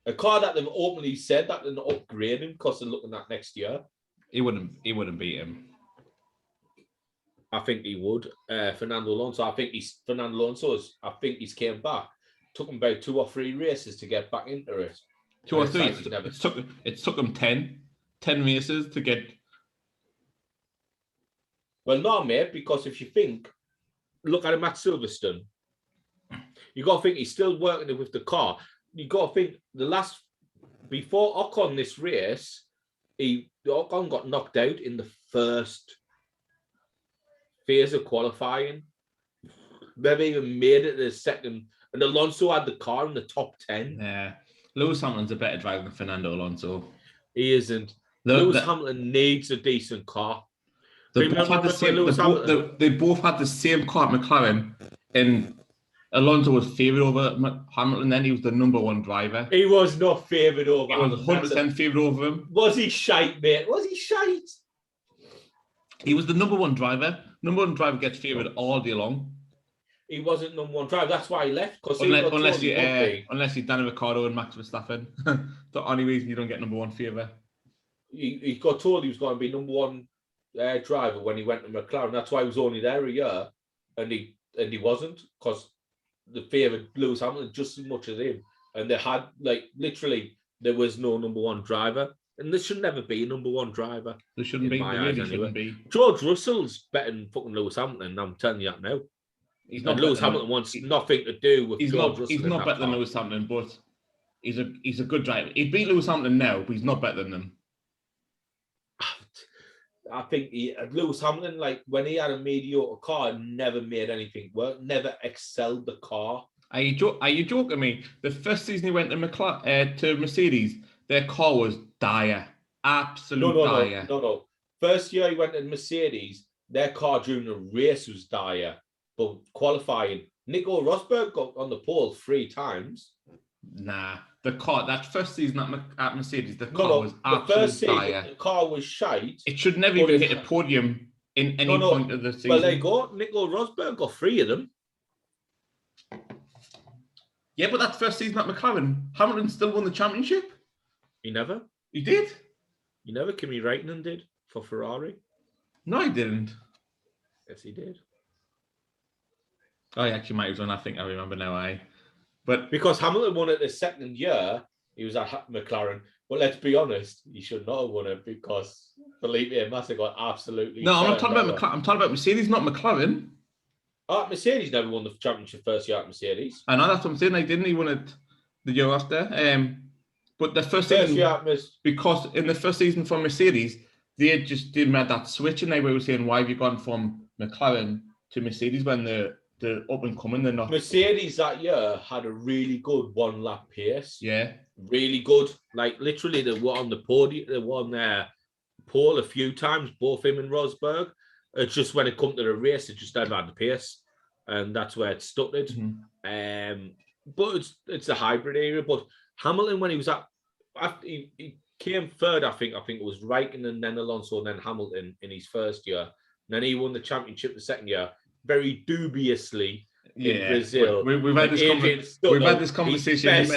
S1: A car that they've openly said that they're not upgrading because they're looking at next year.
S2: He wouldn't beat him.
S1: I think he would. Fernando Alonso. I think he's came back. Took him about 2 or 3 races to get back into it.
S2: 2 or 3. It took him 10 races to get.
S1: Well, no, mate, because if you look at him at Silverstone, you got to think he's still working with the car. You got to think before Ocon this race, Ocon got knocked out in the first phase of qualifying. Never even made it to the second, and Alonso had the car in the top 10.
S2: Yeah, Lewis Hamilton's a better driver than Fernando Alonso.
S1: He isn't. Lewis Hamilton needs a decent car.
S2: They both had the same car at McLaren, and Alonso was favoured over Hamilton. Then he was the number 1 driver.
S1: He was not favoured over.
S2: He was 100% favoured over him.
S1: Was he shite, mate? Was he shite?
S2: He was the number 1 driver. Number 1 driver gets favoured all day long.
S1: He wasn't number 1 driver. That's why he left.
S2: Unless you're Danny Ricciardo and Max Verstappen, the only reason you don't get number 1 favour.
S1: He got told he was going to be number 1 driver when he went to McLaren. That's why he was only there a year, and he wasn't, because they favoured Lewis Hamilton just as much as him. And they had literally there was no number 1 driver, and there should never be a number 1 driver.
S2: There shouldn't be. Shouldn't be.
S1: George Russell's better than fucking Lewis Hamilton. I'm telling you that now. Lewis Hamilton wants nothing to do with George Russell.
S2: He's not better than Lewis Hamilton, but he's a good driver. He'd beat Lewis Hamilton now, but he's not better than him.
S1: I think Lewis Hamilton, when he had a mediocre car, never made anything work, never excelled the car.
S2: Are you joking me? The first season he went to Mercedes, their car was dire. Absolute dire.
S1: No. First year he went to Mercedes, their car during the race was dire. But qualifying, Nico Rosberg got on the pole 3 times.
S2: Nah, the car, that first season at Mercedes, the car was absolutely dire.
S1: The car was shite.
S2: It should never even hit a podium in any point of the season.
S1: Well, there you go. Nico Rosberg got 3 of them.
S2: Yeah, but that first season at McLaren, Hamilton still won the championship.
S1: He never.
S2: He did?
S1: He never. Kimi Räikkönen did for Ferrari.
S2: No, he didn't.
S1: Yes, he did.
S2: Oh, he actually might have done. I think I remember now. But
S1: because Hamilton won it the second year, he was at McLaren. But let's be honest, he should not have won it because Felipe Massa got absolutely.
S2: No, I'm not talking about McLaren. I'm talking about Mercedes, not McLaren.
S1: Mercedes never won the championship first year at Mercedes.
S2: I know, that's what I'm saying. He won it the year after. But the first season, because in the first season for Mercedes, they just didn't make that switch, and they were saying, "Why have you gone from McLaren to Mercedes when they're up and coming? They're not."
S1: Mercedes that year had a really good 1-lap pace.
S2: Yeah,
S1: really good. Literally, they were on the podium. They won their pole a few times, both him and Rosberg. It's just when it come to the race, it just never had the pace, and that's where it stuttered. Mm-hmm. But it's a hybrid area. But Hamilton, when he was he came third, I think it was Raikkonen and then Alonso and then Hamilton in his first year. And then he won the championship the second year, very dubiously in Brazil.
S2: We've had this conversation.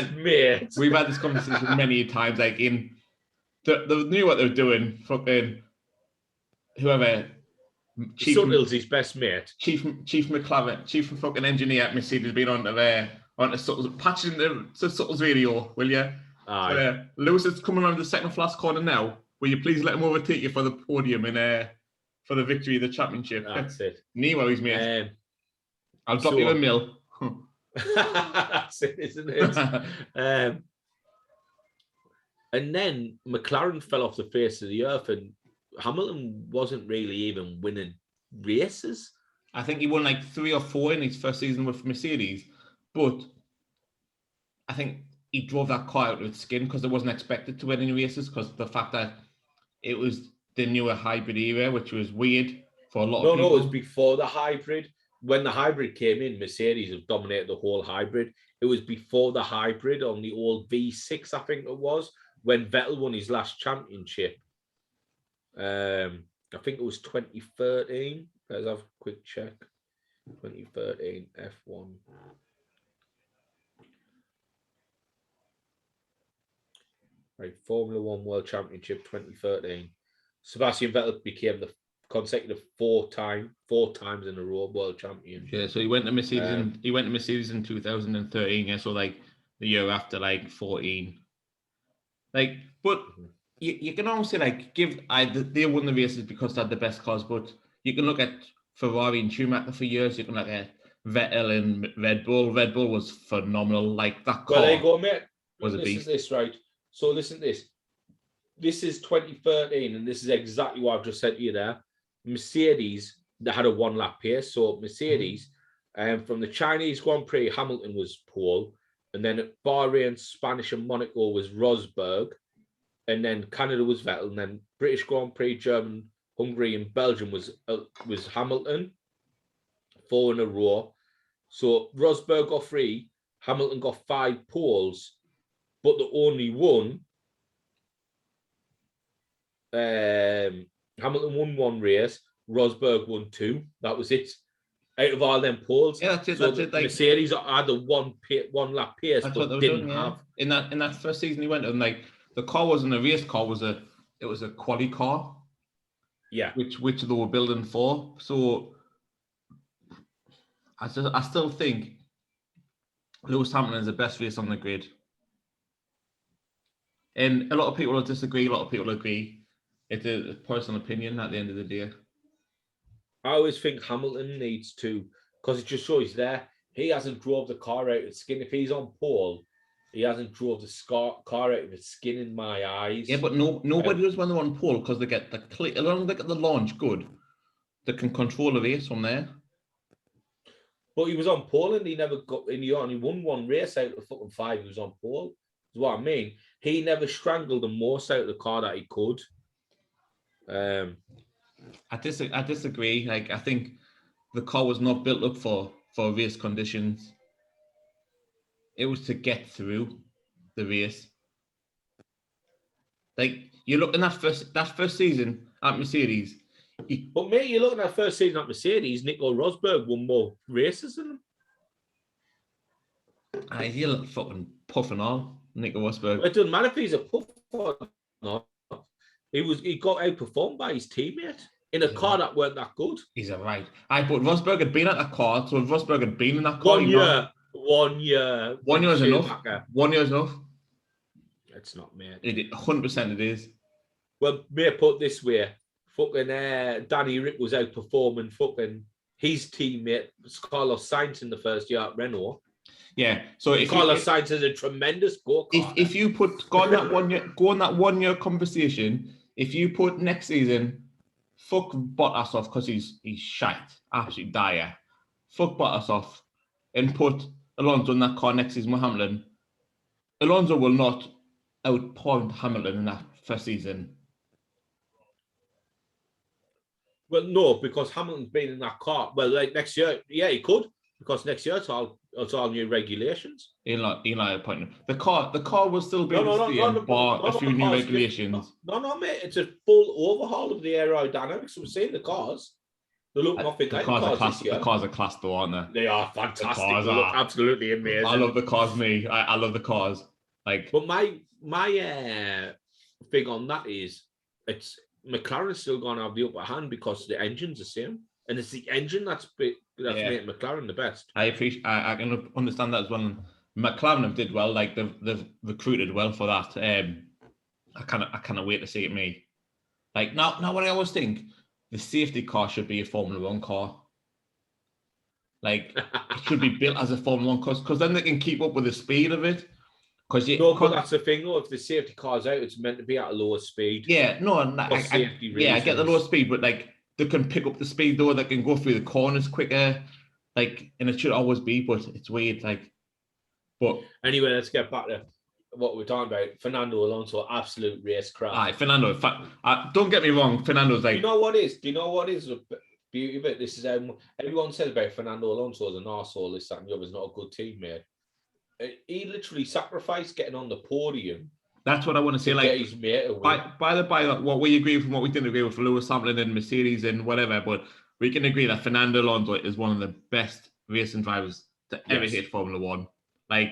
S2: We've had this conversation many times. They knew what they were doing. Fucking whoever Chief
S1: his best mate.
S2: Chief McLaren, Chief fucking engineer at Mercedes, been on to Suttle's, patching to Suttle's radio, will you?
S1: Aye.
S2: Lewis is coming around the second last corner now. Will you please let him overtake you for the podium and for the victory of the championship?
S1: That's it.
S2: Nemo's mate. I'll drop you a mill.
S1: That's it, isn't it? And then McLaren fell off the face of the earth, and Hamilton wasn't really even winning races.
S2: I think he won like 3 or 4 in his first season with Mercedes, but I think he drove that car out of its skin because it wasn't expected to win any races because of the fact that it was the newer hybrid era, which was weird for a lot of people.
S1: No, it was before the hybrid. When the hybrid came in, Mercedes have dominated the whole hybrid. It was before the hybrid on the old V6, I think it was, when Vettel won his last championship. I think it was 2013. Let's have a quick check. 2013 F1. Right, Formula One World Championship 2013. Sebastian Vettel became the consecutive 4 times in a row world champion.
S2: Yeah, so he went to Mercedes. He went to Mercedes in 2013. Yeah, so like the year after, like 14. Like, but you can also like they won the races because they had the best cars. But you can look at Ferrari and Schumacher for years. You can look at Vettel and Red Bull. Red Bull was phenomenal. Like that car.
S1: Well, there you go, mate.
S2: Was a beast.
S1: Listen to this, right? So listen to this. This is 2013, and this is exactly what I've just said to you there. Mercedes, they had a 1-lap pace. So Mercedes, from the Chinese Grand Prix, Hamilton was pole. And then at Bahrain, Spanish and Monaco was Rosberg. And then Canada was Vettel. And then British Grand Prix, German, Hungary and Belgium was Hamilton. 4 in a row. So Rosberg got 3. Hamilton got 5 poles. But the only one, Hamilton won 1 race, Rosberg won 2. That was it. Out of all them poles,
S2: yeah, that's it.
S1: So
S2: that's it. Like,
S1: Mercedes had a 1-lap pace, but didn't have.
S2: In that first season he went, and like the car wasn't a race car; it was a quali car.
S1: Yeah,
S2: which they were building for. So I still think Lewis Hamilton is the best race on the grid. And a lot of people will disagree, a lot of people agree. It's a personal opinion at the end of the day.
S1: I always think Hamilton needs to, because it just shows there, he hasn't drove the car out of its skin. If he's on pole, he hasn't drove the car out of its skin in my eyes.
S2: Yeah, but nobody does when they're on pole because they get as long as they get the launch good, they can control the race from there.
S1: But he was on pole and he only won 1 race out of the fucking 5 he was on pole. Is what I mean. He never strangled the most out of the car that he could.
S2: I disagree. Like, I think the car was not built up for race conditions. It was to get through the race. Like, you look in that first season at Mercedes.
S1: But mate, you look at that first season at Mercedes, Nico Rosberg won more races than him.
S2: He looked fucking puffing on, Nico Rosberg.
S1: It doesn't matter if he's a puff or not. He got outperformed by his teammate in a car that weren't that good.
S2: He's a right. But Rosberg had been at that car, so if Rosberg had been in that car,
S1: 1 year. 1 year.
S2: 1 year is enough. 1 year is enough.
S1: It's not, mate.
S2: 100% it is.
S1: Well, mate, put this way, fucking Danny Rick was outperforming fucking his teammate Carlos Sainz in the first year at Renault.
S2: Yeah, so if
S1: Carlos Sainz is a tremendous go-kart.
S2: If you go on that 1 year conversation, if you put next season, fuck Bottas off because he's shite, absolute dire. Fuck Bottas off and put Alonso in that car next season with Hamilton. Alonso will not outpoint Hamilton in that first season.
S1: Well, no, because Hamilton's been in that car. Well, like next year, yeah, he could, because next year it's all new regulations.
S2: He'll not outpoint him. The car will still be bar a few new regulations.
S1: No, mate, it's a full overhaul of the aerodynamics. We're seeing the cars. They look nothing like the cars this year.
S2: The cars are class though, aren't they?
S1: They are fantastic. They look absolutely amazing.
S2: I love the cars, me. I love the cars. Like,
S1: but my thing on that is, McLaren's still going to have the upper hand because the engine's the same, and it's the engine that's making McLaren the best.
S2: I can understand that as well. McLaren did well, like they've recruited well for that. I cannot wait to see it. Me, like now what I always think, the safety car should be a Formula One car. Like it should be built as a Formula One car because then they can keep up with the speed of it.
S1: But that's the thing. Though, if the safety car's out, it's meant to be at a lower speed.
S2: Yeah, no, I get the lower speed, but like they can pick up the speed though. They can go through the corners quicker. Like, and it should always be, but it's weird. Like, but
S1: anyway, let's get back to what we're talking about. Fernando Alonso, absolute racecraft.
S2: Aye, Fernando. Don't get me wrong. Fernando's like.
S1: Do you know what is the beauty of it? This is everyone says about Fernando Alonso as an arsehole. This, that, and the other is not a good teammate. He literally sacrificed getting on the podium.
S2: That's what I want to say. Like,
S1: his mate
S2: by what we agree with and what we didn't agree with Lewis Hamilton and Mercedes and whatever, but we can agree that Fernando Alonso is one of the best racing drivers to ever hit Formula One. Like,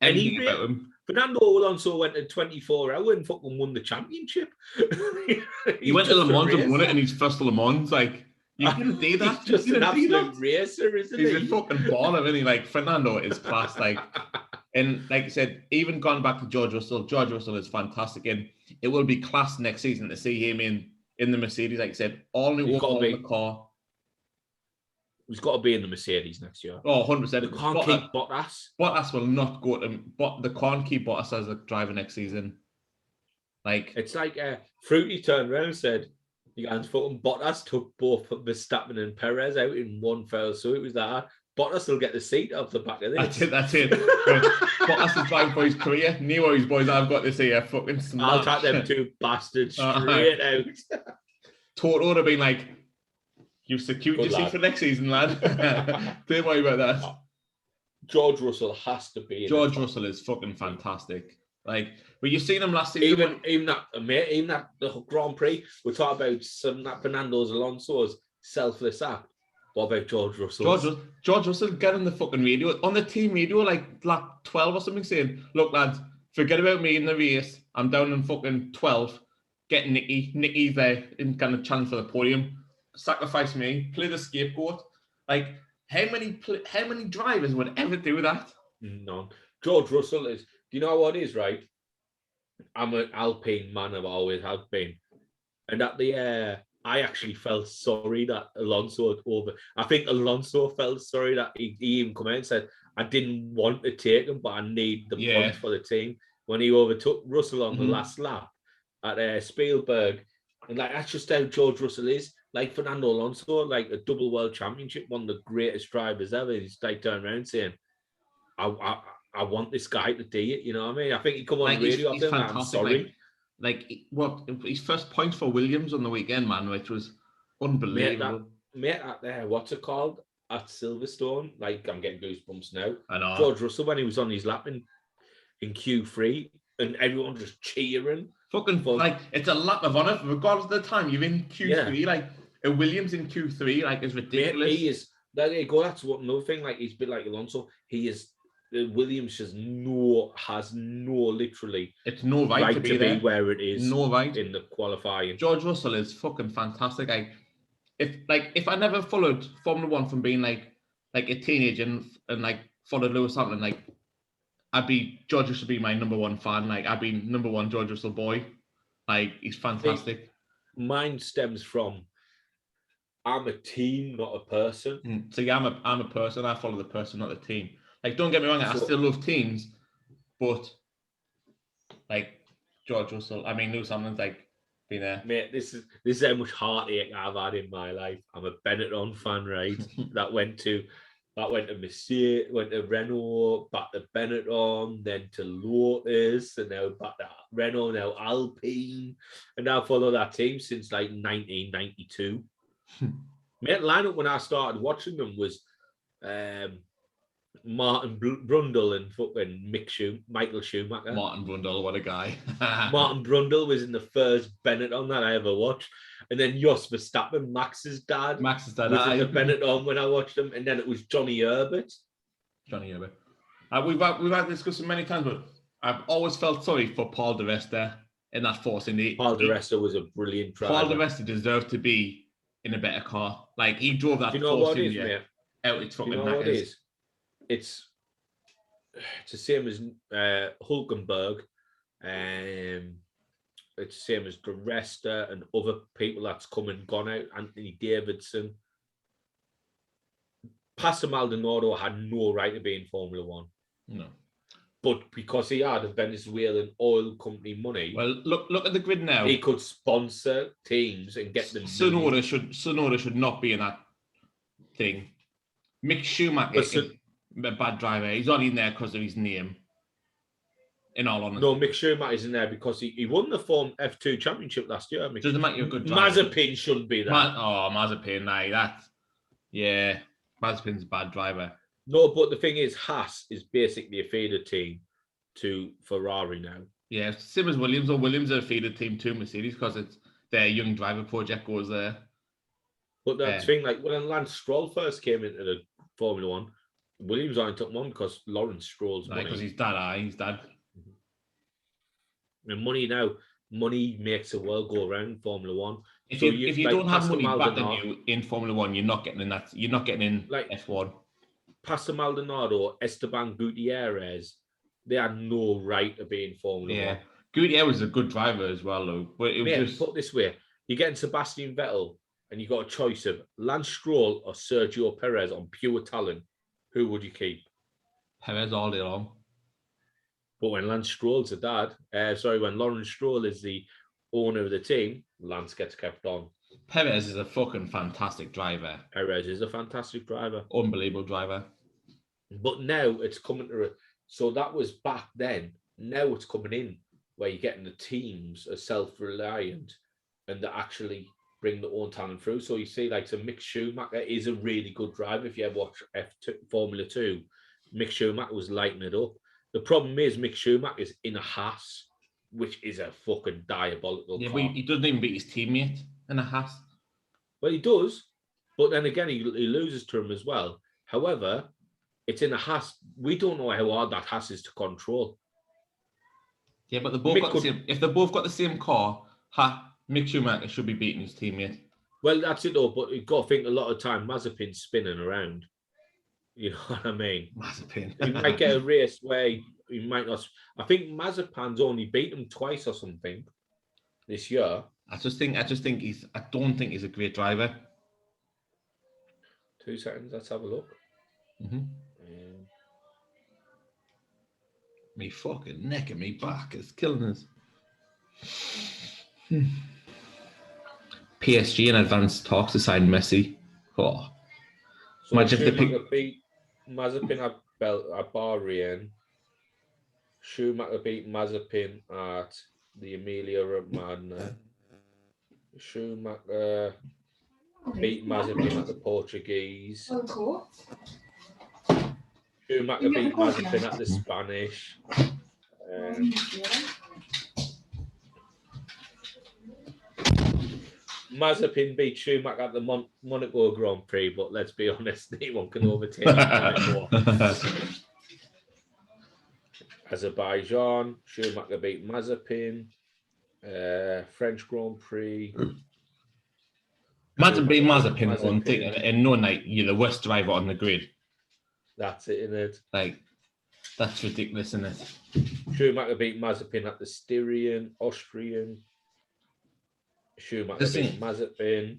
S2: anything about him.
S1: Fernando Alonso went to 24-hour and fucking won the championship.
S2: He went to Le Mans and won it in his first Le Mans. Like, you couldn't do that.
S1: He's just an absolute racer, isn't he?
S2: He's a fucking baller, isn't he? Like, Fernando is class. Like, and like I said, even gone back to George Russell is fantastic. And it will be class next season to see him in the Mercedes. Like I said, all new overhaul in the car.
S1: He's got to be in the Mercedes next year.
S2: Oh, 100%.
S1: They can't keep Bottas.
S2: Bottas will not go to... But they can't keep Bottas as a driver next season. Like...
S1: It's like Fruity turned around and said, you guys fucking Bottas took both Verstappen and Perez out in one fell swoop. It was that. Bottas will get the seat off the back of this.
S2: That's it. Bottas is driving for his career. Nero's boys, I've got to say, fucking smash.
S1: I'll take them two bastards straight out.
S2: Toto would have been like, you've secured your seat for next season, lad. Don't worry about that.
S1: George Russell has to be.
S2: George Russell is fucking fantastic. Like, well, you've seen him last season.
S1: Even that the Grand Prix, we're talking about some that Fernando Alonso's selfless act. What about George Russell?
S2: George Russell getting the fucking radio on the team radio, like 12 or something, saying, "Look, lads, forget about me in the race. I'm down in fucking 12. Get Nicky. Nicky's there in kind of challenge for the podium. Sacrifice me. Play the scapegoat. Like, how many drivers would ever do that?
S1: None. George Russell is. Do you know what it is, right? I'm an Alpine man. I've always have been, and at the I actually felt sorry that Alonso over. I think Alonso felt sorry that he even come out and said, I didn't want to take him, but I need the points for the team. When he overtook Russell on the last lap at Spielberg. And like that's just how George Russell is. Like Fernando Alonso, like a double world championship, one of the greatest drivers ever. He's like turning around saying, I want this guy to do it, you know what I mean? I think he come on the radio after him, I'm sorry.
S2: Like his first point for Williams on the weekend, man, which was unbelievable.
S1: Mate, what's it called at Silverstone? Like I'm getting goosebumps now.
S2: I know.
S1: George Russell when he was on his lap in Q3 and everyone just cheering.
S2: Fucking like it's a lap of honour, regardless of the time. You're in Q3, like a Williams in Q3, like is ridiculous.
S1: Mate, he is. There you go. That's another thing. Like he's a bit like Alonso. He is. Williams has no literally.
S2: It's no right to be
S1: where it is.
S2: No right
S1: in the qualifying.
S2: George Russell is fucking fantastic. If I never followed Formula One from being like a teenager and like followed Lewis Hamilton, like George Russell be my number one fan. Like I'd be number one George Russell boy. Like he's fantastic.
S1: Mine stems from I'm a team, not a person.
S2: So yeah, I'm a person. I follow the person, not the team. Like, don't get me wrong, I still love teams, but like George Russell, I mean, Lewis Hamilton's like been there.
S1: Mate, this is how much heartache I've had in my life. I'm a Benetton fan, right? that went to Mercedes, went to Renault, back to Benetton, then to Lotus, and now back to Renault, now Alpine, and now follow that team since like 1992. Mate, lineup when I started watching them was Martin Brundle and fucking Michael Schumacher.
S2: Martin Brundle, what a guy.
S1: Martin Brundle was in the first Benetton that I ever watched. And then Jos Verstappen, Max's dad. Was in the Benetton when I watched him. And then it was Johnny Herbert.
S2: We've had this discussion many times, but I've always felt sorry for Paul di Resta. in that forcing.
S1: Paul di Resta was a brilliant driver.
S2: Paul di Resta deserved to be in a better car. Like, he drove that Force India out its fucking knackers.
S1: What it is? It's the same as Hulkenberg. It's the same as di Resta and other people that's come and gone out. Anthony Davidson. Pastor Maldonado had no right to be in Formula One.
S2: No.
S1: But because he had a Venezuelan oil company money,
S2: well, look at the grid now.
S1: He could sponsor teams and get them.
S2: Tsunoda should not be in that thing. Mick Schumacher is a bad driver. He's not in there because of his name. In all honesty,
S1: no, Mick Schumacher is in there because he won the Form F2 Championship last year.
S2: Doesn't make you a good driver.
S1: Mazepin shouldn't be there.
S2: Mazepin, Mazepin's a bad driver.
S1: No, but the thing is, Haas is basically a feeder team to Ferrari now.
S2: Yeah, same as Williams. Or Williams are a feeder team to Mercedes because it's their young driver project goes there.
S1: But that thing, like when Lance Stroll first came into the Formula One, Williams only took one because Lawrence Stroll's money.
S2: Because he's dad.
S1: And money makes the world go around. Formula One.
S2: If you don't have money backing you in Formula One, you're not getting in that. You're not getting in like F1.
S1: Pastor Maldonado, Esteban Gutierrez, they had no right to be in Formula One.
S2: Gutierrez was a good driver as well, though. But it was just
S1: put it this way: you're getting Sebastian Vettel, and you got a choice of Lance Stroll or Sergio Perez on pure talent. Who would you keep?
S2: Perez all day long.
S1: But when Lance Stroll's the dad, when Lawrence Stroll is the owner of the team, Lance gets kept on.
S2: Perez is a fucking fantastic driver.
S1: Perez is a fantastic driver.
S2: Unbelievable driver.
S1: But now it's coming to... So that was back then. Now it's coming in where you're getting the teams are self-reliant and they actually bring their own talent through. So you see, like, so Mick Schumacher is a really good driver. If you ever watch Formula 2, Mick Schumacher was lighting it up. The problem is Mick Schumacher is in a Haas, which is a fucking diabolical car.
S2: But he doesn't even beat his teammate in a Haas.
S1: Well, he does, but then again, he loses to him as well. However, it's in a Haas. We don't know how hard that Haas is to control.
S2: Yeah, but they both got the same. If they both got the same car, Mick Schumacher should be beating his teammate.
S1: Well, that's it though. But you've got to think a lot of time Mazepin's spinning around. You know what I mean?
S2: Mazepin.
S1: You might get a race where you might not. I think Mazepin's only beat him twice or something this year.
S2: I don't think he's a great driver.
S1: 2 seconds. Let's have a look.
S2: Me fucking neck and me back is killing us. PSG in advanced talks to sign Messi. Oh.
S1: So imagine if they beat Mazepin at Bahrain. Schumacher beat Mazepin at the Emilia Romagna. Schumacher beat Mazepin at the Portuguese. Schumacher beat Mazepin at the Spanish. Mazepin beat Schumacher at the Monaco Grand Prix, but let's be honest, anyone can overtake Monaco. Azerbaijan, Schumacher beat Mazepin. French Grand Prix.
S2: Mazepin in no night, you're the worst driver on the grid.
S1: That's it, isn't it?
S2: Like, that's ridiculous, isn't it?
S1: Schumacher beat Mazepin at the Styrian, Austrian. Schumacher beat Mazepin.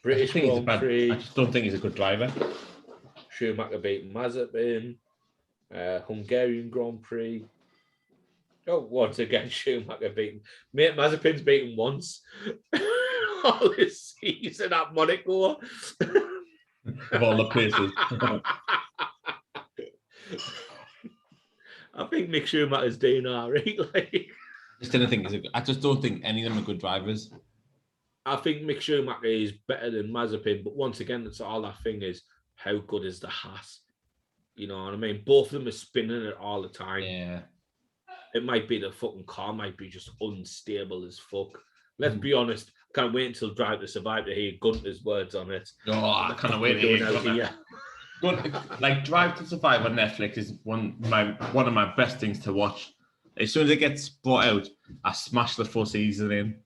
S1: British Grand Prix.
S2: I just don't think he's a good driver.
S1: Schumacher beat Mazepin. Hungarian Grand Prix. Oh, once again, Schumacher beaten. Mate, Mazepin's beaten once. All this season at Monaco.
S2: Of all the places.
S1: I think Mick Schumacher's doing all right.
S2: I just don't think any of them are good drivers.
S1: I think Mick Schumacher is better than Mazepin, but once again, that's all that thing is. How good is the Haas? You know what I mean? Both of them are spinning it all the time.
S2: Yeah.
S1: It might be the fucking car might be just unstable as fuck. Let's be honest. Can't wait until Drive to Survive to hear Gunter's words on it.
S2: Oh, I can't wait to hear Like Drive to Survive on Netflix is one of my best things to watch. As soon as it gets brought out, I smash the full season in.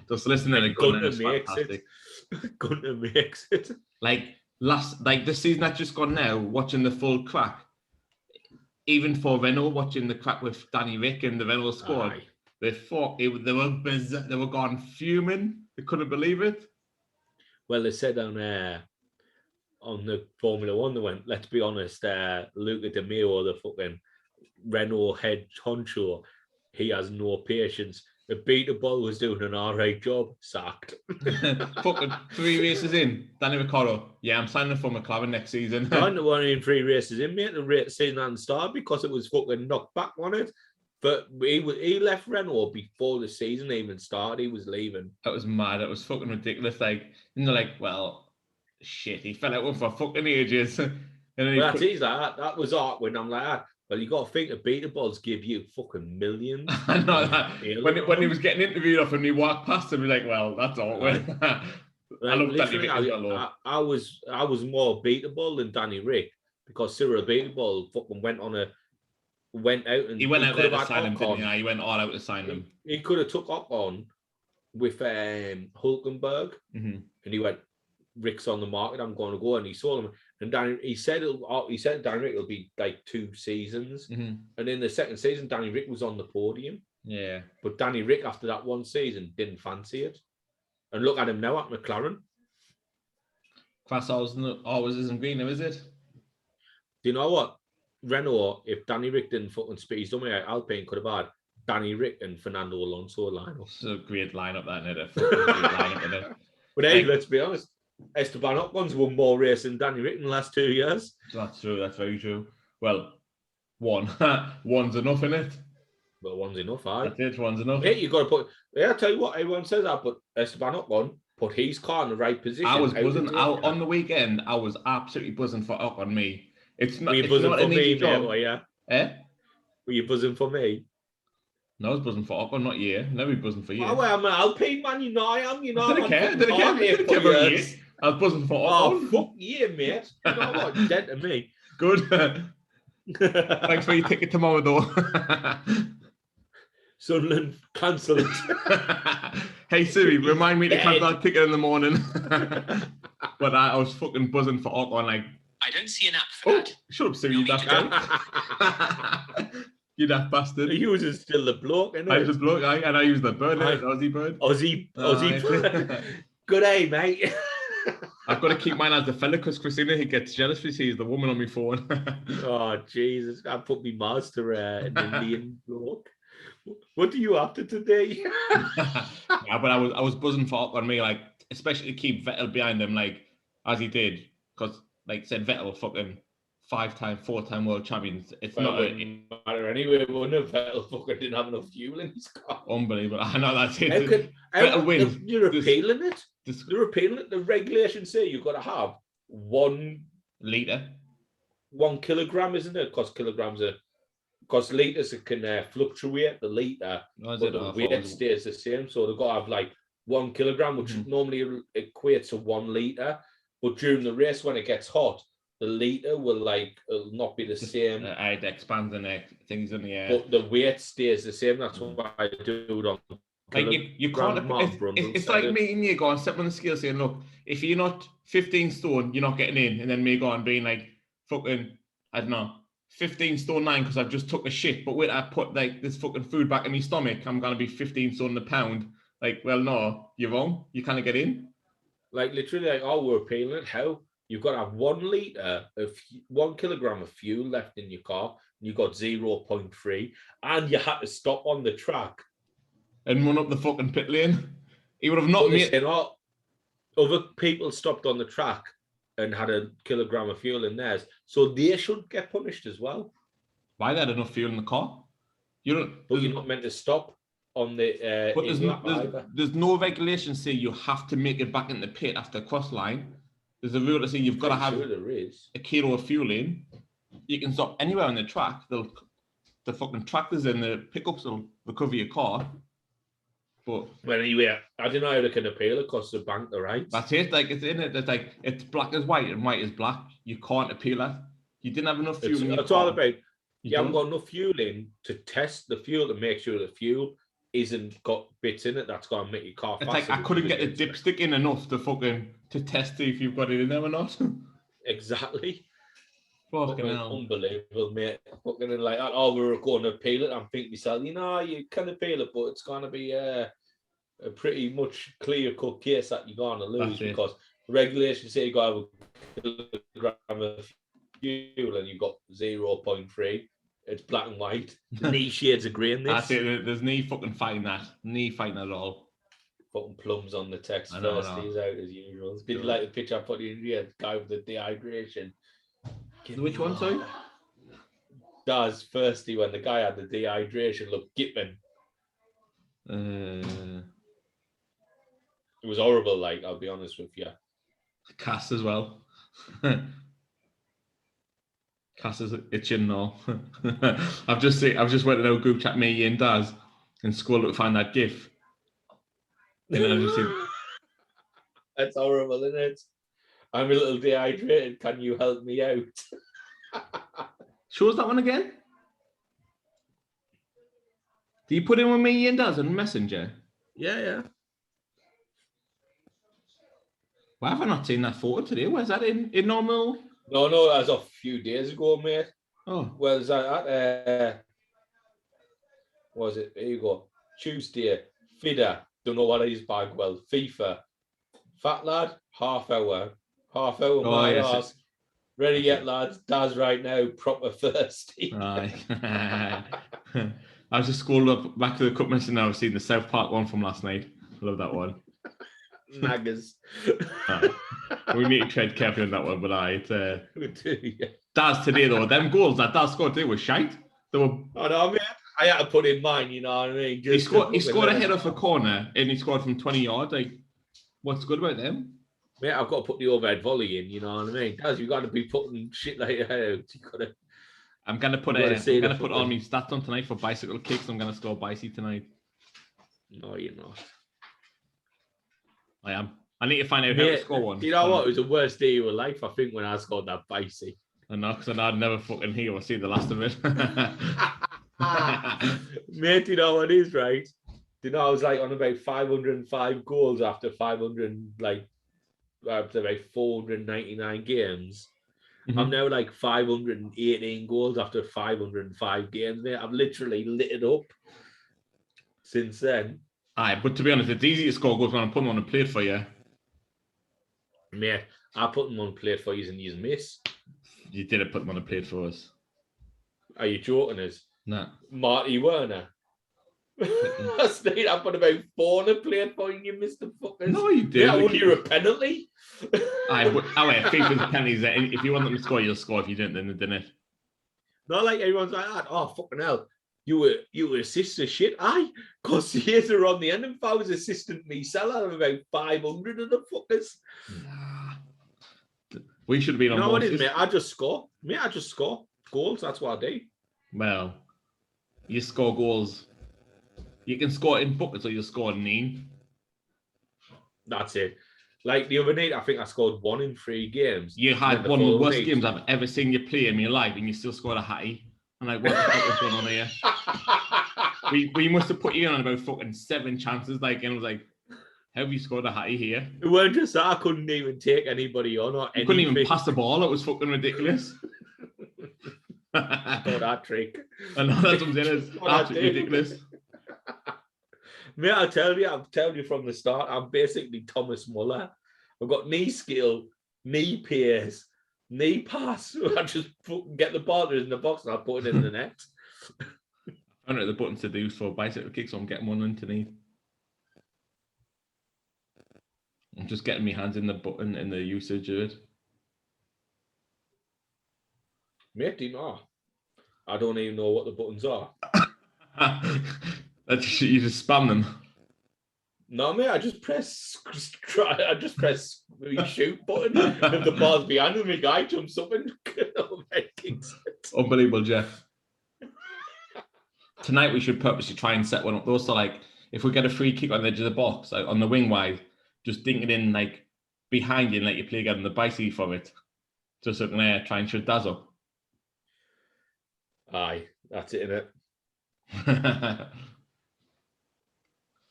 S2: Just listening to Gunner is fantastic.
S1: Gunner makes it.
S2: Like the season that's just gone now, watching the full crack. Even for Renault, watching the crack with Danny Rick and the Renault squad, they were gone fuming. They couldn't believe it.
S1: Well, they said on the Formula One, they went, let's be honest, Luca De Meo, the fucking Renault head honcho, he has no patience. The Beatable was doing an alright job, sacked.
S2: Fucking 3 races in, Danny Ricciardo. Yeah, I'm signing for McLaren next season.
S1: I wasn't in 3 races in, mate. The season hadn't started because it was fucking knocked back on it. But he left Renault before the season even started. He was leaving.
S2: That was mad. It was fucking ridiculous. Like, and they're like, well, shit, he fell out one for fucking ages. And then
S1: that was awkward. And I'm like, well, you got to think the beta balls give you fucking millions.
S2: I know that. When he was getting interviewed off and he walked past him, he's like, well, that's awkward.
S1: I was more beatable than Danny Rick because Cyril Beatable fucking went out and
S2: he went out there to sign him, didn't he? Yeah, he went all out to sign them.
S1: He could have took on with Hulkenberg, and he went, Rick's on the market, I'm going to go, and he saw him, and he said Danny Rick will be like 2 seasons, and in the second season Danny Rick was on the podium.
S2: Yeah,
S1: but Danny Rick after that one season didn't fancy it, and look at him now at McLaren.
S2: Grass always isn't greener, is it?
S1: Do you know what? Renault, if Danny Rick didn't fucking spit his dummy out, Alpine could have had Danny Rick and Fernando Alonso lineup.
S2: It's a great lineup, that, isn't it? A great lineup, isn't it?
S1: But hey, let's be honest, Esteban Ocon's won more races than Danny Rick in the last 2 years.
S2: That's true. That's very true. Well, one's enough, isn't it?
S1: Well, one's enough, aye.
S2: That's it. One's enough.
S1: Hey, you got to put. Yeah, I tell you what, everyone says that, but Esteban Ocon put his car in the right position.
S2: I was buzzing on the weekend. I was absolutely buzzing for Ocon. Me. It's not.
S1: Were you buzzing for me, mate? Were you?
S2: Eh?
S1: Were you buzzing for me?
S2: No, I was buzzing for Ocon, not you. Never be buzzing for you.
S1: Oh, well, I'm an Alpine man, you know I am. You know,
S2: I didn't care. I was buzzing for Ocon.
S1: Oh, fuck you, mate. You know what? You're dead to me.
S2: Good. Thanks for your ticket tomorrow, though.
S1: Sunderland, cancel it.
S2: Hey Siri, remind me to cancel that ticket in the morning. But I was fucking buzzing for Ocon. Like,
S3: I don't see an app for that.
S2: Shut up, Siri, you daft guy. You daft bastard.
S1: You was still the bloke, innit?
S2: I was the bloke, and I used the bird, Aussie bird.
S1: Aussie bird. Good day, mate.
S2: I've got to keep mine as the fella because Christina, he gets jealous when she sees the woman on my phone.
S1: Oh, Jesus. I put me master an Indian bloke. What do you after today?
S2: Yeah, but I was buzzing for Ocon, me, like, especially to keep Vettel behind him, like, as he did. Because, like I said, Vettel fucking 5-time, 4-time world champions. It's not
S1: matter anyway. Vettel fucking didn't have enough fuel in his car.
S2: Unbelievable. I know that's it.
S1: Vettel wins. You're appealing it. You're appealing it. The regulations say you've got to have 1
S2: litre.
S1: 1 kilogram, isn't it? Because litres can fluctuate the litre, but the weight stays the same. So they've got to have like 1 kilogram, which normally equates to 1 litre. But during the race, when it gets hot, the litre will not be the same.
S2: It expands and things in the air.
S1: But the weight stays the same. That's why I do it on.
S2: Like you can't. It's like me and you going step on the scale saying, look, if you're not 15 stone, you're not getting in, and then me going being like fucking, I don't know, 15 stone 9 because I've just took a shit. But wait, I put like this fucking food back in my stomach, I'm gonna be 15 stone a pound. Like, well, no, you're wrong. You can't get in.
S1: Like literally, like, oh, we're appealing it. How? You've got to have 1 litre of 1 kilogram of fuel left in your car, and you got 0.3, and you had to stop on the track
S2: and run up the fucking pit lane. He would have not made.
S1: Other people stopped on the track and had a kilogram of fuel in theirs, so they should get punished as well.
S2: Why they had enough fuel in the car?
S1: You're not meant to stop on the.
S2: But there's no regulation say you have to make it back in the pit after cross line. There's a rule that says you've got to have a kilo of fuel in. You can stop anywhere on the track. The fucking tractors and the pickups will recover your car. But
S1: well, anyway, I don't know how they can appeal it because the bank the rights.
S2: That's it. Like it's in it. It's like it's black as white and white is black. You can't appeal that. You didn't have enough fuel in your car.
S1: It's all about You haven't got enough fuel in to test the fuel to make sure the fuel isn't got bits in it that's going to make your car faster.
S2: It's like I couldn't get the dipstick in enough to test if you've got it in there or not.
S1: Exactly.
S2: Fucking hell.
S1: Unbelievable, mate. Fucking like that. Oh, we were going to peel it. I'm thinking to myself, you kind of peel it, but it's going to be a pretty much clear-cut case that you're going to lose because regulations say you got to have a kilogram of fuel and you've got 0.3. It's black and white. Knee shades of grey in this.
S2: That's it. There's no fucking fighting that. No fighting at all.
S1: Fucking plums on the text first. He's out as usual. It's been like the picture I put in here. The guy with the dehydration.
S2: Which one, sorry?
S1: Does firsty when the guy had the dehydration look Gitman. It was horrible, like, I'll be honest with you.
S2: Cass as well. Cass is itching now. I've just went in our group chat, me and Daz, and scrolled up to find that GIF. And then I just seen...
S1: That's horrible, isn't it? I'm a little dehydrated. Can you help me out?
S2: Show us that one again. Do you put in with me and Daz on Messenger?
S1: Yeah.
S2: Why have I not seen that photo today? Where's that in normal?
S1: No, that was a few days ago, mate.
S2: Oh.
S1: Where's that at? What was it? There you go. Tuesday. Fidder. Don't know what is bag. Well, FIFA. Fat lad. Half hour. My ass. Ready yet, lads? Daz right now. Proper thirsty.
S2: Aye. I was just scrolled up back to the cup message now. I've seen the South Park one from last night. Love that one.
S1: Naggers.
S2: We need to tread carefully on that one, but
S1: We do, yeah.
S2: Daz today though, them goals that Daz scored today were shite. They were.
S1: Oh no, I mean, I had to put in mine. You know what I mean?
S2: He scored a head off a corner, and he scored from 20 yards. Like, what's good about them?
S1: Mate, I've got to put the overhead volley in. You know what I mean? Daz, you got to be putting shit like that out. You got to.
S2: I'm gonna put all my stats on tonight for bicycle kicks. I'm gonna score Brewskis tonight.
S1: No, you're not.
S2: I am. I need to find out how to score one.
S1: You know what? It was the worst day of your life, I think, when I scored that Brewskis.
S2: I know, because I'd never fucking hear or see the last of it.
S1: Mate, you know what it is, right? You know, I was like on about 505 goals after 499 games. Mm-hmm. I'm now like 518 goals after 505 games, mate. I've literally lit it up since then.
S2: Aye, but to be honest, it's easy to score goals when I put them on a plate for you.
S1: Mate, I put them on a plate for you and you miss.
S2: You didn't put them on a plate for us.
S1: Are you joking us?
S2: No.
S1: Marty Werner. I put about 4 on a plate for you and you missed the fuckers.
S2: No, you did.
S1: Yeah, I wouldn't hear a penalty.
S2: Aye, but FIFA's penalties. If you want them to score, you'll score. If you didn't, then they didn't.
S1: Not like everyone's like that. Oh, fucking hell. You were assist the shit. Aye, because years are on the end. If I was assistant myself, I'd have about 500 of the fuckers.
S2: We should have been on.
S1: You know what it is, mate? I just score. Mate, I just score goals. That's what I do.
S2: Well, you score goals. You can score in buckets or you score in nine.
S1: That's it. Like the other night, I think I scored 1 in 3 games.
S2: You had one of the worst games I've ever seen you play in your life, and you still scored a hattie. And like, what the fuck was going on here? we must have put you on about fucking 7 chances, like, and I was like, how have you scored a hattie here?
S1: It weren't just that I couldn't even take anybody on or anything.
S2: Couldn't even pass the ball. It was fucking ridiculous.
S1: Not that trick.
S2: I know that's what I'm saying. It's absolutely ridiculous.
S1: Mate, I've told you from the start, I'm basically Thomas Muller. I've got knee skill, knee pace, knee pass. I just get the ball in the box and I put it in the net.
S2: I don't know the buttons to do for bicycle kicks, so I'm getting one underneath. I'm just getting my hands in the button and the usage of it.
S1: Mate, do you know? I don't even know what the buttons are.
S2: You just spam them.
S1: No, mate, I just press the shoot button. If the ball's behind me, my guy jumps up and kicks it.
S2: Unbelievable, Jeff. Tonight we should purposely try and set one up. Also, like, if we get a free kick on the edge of the box, like on the wing wide, just dink it in like behind you and let you play again on the bicycle for it. Just so can try and shut Daz up.
S1: Aye, that's it, innit?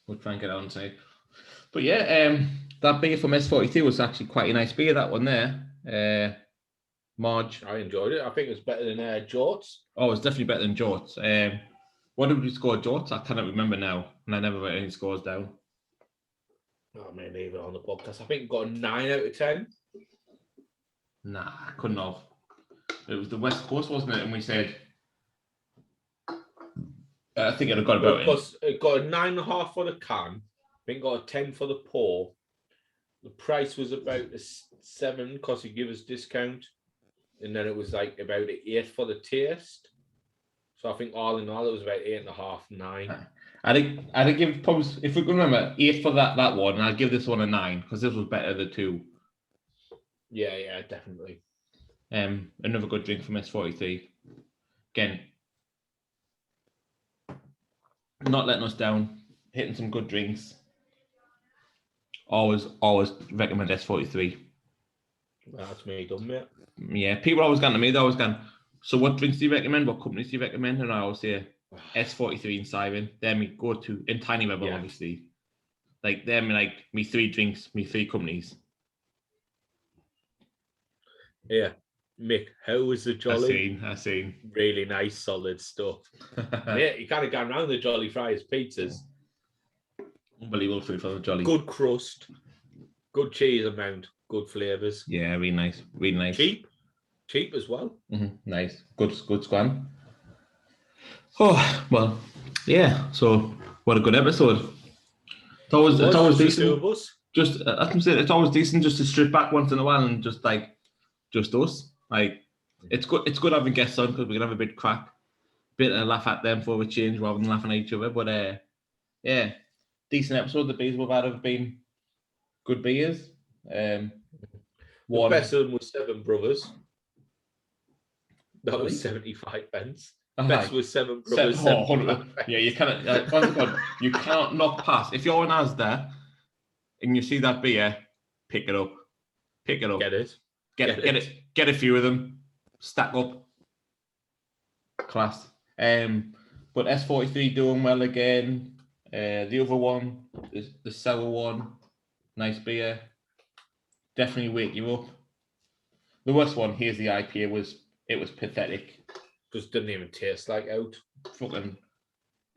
S2: We'll try and get on side. But yeah, that beer from S43 was actually quite a nice beer, that one there. Marge.
S1: I enjoyed it. I think it was better than Jorts.
S2: Oh, it's definitely better than Jorts. What did we score Jorts? I cannot remember now, and I never wrote any scores down.
S1: Oh, man, leave it on the podcast. I think it got a 9 out of 10.
S2: Nah, I couldn't have. It was the West Coast, wasn't it? And we said, I think it got about
S1: it got a 9.5 for the can. I think it got a 10 for the pour. The price was about a 7 because he gave us discount. And then it was like about an 8 for the taste. So I think all in all, it was about 8.5, 9.
S2: I'd give probably, if we can remember, 8 for that one, and I'd give this one a 9 because this was better than 2.
S1: Yeah, definitely.
S2: Another good drink from S43. Again, not letting us down, hitting some good drinks. Always recommend S43.
S1: That's me done, mate.
S2: Yeah, people always going to me, they're always going, so what drinks do you recommend? What companies do you recommend? And I always say S43 and Siren. They're me go-to, in Tiny Rebel, obviously. Like, they're me 3 drinks, me 3 companies.
S1: Yeah. Mick, how was the Jolly?
S2: I seen.
S1: Really nice, solid stuff. Mate, you kind of gone around the Jolly Fries pizzas.
S2: Unbelievable food for the Jolly.
S1: Good crust, good cheese amount, good flavours.
S2: Yeah, really nice. Really nice.
S1: Cheap as well.
S2: Mm-hmm. Nice. Good squam. Oh, well, yeah. So, what a good episode. It's always decent. Just, it's always decent just to strip back once in a while and just us. Like, it's good having guests on because we can have a bit crack, bit of laugh at them for a change rather than laughing at each other. But yeah, decent episode. The beers we've had have been good beers.
S1: The best of them was Seven Brothers. That was 75 pence. Best was Seven Brothers.
S2: Yeah, you cannot. You cannot knock past. If you're in Asda and you see that beer, pick it up. Pick it up.
S1: Get it.
S2: Get a few of them. Stack up. Class. But S43 doing well again. The other one, the sour one, nice beer. Definitely wake you up. The worst one, here's the IPA, was pathetic.
S1: Just didn't even taste like out.
S2: Fucking,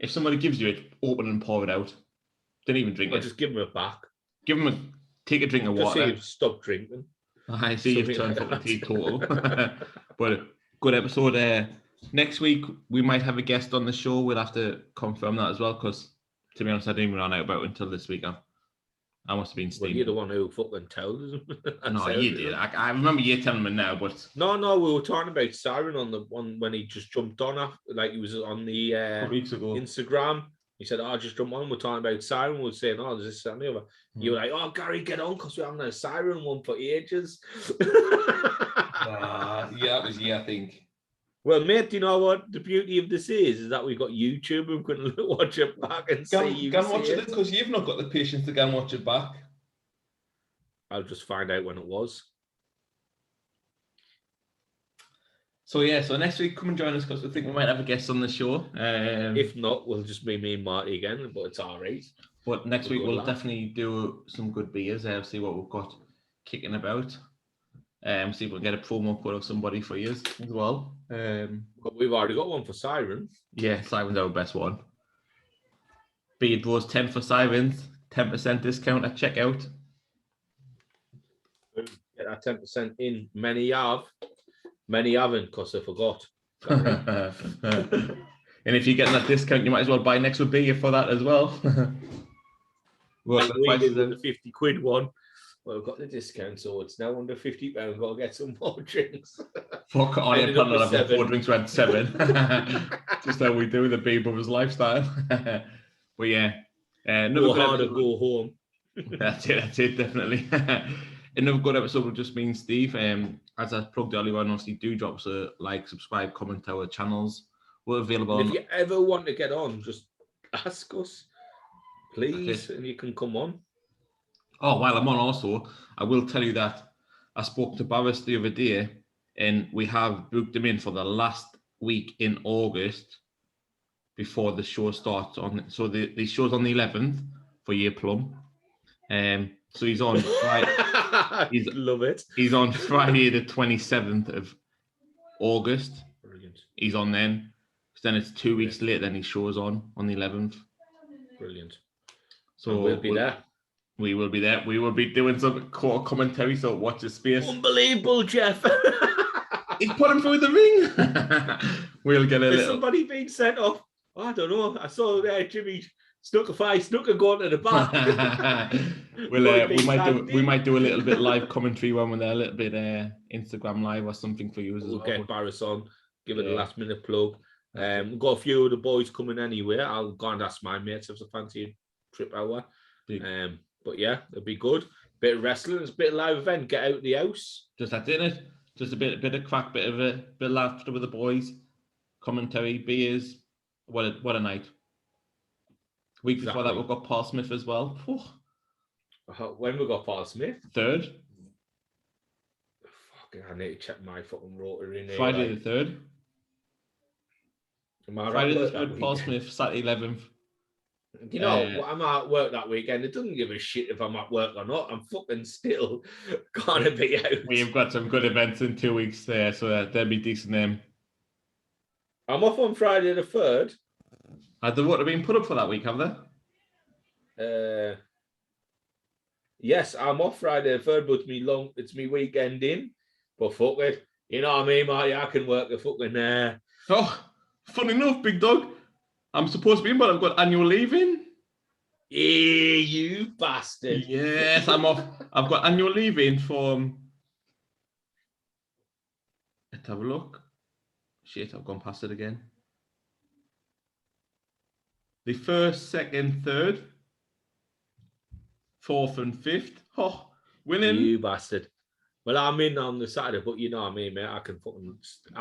S2: if somebody gives you it, open and pour it out. Didn't even drink it.
S1: Just give them it back.
S2: Take a drink of water.
S1: Just stop drinking.
S2: I see you've turned fucking teetotal. But good episode. Next week we might have a guest on the show. We'll have to confirm that as well, because to be honest, I didn't even run out about it until this week. I must have been steaming.
S1: Well, you're the one who fucking told us.
S2: No, you did. I remember you telling me now, but
S1: no, we were talking about Siren on the one when he just jumped on after, like he was on the
S2: weeks ago.
S1: Instagram. He said, "Oh, just jump on." We're talking about Siren. We were saying, "Oh, there's this and the other." You were like, "Oh, Gary, get on," because we haven't had a Siren one for ages.
S2: Yeah, that was I think.
S1: Well, mate, do you know what the beauty of this is that we've got YouTube and we can watch it back and see you.
S2: Go and watch it because you've not got the patience to go and watch it back.
S1: I'll just find out when it was.
S2: So next week come and join us because we think we might have a guest on the show.
S1: If not, we'll just be me and Marty again, but it's all right.
S2: But next week we'll definitely do some good beers. See what we've got kicking about. See if we can get a promo code of somebody for you as well.
S1: But we've already got one for Siren.
S2: Yeah, Siren's our best one. Beard Bros 10 for Sirens, 10% discount at checkout.
S1: Get that 10% in. Many haven't because they forgot.
S2: And if you're getting that discount, you might as well buy next with beer for that as well.
S1: Well, we did the 50 quid one. Well, we've got the discount, so it's now under £50. We've got to get some more drinks.
S2: Fuck, I am planning on having 4 drinks, we had 7. Just how we do the B Brothers lifestyle. But yeah.
S1: Go hard or go home.
S2: That's it, definitely. Another good episode will just mean Steve. As I plugged earlier on, obviously do drop us a like, subscribe, comment to our channels. We're available.
S1: And if you ever want to get on, just ask us, please, and you can come on.
S2: Oh, while I'm on also, I will tell you that I spoke to Barris the other day and we have booked him in for the last week in August before the show starts on. So the show's on the 11th for Year Plum. So he's on Friday.
S1: Love it.
S2: He's on Friday the 27th of August.
S1: Brilliant.
S2: He's on then. Then it's 2 weeks later. Then his show's on the 11th.
S1: Brilliant.
S2: So
S1: and we'll be there.
S2: We will be there. We will be doing some court commentary. So watch the space.
S1: Unbelievable, Jeff.
S2: He's put him through the ring. We'll get a
S1: Has
S2: little.
S1: somebody been sent off? Oh, I don't know. I saw Jimmy Snooker going to the back.
S2: We might do a little bit live commentary when we're there, a little bit Instagram live or something for you as well.
S1: We'll get Barris on, give it a last minute plug. We've got a few of the boys coming anyway. I'll go and ask my mates if they fancy a trip out. But yeah, it'll be good. Bit of wrestling, it's a bit of live event. Get out of the house.
S2: Just that, didn't it? Just a bit of crack, bit of laughter with the boys, commentary, beers. What a night. Week before that, we've got Paul Smith as well.
S1: When we got Paul Smith?
S2: 3rd.
S1: Fucking, I need to check my fucking rotor in here.
S2: Friday the 3rd. Friday the 3rd, Paul Smith, Saturday 11th.
S1: You know, I'm at work that weekend. It doesn't give a shit if I'm at work or not. I'm fucking still gonna be out.
S2: We've got some good events in 2 weeks there, so they'll be decent.
S1: I'm off on Friday the 3rd.
S2: Have the water been put up for that week, have they?
S1: Yes, I'm off Friday the 3rd, but it's me weekend in. But fuck it. You know what I mean, Marty? I can work a fucking
S2: Oh, funny enough, big dog. I'm supposed to be in, but I've got annual leave in.
S1: Yeah, you bastard.
S2: Yes, I'm off. I've got annual leave in from. Let's have a look. Shit, I've gone past it again. The 1st, 2nd, 3rd, 4th, and 5th. Oh, winning.
S1: You bastard. Well, I'm in on the Saturday, but you know what I mean, mate. I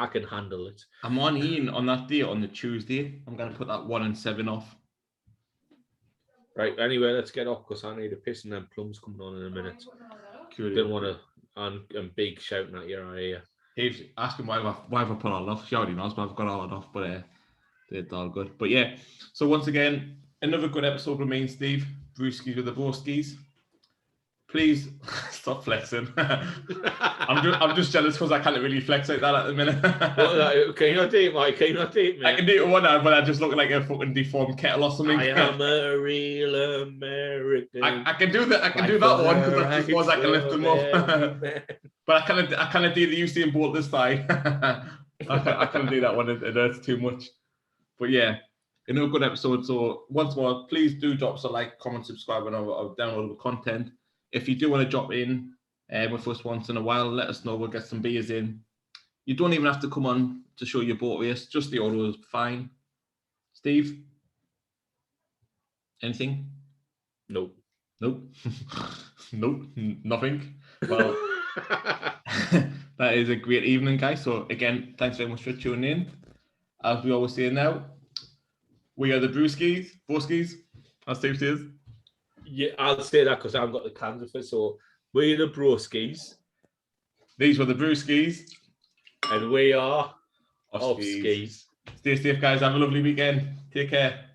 S1: can handle it.
S2: I'm on Ian on that day, on the Tuesday. I'm going to put that 1 and 7 off.
S1: Right, anyway, let's get off because I need a piss and then Plum's coming on in a minute.
S2: Cool.
S1: Don't want to, and big shouting at your ear.
S2: He's asking why have I put all off. She already knows, but I've got all it off, but it's all good. But yeah, so once again, another good episode with me and Steve. Brewskis with the Broskis. Please stop flexing. I'm just jealous because I can't really flex like that at the minute.
S1: Can you not do it, Mike? Can you not do it, mate?
S2: I can do it with one hand, but I just look like a fucking deformed kettle or something.
S1: I am a real American.
S2: I can do that. I can do that one because that's just one I can lift them up. But I kind of do the Usain Bolt this time. I can't do that one. It hurts too much. But yeah, another good episode. So once more, please do drop us a like, comment, subscribe on our downloadable content. If you do want to drop in with us once in a while, let us know. We'll get some beers in. You don't even have to come on to show your boat race. Just the audio is fine. Steve? Anything?
S1: Nope.
S2: Nope. Nope. Nothing. Well, that is a great evening, guys. So again, thanks very much for tuning in. As we always say now, we are the Brewskis, as Steve says.
S1: Yeah, I'll say that because I've got the cans of it. So we're the Broskis.
S2: These were the Brewskis.
S1: And we are
S2: off
S1: skis.
S2: Stay safe, guys. Have a lovely weekend. Take care.